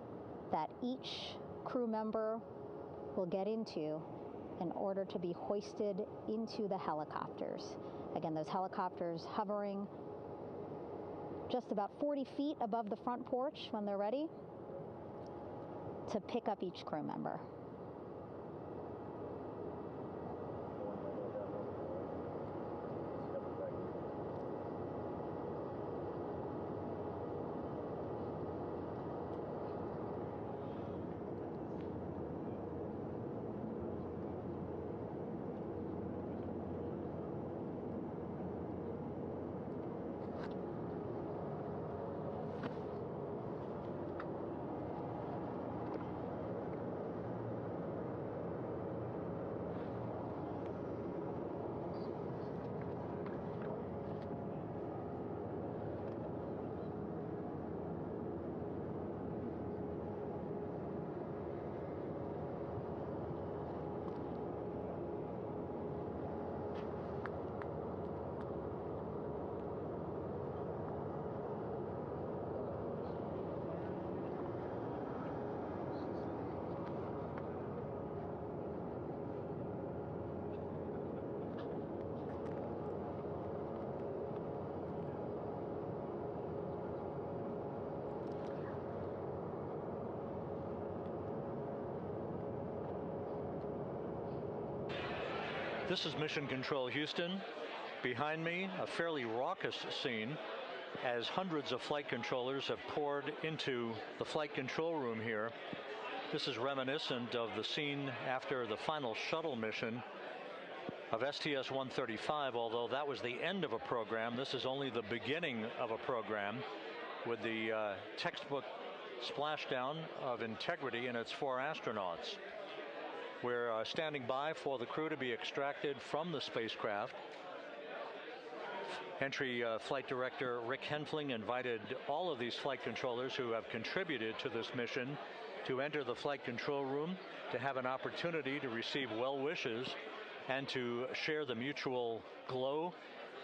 that each crew member will get into in order to be hoisted into the helicopters. Again, those helicopters hovering just about 40 feet above the front porch when they're ready to pick up each crew member. This is Mission Control Houston. Behind me, a fairly raucous scene as hundreds of flight controllers have poured into the flight control room here. This is reminiscent of the scene after the final shuttle mission of STS-135, although that was the end of a program. This is only the beginning of a program with the textbook splashdown of Integrity and its 4 astronauts. We're standing by for the crew to be extracted from the spacecraft. Entry Flight Director Rick Henfling invited all of these flight controllers who have contributed to this mission to enter the flight control room, to have an opportunity to receive well wishes and to share the mutual glow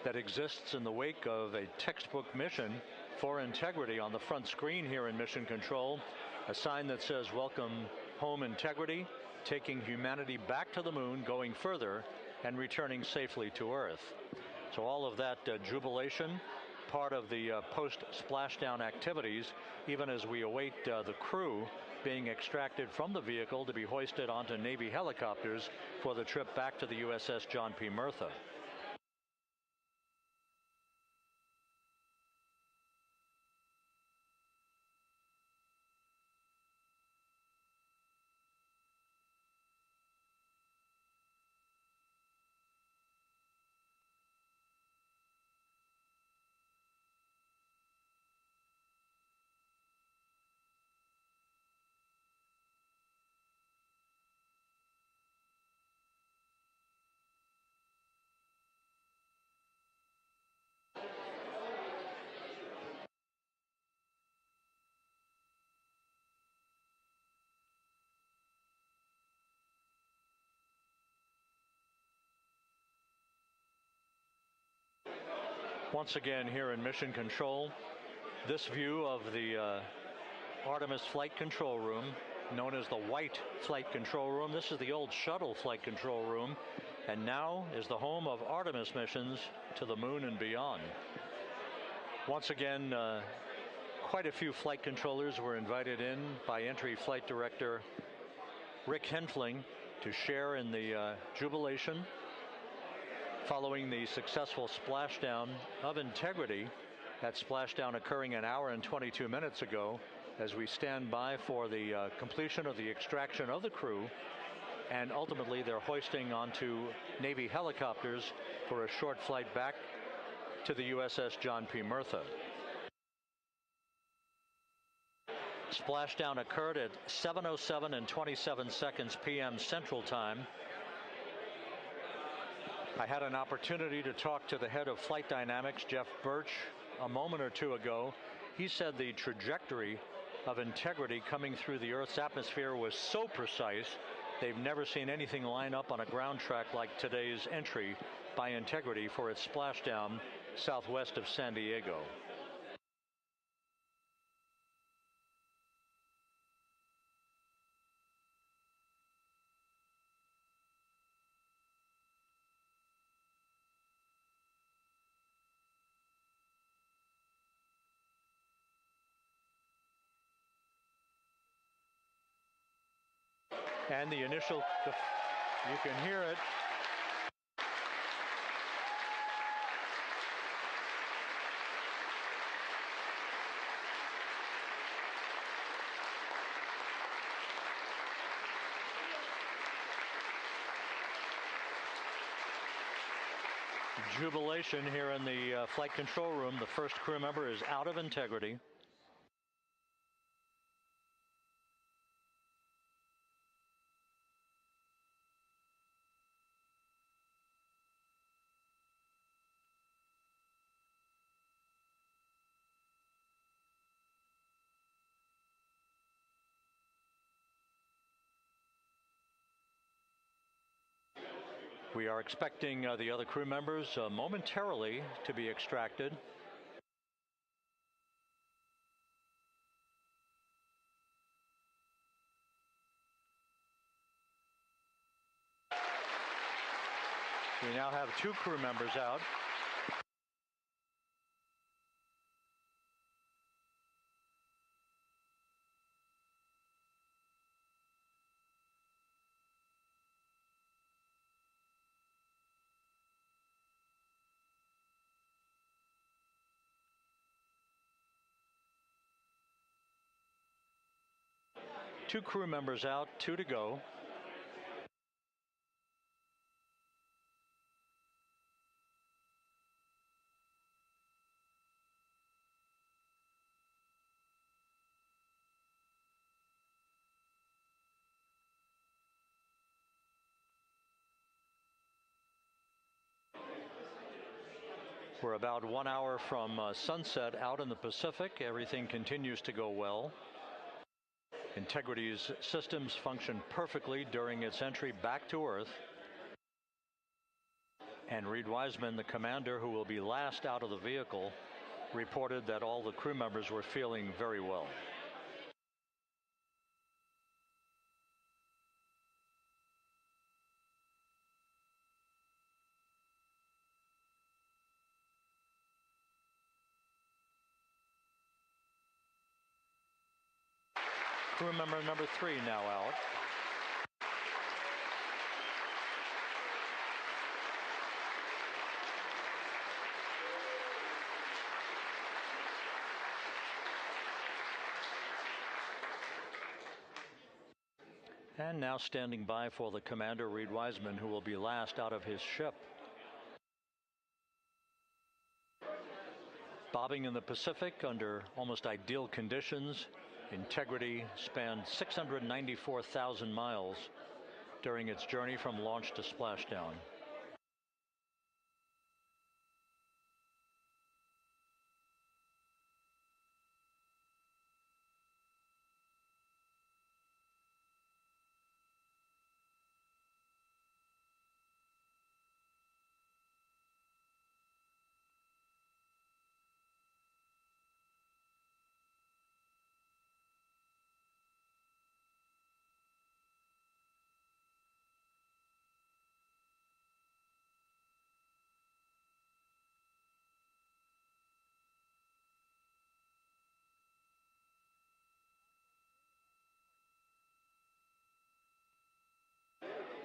that exists in the wake of a textbook mission for Integrity. On the front screen here in Mission Control, a sign that says "Welcome Home Integrity," taking humanity back to the moon, going further, and returning safely to Earth. So all of that jubilation, part of the post-splashdown activities, even as we await the crew being extracted from the vehicle to be hoisted onto Navy helicopters for the trip back to the USS John P. Murtha. Once again here in Mission Control, this view of the Artemis flight control room, known as the White Flight Control Room. This is the old shuttle flight control room, and now is the home of Artemis missions to the moon and beyond. Once again, quite a few flight controllers were invited in by Entry Flight Director Rick Henfling to share in the jubilation following the successful splashdown of Integrity. That splashdown occurring an hour and 22 minutes ago, as we stand by for the completion of the extraction of the crew, and ultimately their hoisting onto Navy helicopters for a short flight back to the USS John P. Murtha. Splashdown occurred at 7:07 and 27 seconds p.m. Central Time. I had an opportunity to talk to the head of flight dynamics, Jeff Birch, a moment or two ago. He said the trajectory of Integrity coming through the Earth's atmosphere was so precise, they've never seen anything line up on a ground track like today's entry by Integrity for its splashdown southwest of San Diego. And the initial, you can hear it. Jubilation here in the flight control room. The first crew member is out of Integrity. We are expecting the other crew members momentarily to be extracted. We now have 2 crew members out. Two crew members out, 2 to go. We're about 1 hour from sunset out in the Pacific. Everything continues to go well. Integrity's systems function perfectly during its entry back to Earth. And Reed Wiseman, the commander who will be last out of the vehicle, reported that all the crew members were feeling very well. Crew member number 3 now out. And now standing by for the commander, Reed Wiseman, who will be last out of his ship. Bobbing in the Pacific under almost ideal conditions, Integrity spanned 694,000 miles during its journey from launch to splashdown.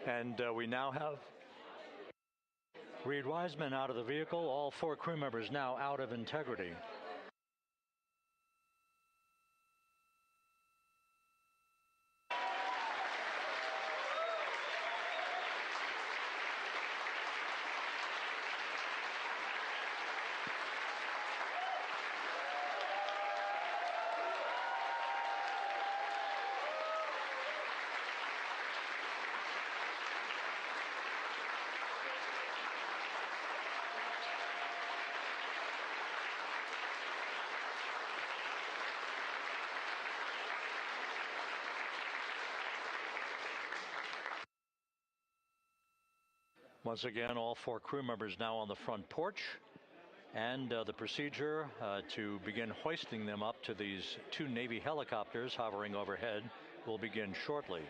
And we now have Reed Wiseman out of the vehicle, all 4 crew members now out of Integrity. Once again, all 4 crew members now on the front porch, and the procedure to begin hoisting them up to these 2 Navy helicopters hovering overhead will begin shortly.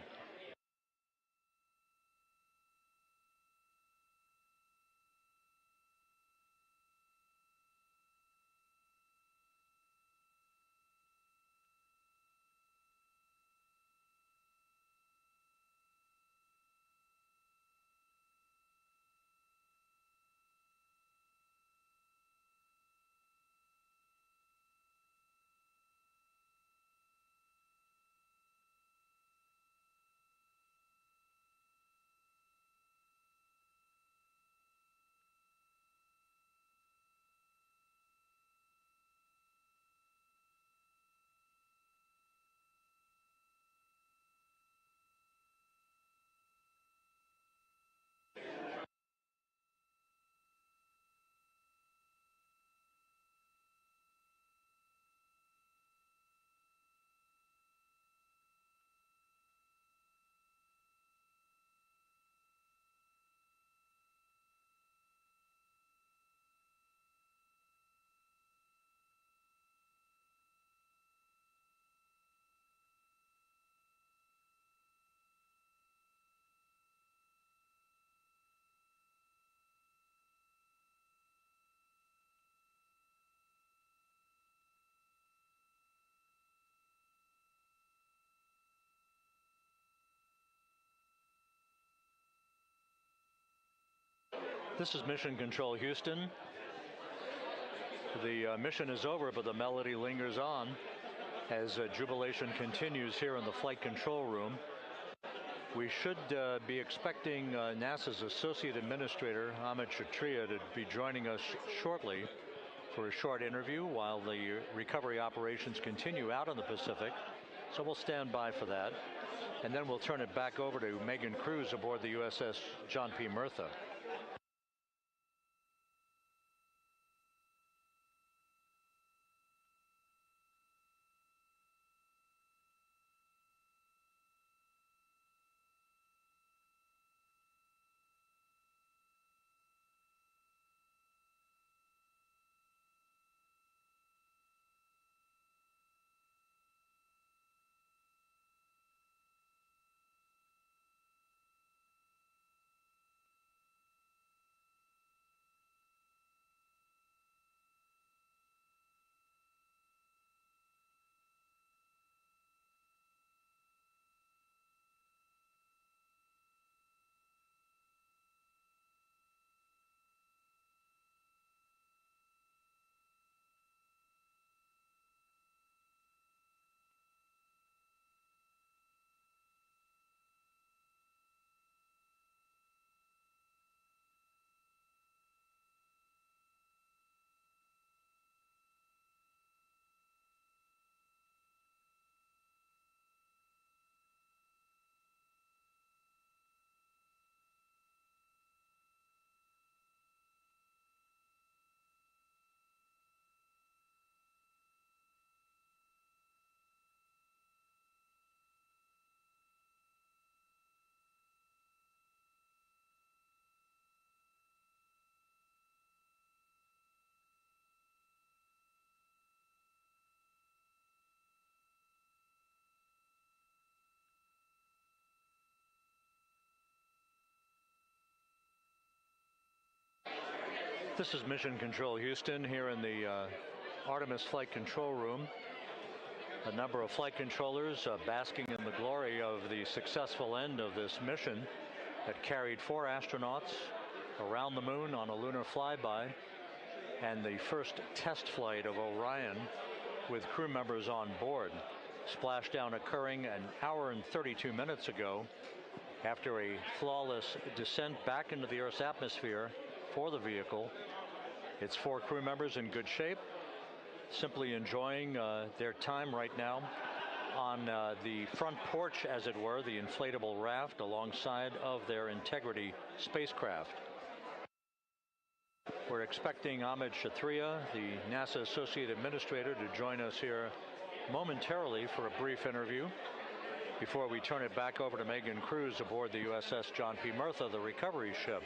This is Mission Control Houston. The mission is over, but the melody lingers on as jubilation continues here in the flight control room. We should be expecting NASA's Associate Administrator, Amit Kshatriya, to be joining us shortly for a short interview while the recovery operations continue out in the Pacific. So we'll stand by for that. And then we'll turn it back over to Megan Cruz aboard the USS John P. Murtha. This is Mission Control Houston here in the Artemis flight control room. A number of flight controllers basking in the glory of the successful end of this mission that carried 4 astronauts around the moon on a lunar flyby, and the first test flight of Orion with crew members on board. Splashdown occurring an hour and 32 minutes ago after a flawless descent back into the Earth's atmosphere for the vehicle. Its 4 crew members in good shape, simply enjoying their time right now on the front porch, as it were, the inflatable raft alongside of their Integrity spacecraft. We're expecting Amit Kshatriya, the NASA Associate Administrator, to join us here momentarily for a brief interview before we turn it back over to Megan Cruz aboard the USS John P. Murtha, the recovery ship.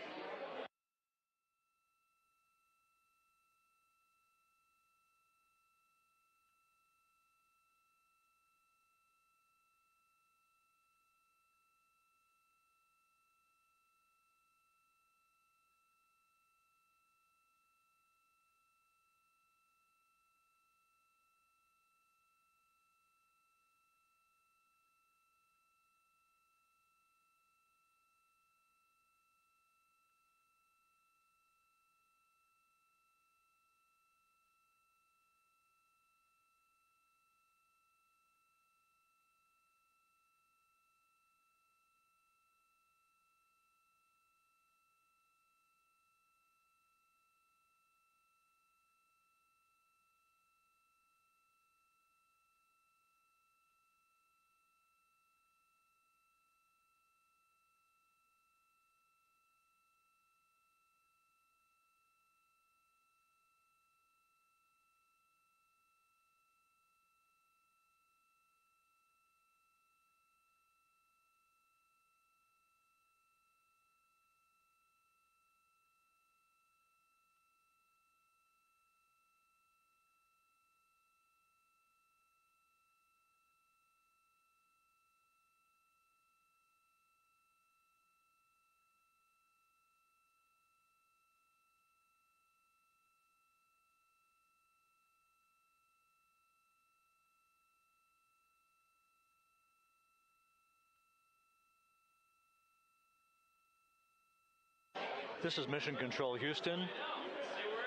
This is Mission Control Houston.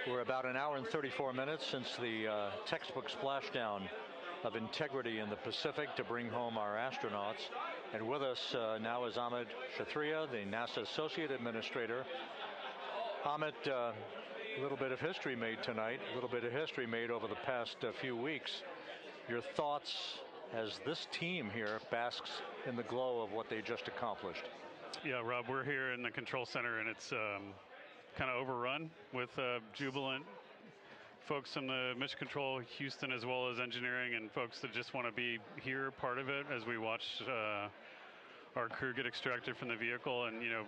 We're about an hour and 34 minutes since the textbook splashdown of integrity in the Pacific to bring home our astronauts. And with us now is Amit Kshatriya, the NASA Associate Administrator. Amit, a little bit of history made tonight, a little bit of history made over the past few weeks. Your thoughts as this team here basks in the glow of what they just accomplished? Yeah, Rob, we're here in the control center, and it's kind of overrun with jubilant folks from the Mission Control Houston, as well as engineering, and folks that just want to be here, part of it, as we watch our crew get extracted from the vehicle. And, you know,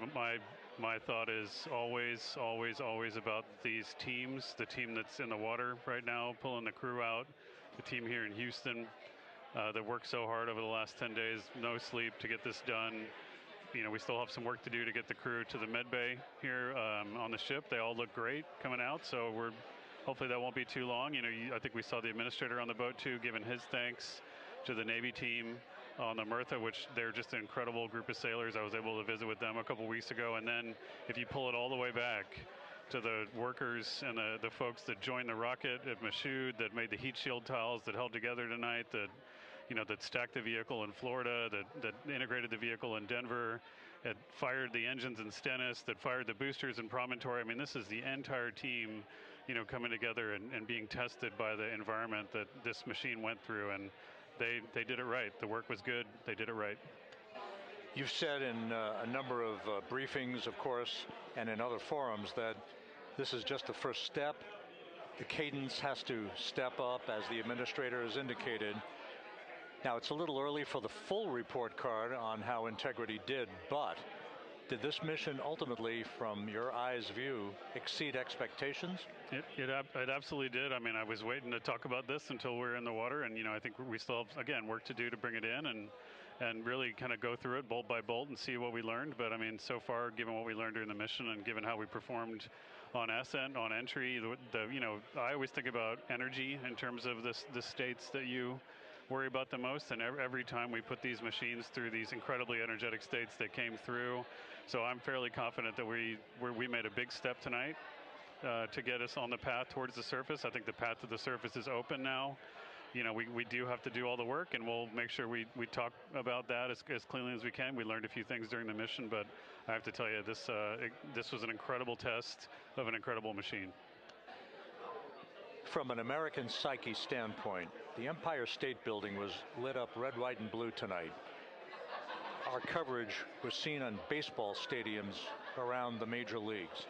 my thought is always about these teams, the team that's in the water right now, pulling the crew out, the team here in Houston that worked so hard over the last 10 days, no sleep to get this done. You know, we still have some work to do to get the crew to the med bay here on the ship. They all look great coming out, so hopefully that won't be too long. You know, I think we saw the administrator on the boat too, giving his thanks to the Navy team on the Mirtha, which they're just an incredible group of sailors. I was able to visit with them a couple weeks ago. And then if you pull it all the way back to the workers and the folks that joined the rocket at Michoud, that made the heat shield tiles that held together tonight, that stacked the vehicle in Florida, that integrated the vehicle in Denver, that fired the engines in Stennis, that fired the boosters in Promontory. I mean, this is the entire team, you know, coming together and being tested by the environment that this machine went through, and they did it right. The work was good. They did it right. You've said in a number of briefings, of course, and in other forums that this is just the first step. The cadence has to step up, as the administrator has indicated. Now, it's a little early for the full report card on how Integrity did, but did this mission ultimately, from your eyes view, exceed expectations? It absolutely did. I mean, I was waiting to talk about this until we're in the water, and, you know, I think we still have, again, work to do to bring it in and really kind of go through it bolt by bolt and see what we learned. But, I mean, so far, given what we learned during the mission and given how we performed on ascent, on entry, you know, I always think about energy in terms of the states that you worry about the most, and every time we put these machines through these incredibly energetic states that came through. So I'm fairly confident that we made a big step tonight to get us on the path towards the surface. I think the path to the surface is open now. You know, we do have to do all the work, and we'll make sure we talk about that as cleanly as we can. We learned a few things during the mission, but I have to tell you, this was an incredible test of an incredible machine. From an American psyche standpoint, the Empire State Building was lit up red, white, and blue tonight. Our coverage was seen on baseball stadiums around the major leagues.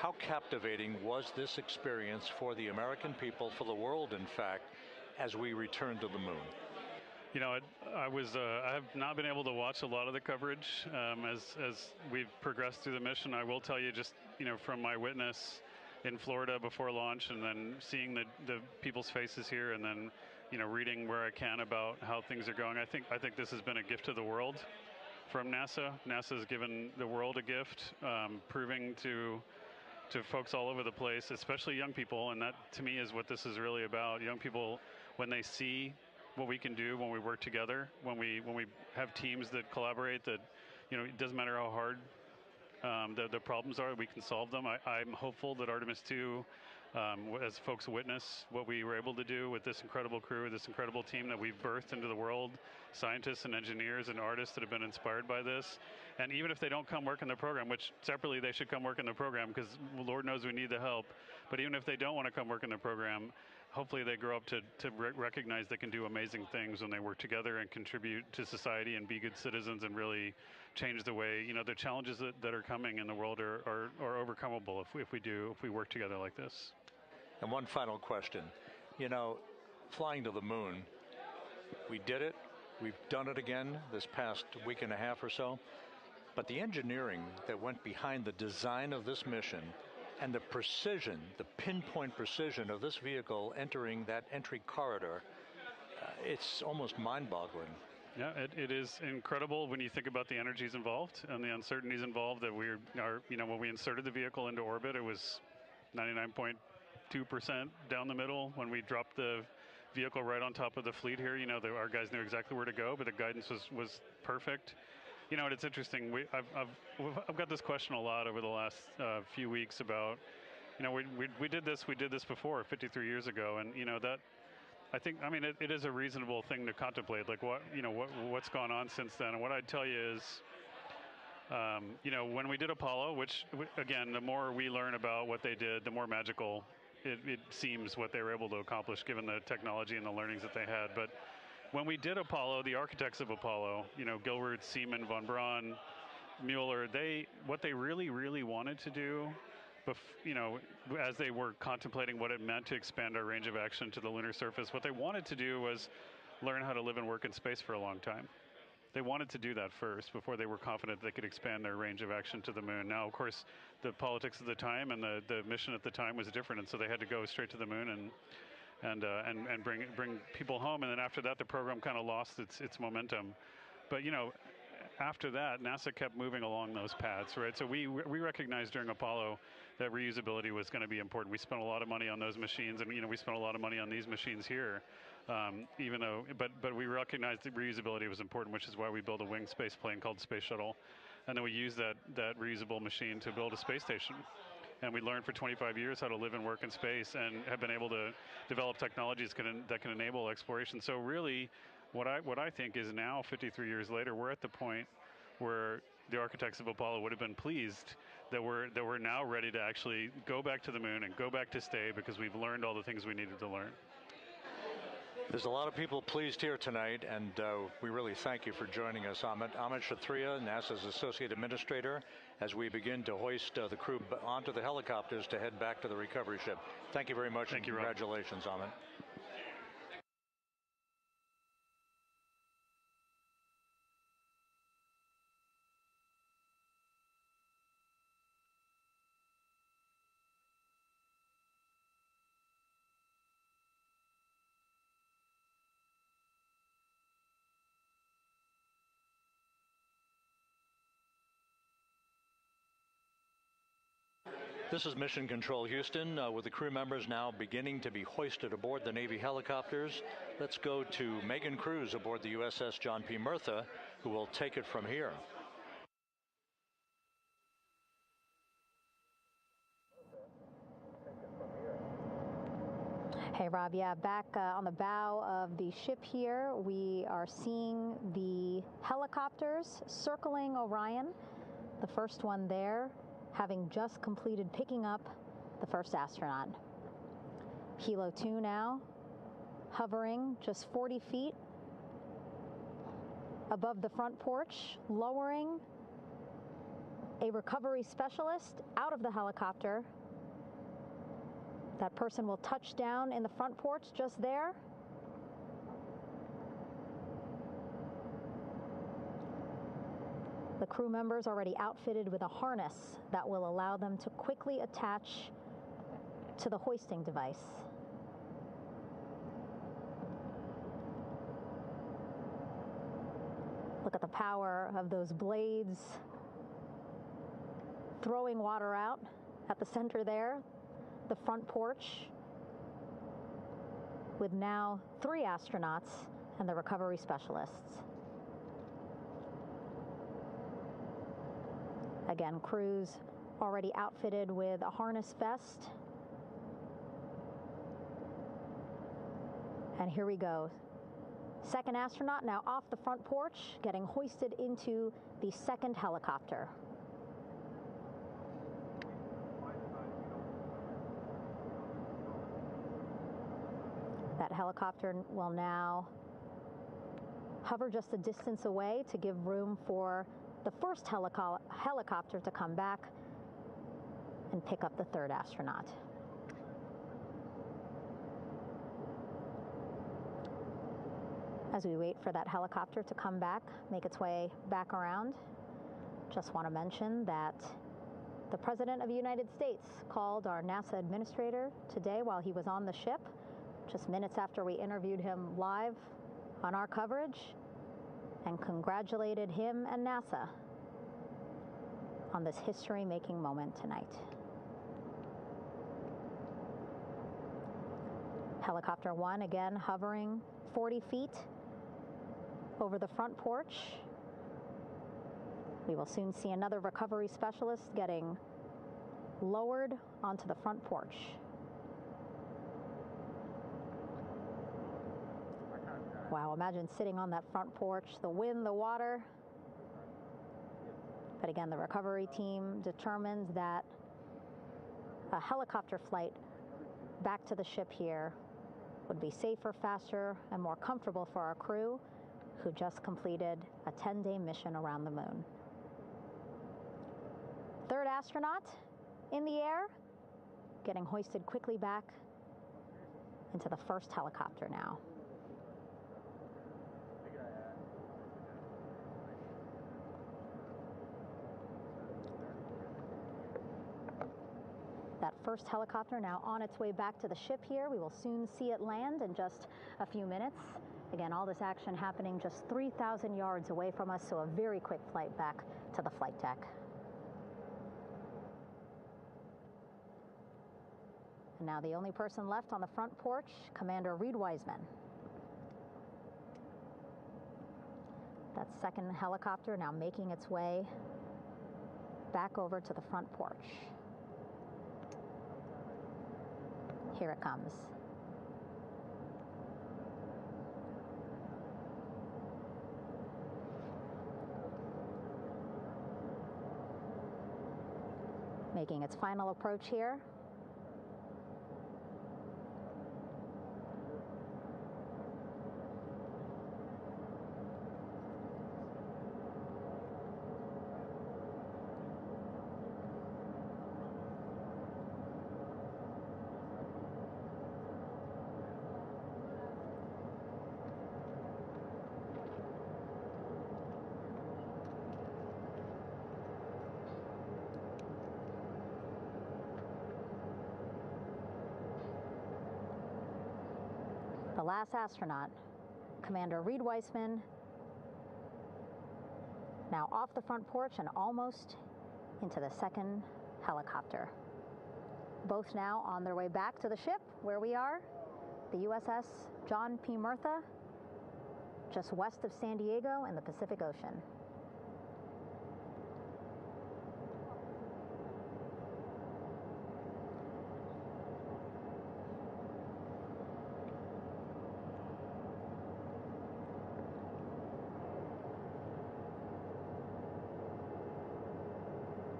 How captivating was this experience for the American people, for the world, in fact, as we returned to the moon? You know, I have not been able to watch a lot of the coverage as we've progressed through the mission. I will tell you, just, you know, from my witness in Florida before launch, and then seeing the people's faces here, and then, you know, reading where I can about how things are going. I think this has been a gift to the world from NASA. NASA has given the world a gift, proving to folks all over the place, especially young people, and that to me is what this is really about. Young people, when they see what we can do when we work together, when we have teams that collaborate, that, you know, it doesn't matter how hard the problems are, we can solve them. I'm hopeful that Artemis 2, as folks witness what we were able to do with this incredible crew, this incredible team that we've birthed into the world, scientists and engineers and artists that have been inspired by this. And even if they don't come work in the program, which separately they should come work in the program, because Lord knows we need the help, but even if they don't want to come work in the program, hopefully they grow up to recognize they can do amazing things when they work together and contribute to society and be good citizens and really change the way, you know, the challenges that are coming in the world are overcomable if we work together like this. And one final question. You know, flying to the moon, we did it. We've done it again this past week and a half or so. But the engineering that went behind the design of this mission and the precision, the pinpoint precision of this vehicle entering that entry corridor, it's almost mind-boggling. Yeah, it is incredible when you think about the energies involved and the uncertainties involved. That when we inserted the vehicle into orbit, it was 99.2% down the middle. When we dropped the vehicle right on top of the fleet here, you know, our guys knew exactly where to go, but the guidance was perfect. You know, and it's interesting. I've got this question a lot over the last few weeks about, you know, we did this before 53 years ago, and you know that. I think, I mean, it is a reasonable thing to contemplate, like what's gone on since then. And what I'd tell you is, you know, when we did Apollo, which again, the more we learn about what they did, the more magical it seems what they were able to accomplish given the technology and the learnings that they had. But when we did Apollo, the architects of Apollo, you know, Gilbert, Seaman, von Braun, Mueller, what they really wanted to do, you know, as they were contemplating what it meant to expand our range of action to the lunar surface, what they wanted to do was learn how to live and work in space for a long time. They wanted to do that first before they were confident they could expand their range of action to the moon. Now, of course, the politics of the time and the mission at the time was different, and so they had to go straight to the moon and bring people home. And then after that, the program kind of lost its momentum. But you know, after that, NASA kept moving along those paths, right? So we recognized during Apollo that reusability was going to be important. We spent a lot of money on those machines, and you know, we spent a lot of money on these machines here. Even though, but we recognized that reusability was important, which is why we built a winged space plane called the Space Shuttle, and then we used that reusable machine to build a space station. And we learned for 25 years how to live and work in space, and have been able to develop technologies that can enable exploration. So really, what I think is now, 53 years later, we're at the point where the architects of Apollo would have been pleased that we're now ready to actually go back to the moon and go back to stay, because we've learned all the things we needed to learn. There's a lot of people pleased here tonight, and we really thank you for joining us. Amit Kshatriya, NASA's Associate Administrator, as we begin to hoist the crew onto the helicopters to head back to the recovery ship. Thank you very much. Thank you, congratulations, Amit. This is Mission Control Houston, with the crew members now beginning to be hoisted aboard the Navy helicopters. Let's go to Megan Cruz aboard the USS John P. Murtha, who will take it from here. Hey, Rob, yeah, back on the bow of the ship here, we are seeing the helicopters circling Orion, the first one there having just completed picking up the first astronaut. Helo 2 now, hovering just 40 feet above the front porch, lowering a recovery specialist out of the helicopter. That person will touch down in the front porch just there. The crew members already outfitted with a harness that will allow them to quickly attach to the hoisting device. Look at the power of those blades throwing water out at the center there, the front porch, with now 3 astronauts and the recovery specialists. Again, crews already outfitted with a harness vest. And here we go. Second astronaut now off the front porch, getting hoisted into the second helicopter. That helicopter will now hover just a distance away to give room for the first helicopter to come back and pick up the third astronaut. As we wait for that helicopter to come back, make its way back around, just want to mention that the President of the United States called our NASA administrator today while he was on the ship, just minutes after we interviewed him live on our coverage, and congratulated him and NASA on this history-making moment tonight. Helicopter 1 again hovering 40 feet over the front porch. We will soon see another recovery specialist getting lowered onto the front porch. Wow, imagine sitting on that front porch, the wind, the water. But again, the recovery team determined that a helicopter flight back to the ship here would be safer, faster, and more comfortable for our crew who just completed a 10-day mission around the moon. Third astronaut in the air, getting hoisted quickly back into the first helicopter now. That first helicopter now on its way back to the ship here. We will soon see it land in just a few minutes. Again, all this action happening just 3,000 yards away from us, so a very quick flight back to the flight deck. And now the only person left on the front porch, Commander Reed Wiseman. That second helicopter now making its way back over to the front porch. Here it comes. Making its final approach here. The last astronaut, Commander Reed Wiseman, now off the front porch and almost into the second helicopter. Both now on their way back to the ship where we are, the USS John P. Murtha, just west of San Diego in the Pacific Ocean.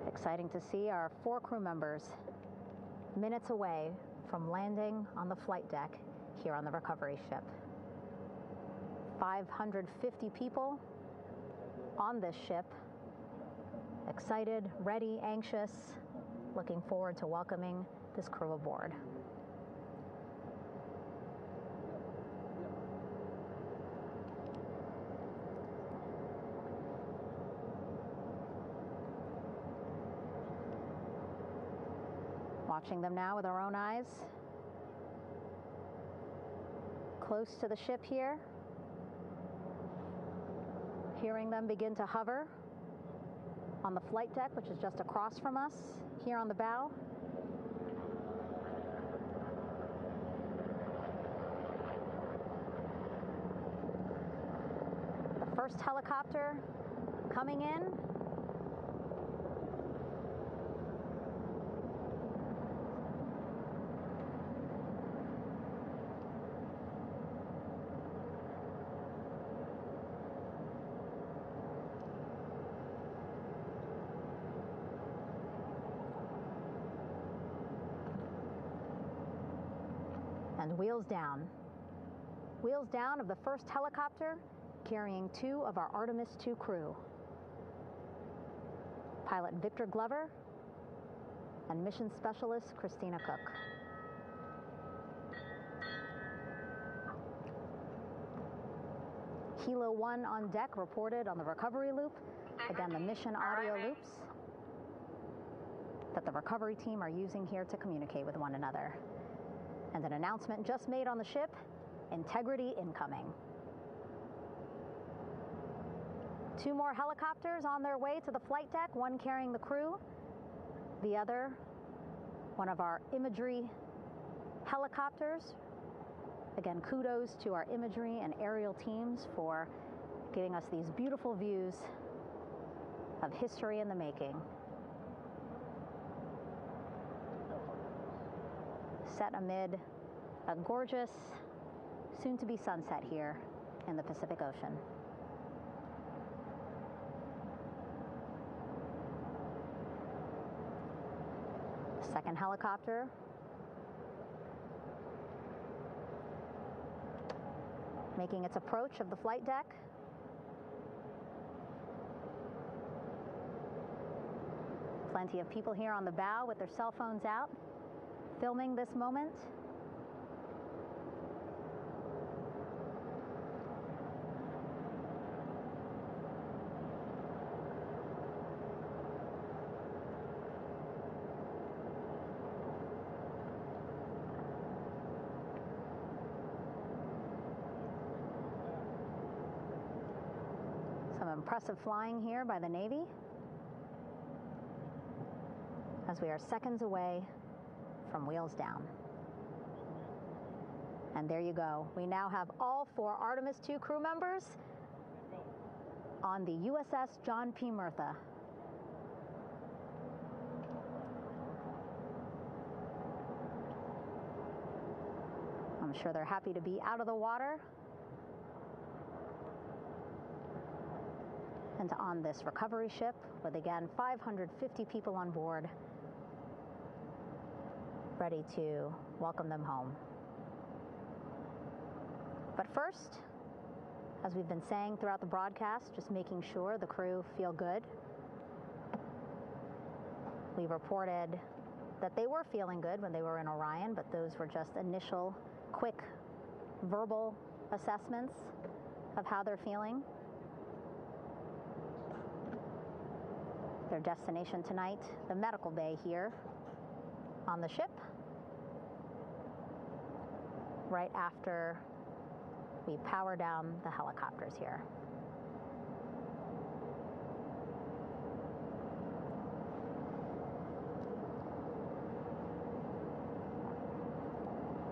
Exciting to see our 4 crew members minutes away from landing on the flight deck here on the recovery ship. 550 people on this ship, excited, ready, anxious, looking forward to welcoming this crew aboard. Watching them now with our own eyes. Close to the ship here. Hearing them begin to hover on the flight deck, which is just across from us, here on the bow. The first helicopter coming in. And wheels down. Wheels down of the first helicopter carrying 2 of our Artemis II crew. Pilot Victor Glover and mission specialist Christina Cook. Kilo 1 on deck reported on the recovery loop. Again, the mission audio loops that the recovery team are using here to communicate with one another. And an announcement just made on the ship, integrity incoming. 2 more helicopters on their way to the flight deck, one carrying the crew, the other, one of our imagery helicopters. Again, kudos to our imagery and aerial teams for giving us these beautiful views of history in the making. Set amid a gorgeous, soon-to-be sunset here in the Pacific Ocean. The second helicopter making its approach of the flight deck. Plenty of people here on the bow with their cell phones out, filming this moment. Some impressive flying here by the Navy, as we are seconds away from wheels down. And there you go. We now have all 4 Artemis II crew members on the USS John P. Murtha. I'm sure they're happy to be out of the water and on this recovery ship with, again, 550 people on board, ready to welcome them home. But first, as we've been saying throughout the broadcast, just making sure the crew feel good. We reported that they were feeling good when they were in Orion, but those were just initial, quick, verbal assessments of how they're feeling. Their destination tonight, the medical bay here on the ship, right after we power down the helicopters here.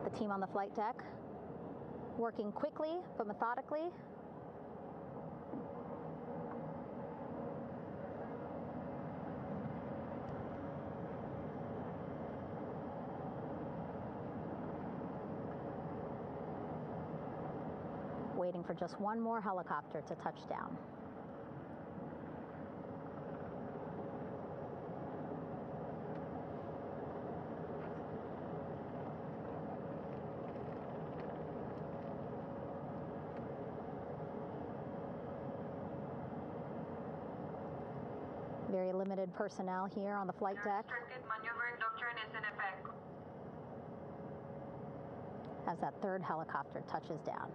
The team on the flight deck working quickly but methodically. Waiting for just one more helicopter to touch down. Very limited personnel here on the flight deck. Restricted maneuvering doctrine is in effect. As that third helicopter touches down.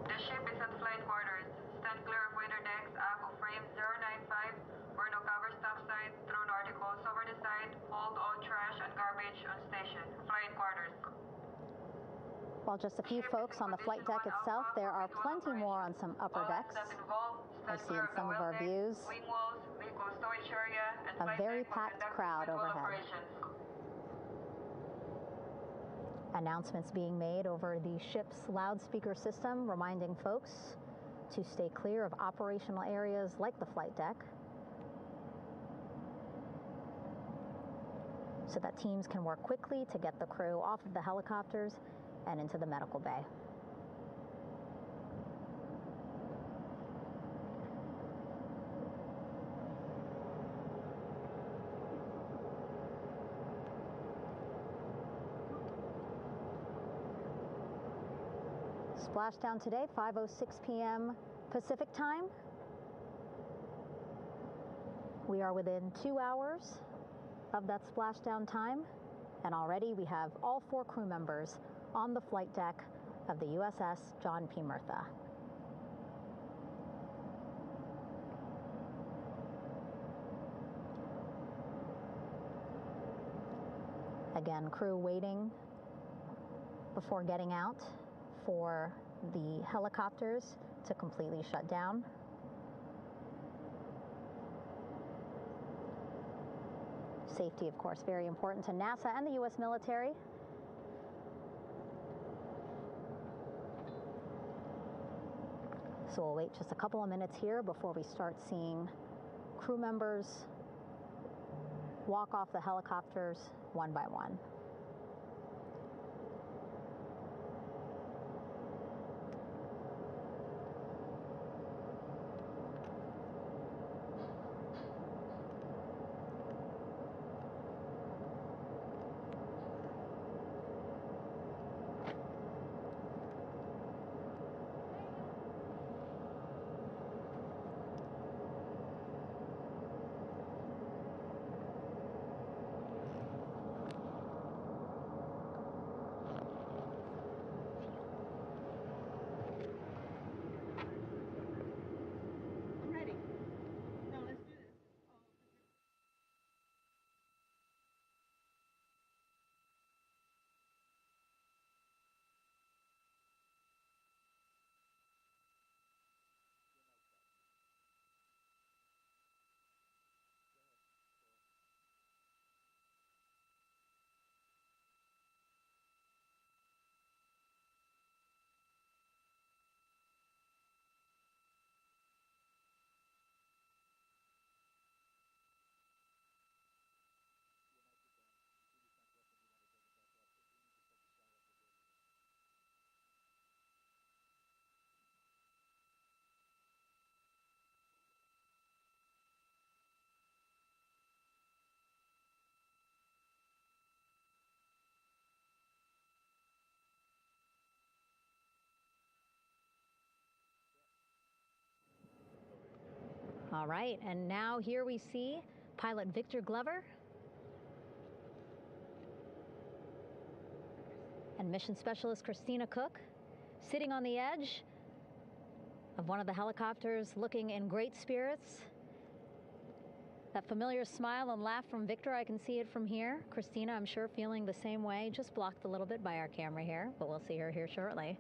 The ship is at flight quarters. Stand clear of waiter decks, aft of frame 095. Wear no cover stop side. Throw no articles over the side. Hold all trash and garbage on station. Flight quarters. While just a few folks on the flight deck itself, there are plenty more on some upper decks. I see in some of our views a very packed crowd overhead. Announcements being made over the ship's loudspeaker system, reminding folks to stay clear of operational areas like the flight deck, so that teams can work quickly to get the crew off of the helicopters and into the medical bay. Splashdown today, 5:06 p.m. Pacific time. We are within 2 hours of that splashdown time, and already we have all 4 crew members on the flight deck of the USS John P. Murtha. Again, crew waiting before getting out for the helicopters to completely shut down. Safety, of course, very important to NASA and the U.S. military. So we'll wait just a couple of minutes here before we start seeing crew members walk off the helicopters one by one. All right, and now here we see pilot Victor Glover and mission specialist Christina Cook sitting on the edge of one of the helicopters, looking in great spirits. That familiar smile and laugh from Victor, I can see it from here. Christina, I'm sure, feeling the same way, just blocked a little bit by our camera here, but we'll see her here shortly.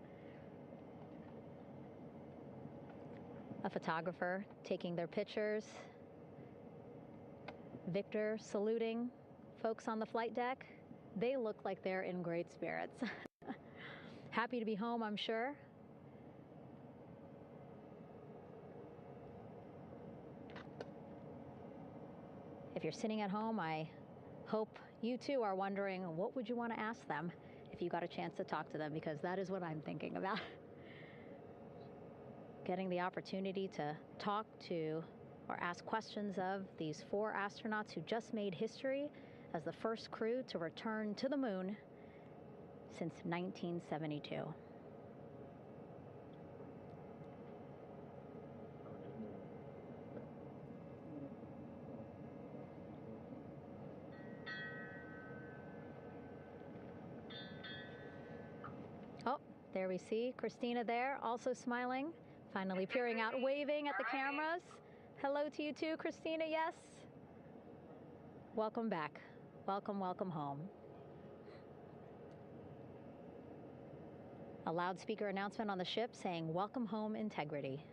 A photographer taking their pictures. Victor saluting folks on the flight deck. They look like they're in great spirits. Happy to be home, I'm sure. If you're sitting at home, I hope you too are wondering, what would you want to ask them if you got a chance to talk to them? Because that is what I'm thinking about. Getting the opportunity to talk to or ask questions of these 4 astronauts who just made history as the first crew to return to the moon since 1972. Oh, there we see Christina there, also smiling. Finally peering out, waving at the cameras. Hello to you too, Christina, yes. Welcome back. Welcome, welcome home. A loudspeaker announcement on the ship saying, "Welcome home, Integrity."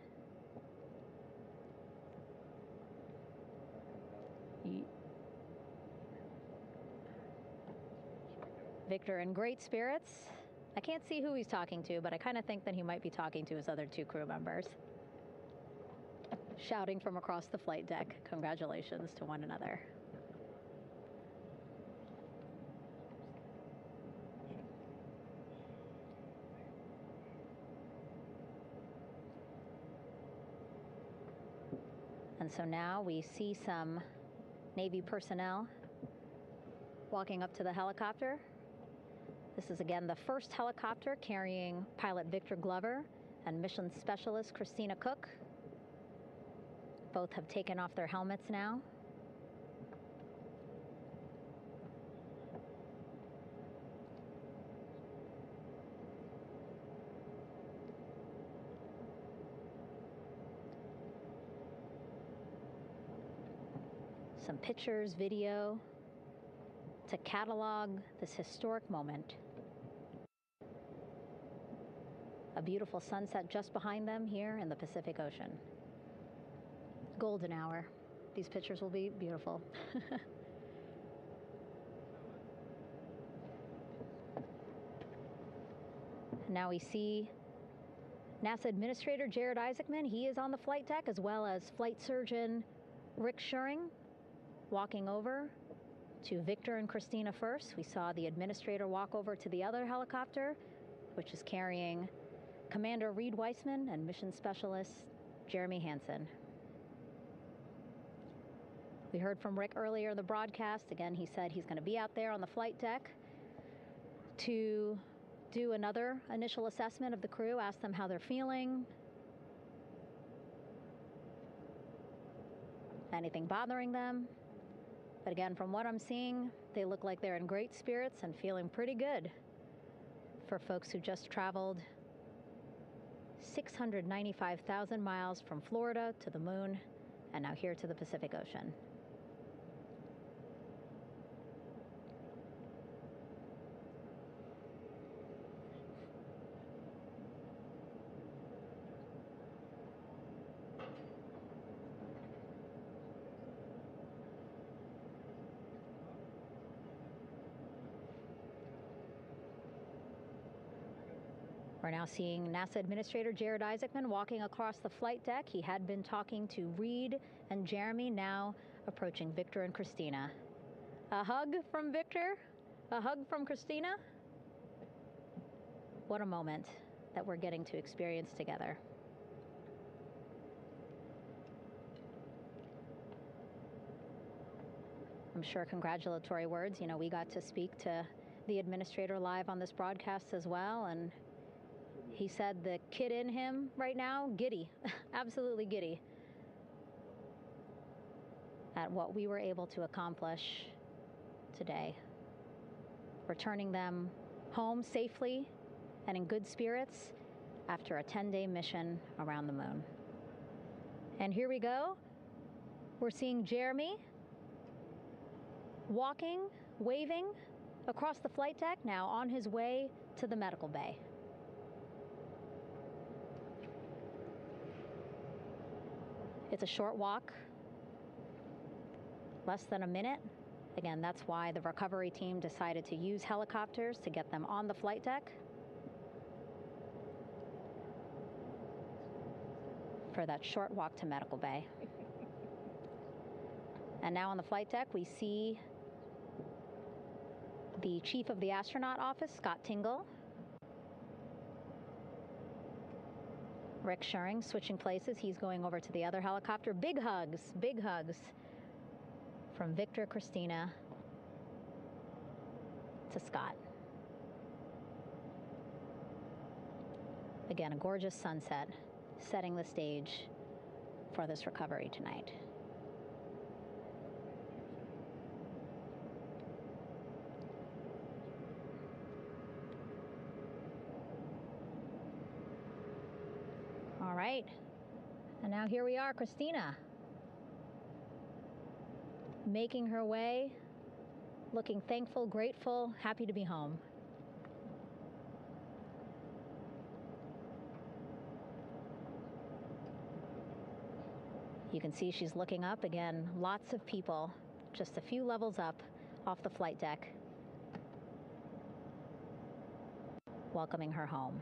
Victor in great spirits. I can't see who he's talking to, but I kind of think that he might be talking to his other 2 crew members. Shouting from across the flight deck, congratulations to one another. And so now we see some Navy personnel walking up to the helicopter. This is again the first helicopter carrying pilot Victor Glover and mission specialist Christina Cook. Both have taken off their helmets now. Some pictures, video to catalog this historic moment. A beautiful sunset just behind them here in the Pacific Ocean. Golden hour. These pictures will be beautiful. Now we see NASA Administrator Jared Isaacman. He is on the flight deck, as well as Flight Surgeon Rick Schuring walking over to Victor and Christina first. We saw the administrator walk over to the other helicopter, which is carrying Commander Reed Weissman and Mission Specialist Jeremy Hansen. We heard from Rick earlier in the broadcast. Again, he said he's going to be out there on the flight deck to do another initial assessment of the crew, ask them how they're feeling, anything bothering them. But again, from what I'm seeing, they look like they're in great spirits and feeling pretty good for folks who just traveled 695,000 miles from Florida to the moon and now here to the Pacific Ocean. We're now seeing NASA Administrator Jared Isaacman walking across the flight deck. He had been talking to Reed and Jeremy, now approaching Victor and Christina. A hug from Victor, a hug from Christina. What a moment that we're getting to experience together. I'm sure congratulatory words. You know, we got to speak to the administrator live on this broadcast as well, and he said the kid in him right now, giddy, absolutely giddy at what we were able to accomplish today. Returning them home safely and in good spirits after a 10-day mission around the moon. And here we go. We're seeing Jeremy walking, waving across the flight deck, now on his way to the medical bay. It's a short walk, less than a minute. Again, that's why the recovery team decided to use helicopters to get them on the flight deck for that short walk to medical bay. And now on the flight deck, we see the chief of the astronaut office, Scott Tingle. Rick Schuring switching places. He's going over to the other helicopter. Big hugs from Victor, Christina to Scott. Again, a gorgeous sunset setting the stage for this recovery tonight. All right, and now here we are, Christina, making her way, looking thankful, grateful, happy to be home. You can see she's looking up. Again, lots of people, just a few levels up off the flight deck, welcoming her home.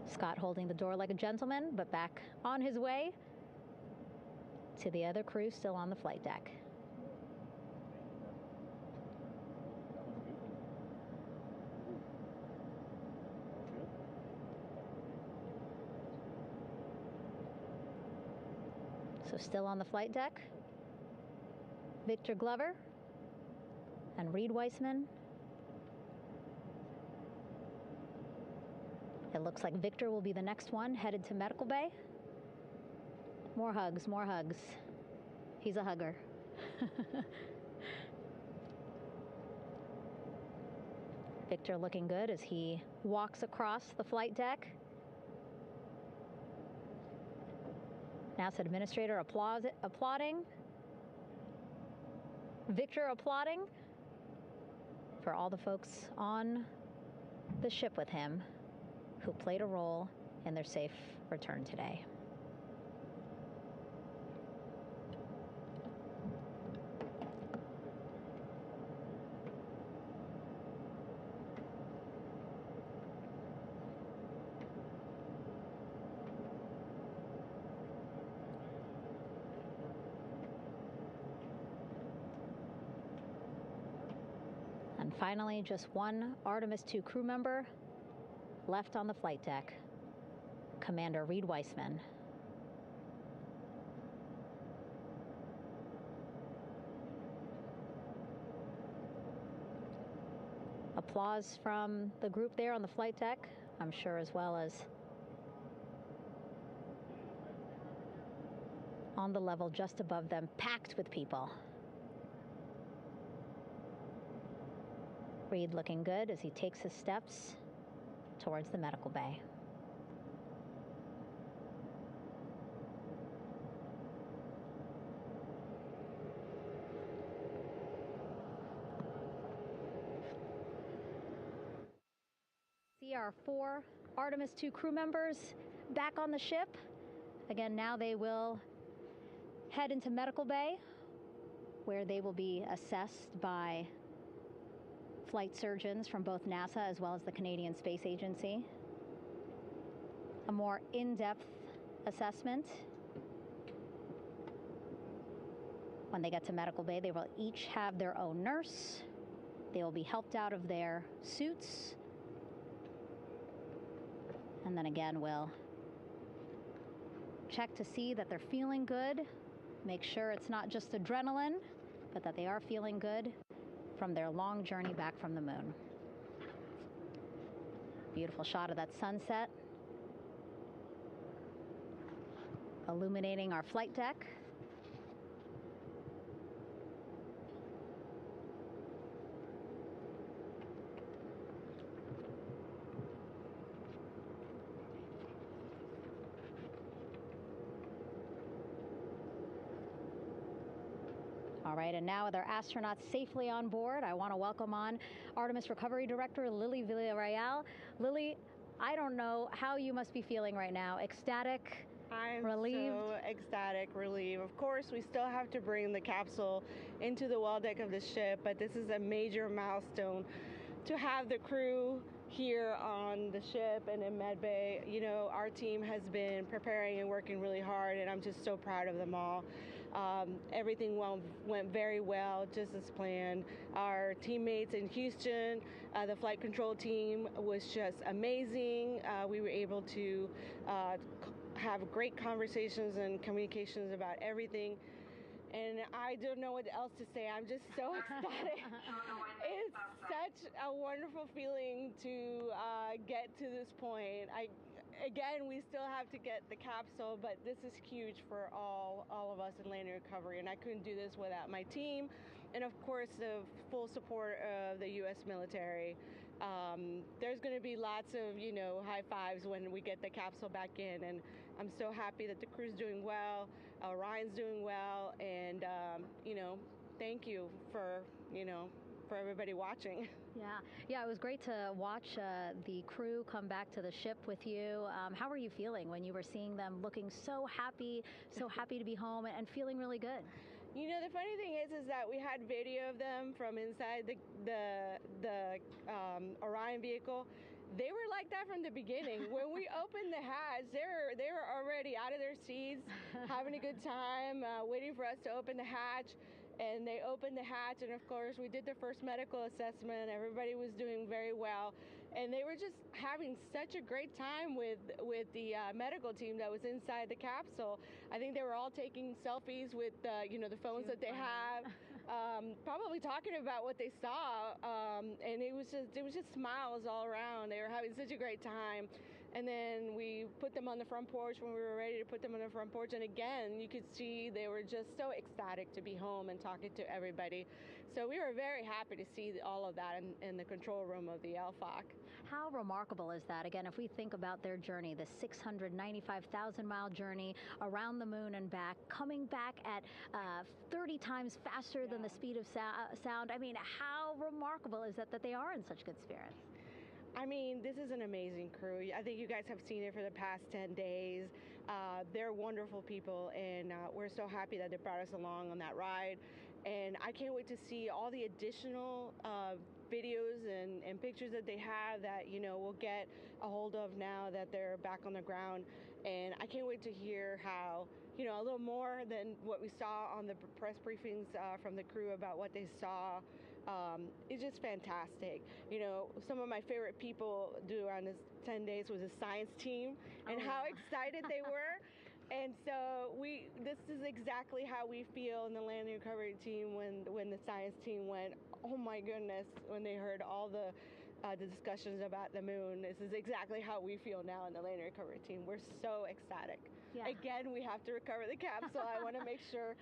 Scott holding the door like a gentleman, but back on his way to the other crew still on the flight deck. So still on the flight deck, Victor Glover and Reed Weissman. It looks like Victor will be the next one headed to medical bay. More hugs, more hugs. He's a hugger. Victor looking good as he walks across the flight deck. NASA administrator applauding. Victor applauding for all the folks on the ship with him who played a role in their safe return today. And finally, just one Artemis 2 crew member left on the flight deck, Commander Reed Weissman. Applause from the group there on the flight deck, I'm sure, as well as on the level just above them, packed with people. Reed looking good as he takes his steps towards the medical bay. Our 4 Artemis 2 crew members back on the ship. Again, now they will head into medical bay, where they will be assessed by flight surgeons from both NASA as well as the Canadian Space Agency. A more in-depth assessment. When they get to medical bay, they will each have their own nurse. They will be helped out of their suits. And then again, we'll check to see that they're feeling good. Make sure it's not just adrenaline, but that they are feeling good from their long journey back from the moon. Beautiful shot of that sunset, illuminating our flight deck. All right, and now with our astronauts safely on board, I want to welcome on Artemis Recovery Director Lily Villarreal. Lily, I don't know how you must be feeling right now. Ecstatic, relieved? I'm so ecstatic, relieved. Of course, we still have to bring the capsule into the well deck of the ship, but this is a major milestone to have the crew here on the ship and in medbay. You know, our team has been preparing and working really hard, and I'm just so proud of them all. Everything went very well, just as planned. Our teammates in Houston, the flight control team was just amazing. We were able to have great conversations and communications about everything. And I don't know what else to say. I'm just so ecstatic. It's such a wonderful feeling to get to this point. Again, we still have to get the capsule, but this is huge for all of us in landing recovery, and I couldn't do this without my team, and of course the full support of the U.S. military. There's going to be lots of, you know, high fives when we get the capsule back in, and I'm so happy that the crew's doing well, Orion's doing well, and you know, thank you for, you know, for everybody watching. Yeah, it was great to watch the crew come back to the ship with you. How were you feeling when you were seeing them looking so happy to be home and feeling really good? You know, the funny thing is that we had video of them from inside the Orion vehicle. They were like that from the beginning. When we opened the hatch, they were already out of their seats, having a good time, waiting for us to open the hatch. And they opened the hatch, and of course we did the first medical assessment. Everybody was doing very well, and they were just having such a great time with the medical team that was inside the capsule. I think they were all taking selfies with you know, the phones that they have, probably talking about what they saw, and it was just smiles all around. They were having such a great time. And then we put them on the front porch when we were ready to put them on the front porch. And again, you could see they were just so ecstatic to be home and talking to everybody. So we were very happy to see all of that in the control room of the LFOC. How remarkable is that? Again, if we think about their journey, the 695,000-mile journey around the moon and back, coming back at 30 times faster than the speed of sound. I mean, how remarkable is that they are in such good spirits? I mean, this is an amazing crew. I think you guys have seen it for the past 10 days. They're wonderful people, and we're so happy that they brought us along on that ride. And I can't wait to see all the additional videos and pictures that they have that, you know, we'll get a hold of now that they're back on the ground. And I can't wait to hear how, you know, a little more than what we saw on the press briefings from the crew about what they saw it's just fantastic. You know, some of my favorite people around this 10 days was the science team and how excited they were. And so this is exactly how we feel in the landing recovery team when the science team went, oh my goodness, when they heard all the discussions about the moon. This is exactly how we feel now in the landing recovery team. We're so ecstatic. Yeah. Again, we have to recover the capsule. I want to make sure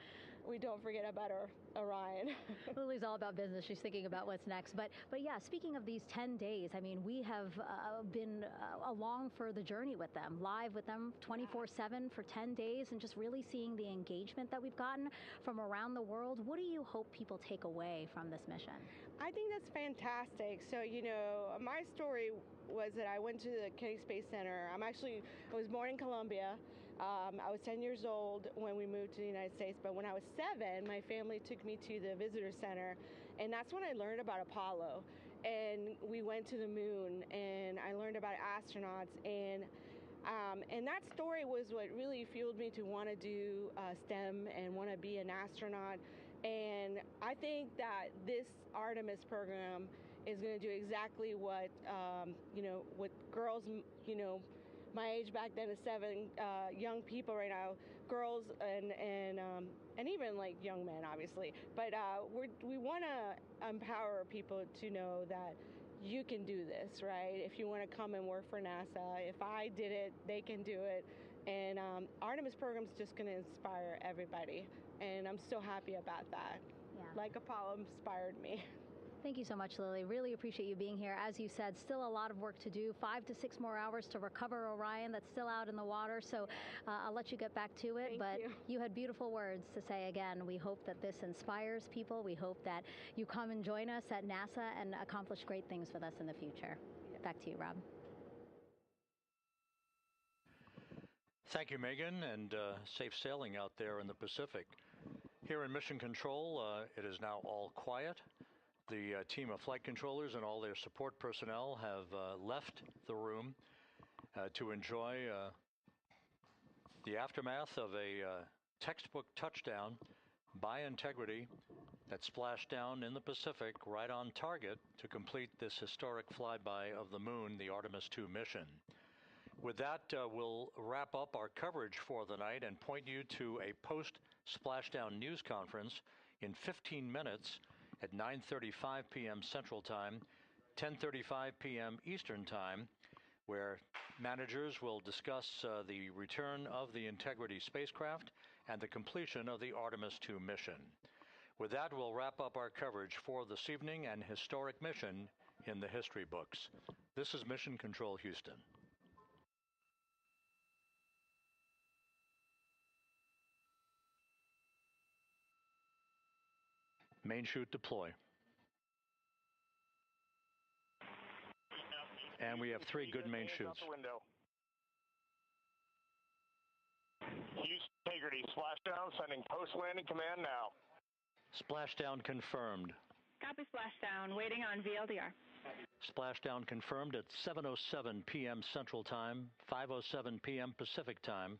we don't forget about our Orion. Lily's all about business. She's thinking about what's next. But yeah, speaking of these 10 days, I mean, we have been along for the journey with them, live with them 24/7 for 10 days, and just really seeing the engagement that we've gotten from around the world. What do you hope people take away from this mission? I think that's fantastic. So, you know, my story was that I went to the Kennedy Space Center. I was born in Colombia. I was 10 years old when we moved to the United States, but when I was 7, my family took me to the visitor center, and that's when I learned about Apollo. And we went to the moon, and I learned about astronauts, and that story was what really fueled me to want to do STEM and want to be an astronaut. And I think that this Artemis program is going to do exactly what, what girls, my age back then is 7, young people right now, girls and even like young men, obviously. But we want to empower people to know that you can do this, right? If you want to come and work for NASA, if I did it, they can do it. And Artemis program is just going to inspire everybody. And I'm so happy about that. Yeah. Like Apollo inspired me. Thank you so much, Lily. Really appreciate you being here. As you said, still a lot of work to do. 5 to 6 more hours to recover Orion that's still out in the water. So I'll let you get back to it. But you had beautiful words to say again. We hope that this inspires people. We hope that you come and join us at NASA and accomplish great things with us in the future. Yeah. Back to you, Rob. Thank you, Megan, and safe sailing out there in the Pacific. Here in Mission Control, it is now all quiet. The team of flight controllers and all their support personnel have left the room to enjoy the aftermath of a textbook touchdown by Integrity that splashed down in the Pacific right on target to complete this historic flyby of the moon, the Artemis II mission. With that, we'll wrap up our coverage for the night and point you to a post-Splashdown news conference in 15 minutes at 9:35 p.m. Central Time, 10:35 p.m. Eastern Time, where managers will discuss the return of the Integrity spacecraft and the completion of the Artemis II mission. With that, we'll wrap up our coverage for this evening and historic mission in the history books. This is Mission Control Houston. Main chute deploy. And we have 3 good main chutes. Houston Integrity, splashdown, sending post-landing command now. Splashdown confirmed. Copy splashdown, waiting on VLDR. Splashdown confirmed at 7:07 p.m. Central Time, 5:07 p.m. Pacific Time.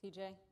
TJ?